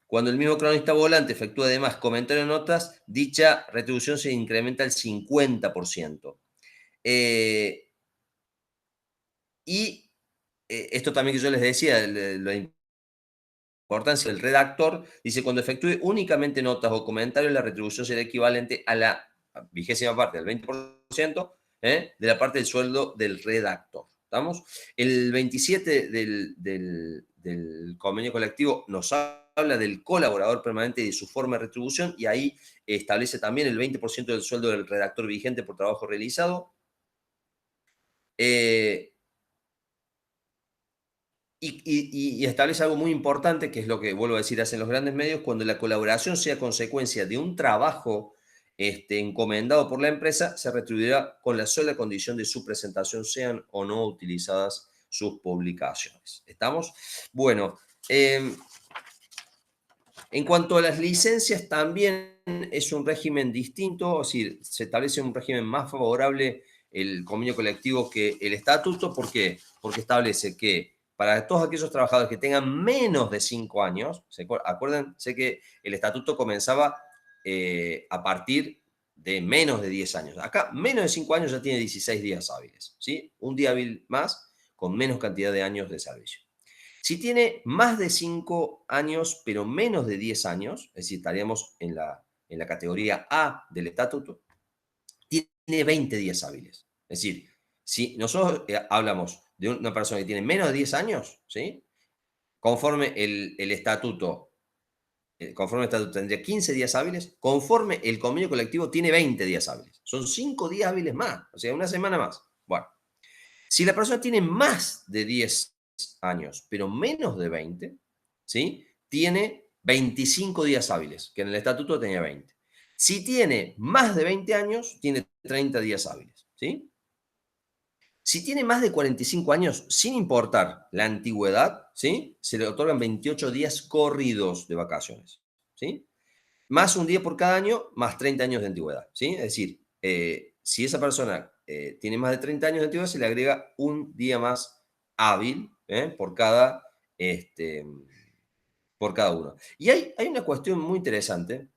cuando el mismo cronista volante efectúa además comentarios o notas, dicha retribución se incrementa al 50%. Y esto también que yo les decía, la importancia del redactor, dice, cuando efectúe únicamente notas o comentarios, la retribución será equivalente a la 20ª parte, del 20%, de la parte del sueldo del redactor. ¿Estamos? El 27 del convenio colectivo nos habla del colaborador permanente y de su forma de retribución, y ahí establece también el 20% del sueldo del redactor vigente por trabajo realizado. Y establece algo muy importante, que es lo que, vuelvo a decir, hacen los grandes medios: cuando la colaboración sea consecuencia de un trabajo encomendado por la empresa, se retribuirá con la sola condición de su presentación, sean o no utilizadas sus publicaciones. ¿Estamos? Bueno, en cuanto a las licencias, también es un régimen distinto, es decir, se establece un régimen más favorable el convenio colectivo que el estatuto. ¿Por qué? Porque establece que para todos aquellos trabajadores que tengan menos de 5 años, acuérdense que el estatuto comenzaba a partir de menos de 10 años. Acá, menos de 5 años ya tiene 16 días hábiles, ¿sí? Un día hábil más con menos cantidad de años de servicio. Si tiene más de 5 años, pero menos de 10 años, es decir, estaríamos en la categoría A del estatuto, tiene 20 días hábiles. Es decir, si nosotros hablamos de una persona que tiene menos de 10 años, ¿sí? Conforme el estatuto, tendría 15 días hábiles, conforme el convenio colectivo tiene 20 días hábiles. Son 5 días hábiles más, o sea, una semana más. Bueno, si la persona tiene más de 10 años, pero menos de 20, ¿sí? Tiene 25 días hábiles, que en el estatuto tenía 20. Si tiene más de 20 años, tiene 30 días hábiles, ¿sí? Si tiene más de 45 años, sin importar la antigüedad, ¿sí? Se le otorgan 28 días corridos de vacaciones, ¿sí? Más un día por cada año, más 30 años de antigüedad, ¿sí? Es decir, si esa persona tiene más de 30 años de antigüedad, se le agrega un día más hábil este, por cada uno. Y hay una cuestión muy interesante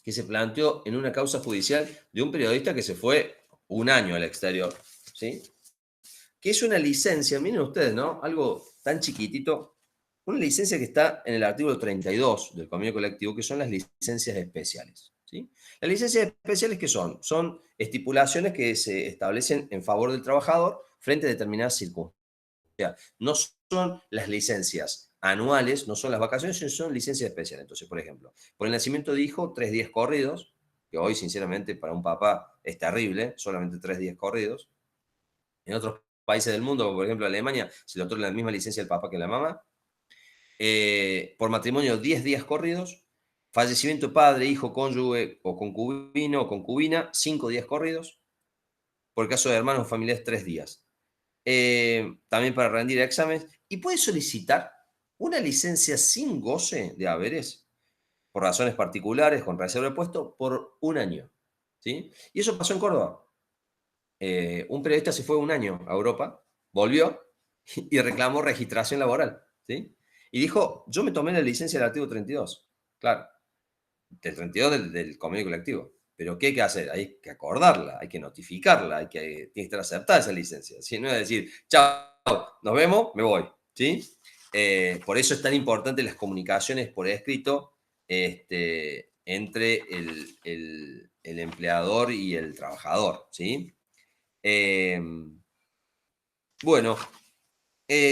que se planteó en una causa judicial de un periodista que se fue un año al exterior, ¿sí? Que es una licencia, miren ustedes, ¿no? Algo tan chiquitito, una licencia que está en el artículo 32 del convenio colectivo, que son las licencias especiales, ¿sí? Las licencias especiales, ¿qué son? Son estipulaciones que se establecen en favor del trabajador frente a determinadas circunstancias. No son las licencias anuales, no son las vacaciones, sino son licencias especiales. Entonces, por ejemplo, por el nacimiento de hijo, 3 días corridos, que hoy, sinceramente, para un papá es terrible, solamente 3 días corridos. En otros países del mundo, como por ejemplo Alemania, se le otorga la misma licencia al papá que a la mamá. Por matrimonio, 10 días corridos. Fallecimiento padre, hijo, cónyuge o concubino o concubina, 5 días corridos. Por el caso de hermanos o familiares, 3 días. También para rendir exámenes. Y puede solicitar una licencia sin goce de haberes, por razones particulares, con reserva de puesto, por un año, ¿sí? Y eso pasó en Córdoba. Un periodista se fue un año a Europa, volvió y reclamó registración laboral, ¿sí? Y dijo: yo me tomé la licencia del artículo 32, claro, del 32 del convenio colectivo. Pero ¿qué hay que hacer? Hay que acordarla, hay que notificarla, tiene que estar aceptada esa licencia. ¿Sí? No es decir, chao, nos vemos, me voy, ¿sí? Por eso es tan importante las comunicaciones por escrito entre el empleador y el trabajador, ¿sí? Eh, bueno,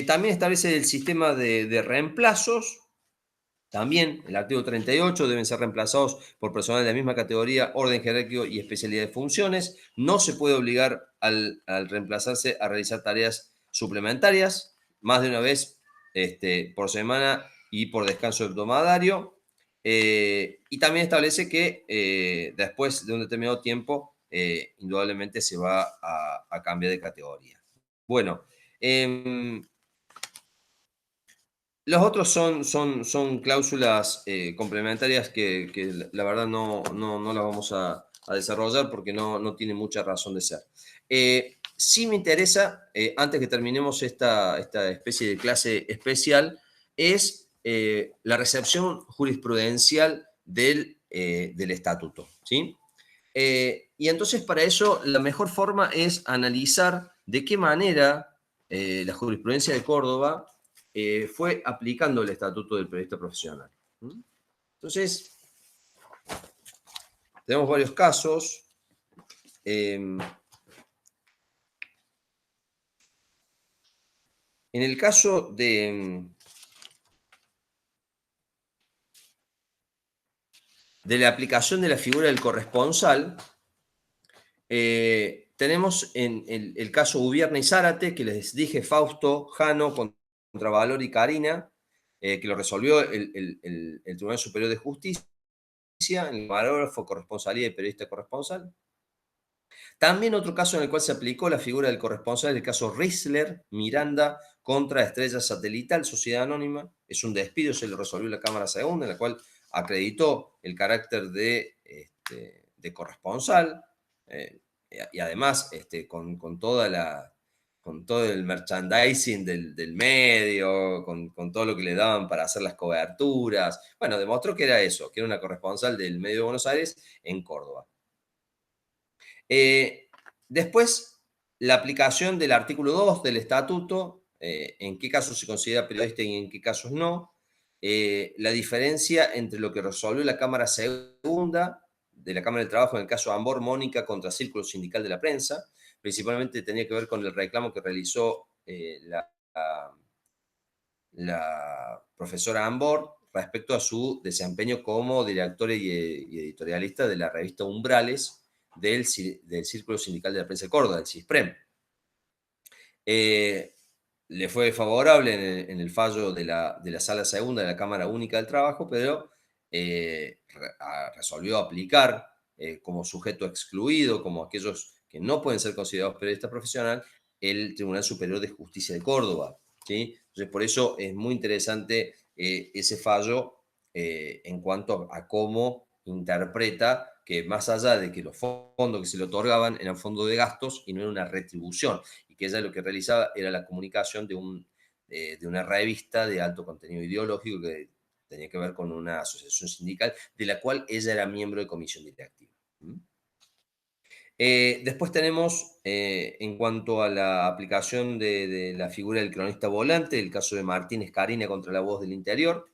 también establece el sistema de reemplazos. También el artículo 38 deben ser reemplazados por personal de la misma categoría, orden jerárquico y especialidad de funciones. No se puede obligar al reemplazarse a realizar tareas suplementarias más de una vez por semana y por descanso hebdomadario. Y también establece que después de un determinado tiempo, indudablemente se va a cambiar de categoría. Bueno, los otros son cláusulas complementarias que la verdad no las vamos a desarrollar porque no tiene mucha razón de ser. Sí me interesa, antes que terminemos esta especie de clase especial, es la recepción jurisprudencial del estatuto, ¿sí? Y entonces, para eso, la mejor forma es analizar de qué manera la jurisprudencia de Córdoba fue aplicando el estatuto del periodista profesional. Entonces, tenemos varios casos. En el caso de la aplicación de la figura del corresponsal, tenemos en el caso Ubierna y Zárate, que les dije, Fausto, Jano contra Valor y Karina, que lo resolvió el Tribunal Superior de Justicia, el camarógrafo, corresponsalía y periodista corresponsal. También otro caso en el cual se aplicó la figura del corresponsal es el caso Risler, Miranda contra Estrella Satelital, Sociedad Anónima. Es un despido, se lo resolvió la Cámara Segunda, en la cual acreditó el carácter de corresponsal, eh, y además con todo el merchandising del medio, con todo lo que le daban para hacer las coberturas. Bueno, demostró que era eso, que era una corresponsal del medio de Buenos Aires en Córdoba. Después, la aplicación del artículo 2 del estatuto, en qué casos se considera periodista y en qué casos no. La diferencia entre lo que resolvió la Cámara Segunda de la Cámara del Trabajo en el caso Ambor Mónica contra Círculo Sindical de la Prensa, principalmente tenía que ver con el reclamo que realizó la profesora Ambor respecto a su desempeño como directora y editorialista de la revista Umbrales del Círculo Sindical de la Prensa de Córdoba, del CISPREM. Le fue favorable en el fallo de la Sala Segunda de la Cámara Única del Trabajo, pero resolvió aplicar como sujeto excluido, como aquellos que no pueden ser considerados periodistas profesionales, el Tribunal Superior de Justicia de Córdoba. ¿Sí? Entonces, por eso es muy interesante ese fallo en cuanto a cómo interpreta que más allá de que los fondos que se le otorgaban eran fondos de gastos y no era una retribución, y que ella lo que realizaba era la comunicación de una revista de alto contenido ideológico que tenía que ver con una asociación sindical de la cual ella era miembro de comisión directiva. Después tenemos, en cuanto a la aplicación de la figura del cronista volante, el caso de Martínez Karina contra La Voz del Interior,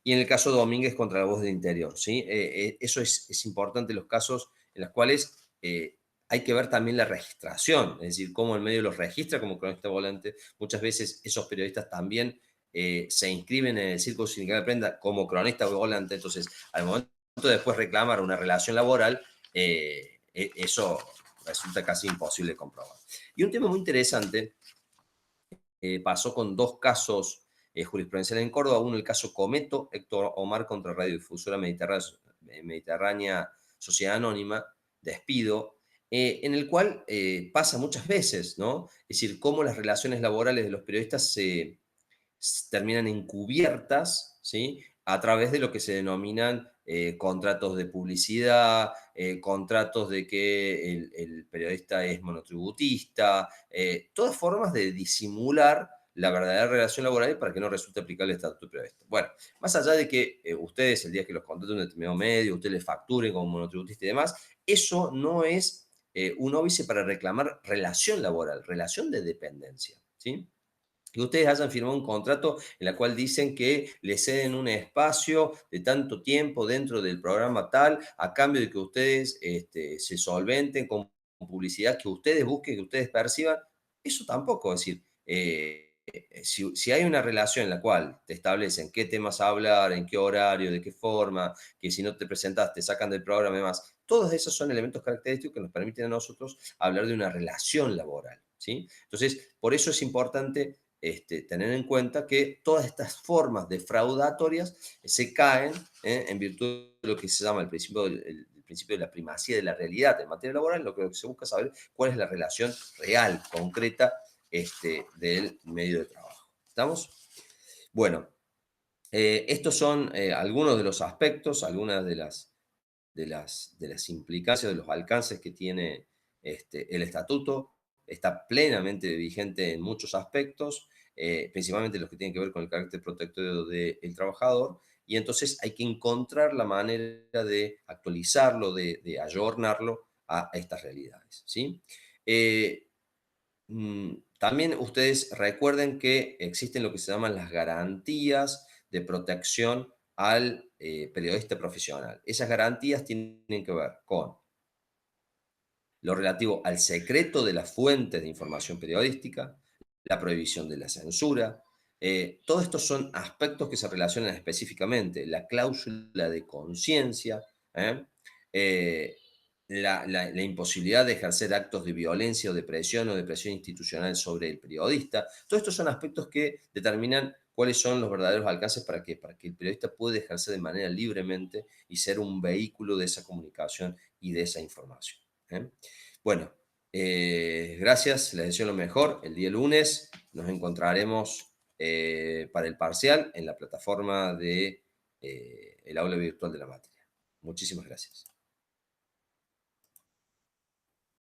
y en el caso de Domínguez contra La Voz del Interior. ¿Sí? Eso es importante, los casos en los cuales hay que ver también la registración, es decir, cómo el medio los registra como cronista volante. Muchas veces esos periodistas también se inscriben en el Círculo Sindical de Prensa como cronista volante, entonces al momento de después reclamar una relación laboral, eso resulta casi imposible de comprobar. Y un tema muy interesante pasó con dos casos jurisprudenciales en Córdoba. Uno, el caso Cometo, Héctor Omar contra Radiodifusora Mediterránea Sociedad Anónima, despido, en el cual pasa muchas veces, ¿no? Es decir, cómo las relaciones laborales de los periodistas terminan encubiertas, ¿sí? A través de lo que se denominan contratos de publicidad, contratos de que el periodista es monotributista, todas formas de disimular la verdadera relación laboral para que no resulte aplicable el estatuto de periodista. Bueno, más allá de que ustedes, el día que los contraten en un determinado medio, ustedes les facturen como monotributista y demás, eso no es un óbice para reclamar relación laboral, relación de dependencia, ¿sí? Que ustedes hayan firmado un contrato en el cual dicen que le ceden un espacio de tanto tiempo dentro del programa tal, a cambio de que ustedes se solventen con publicidad que ustedes busquen, que ustedes perciban. Eso tampoco, es decir, si hay una relación en la cual te establecen qué temas hablar, en qué horario, de qué forma, que si no te presentas te sacan del programa y demás, todos esos son elementos característicos que nos permiten a nosotros hablar de una relación laboral, ¿sí? Entonces, por eso es importante tener en cuenta que todas estas formas defraudatorias se caen en virtud de lo que se llama el principio de la primacía de la realidad en materia laboral. Lo que se busca saber cuál es la relación real, concreta, del medio de trabajo. ¿Estamos? Bueno, estos son algunos de los aspectos, algunas de las implicancias, de los alcances que tiene el estatuto. Está plenamente vigente en muchos aspectos, principalmente los que tienen que ver con el carácter protector del trabajador, y entonces hay que encontrar la manera de actualizarlo, de ayornarlo a estas realidades, ¿sí? También ustedes recuerden que existen lo que se llaman las garantías de protección al periodista profesional. Esas garantías tienen que ver con lo relativo al secreto de las fuentes de información periodística, la prohibición de la censura. Todos estos son aspectos que se relacionan específicamente. La cláusula de conciencia, ¿eh? Eh, la imposibilidad de ejercer actos de violencia o de presión institucional sobre el periodista. Todos estos son aspectos que determinan cuáles son los verdaderos alcances para que el periodista pueda ejercer de manera libremente y ser un vehículo de esa comunicación y de esa información. ¿Eh? Bueno, gracias, les deseo lo mejor. El día lunes nos encontraremos para el parcial en la plataforma de el aula virtual de la materia. Muchísimas gracias.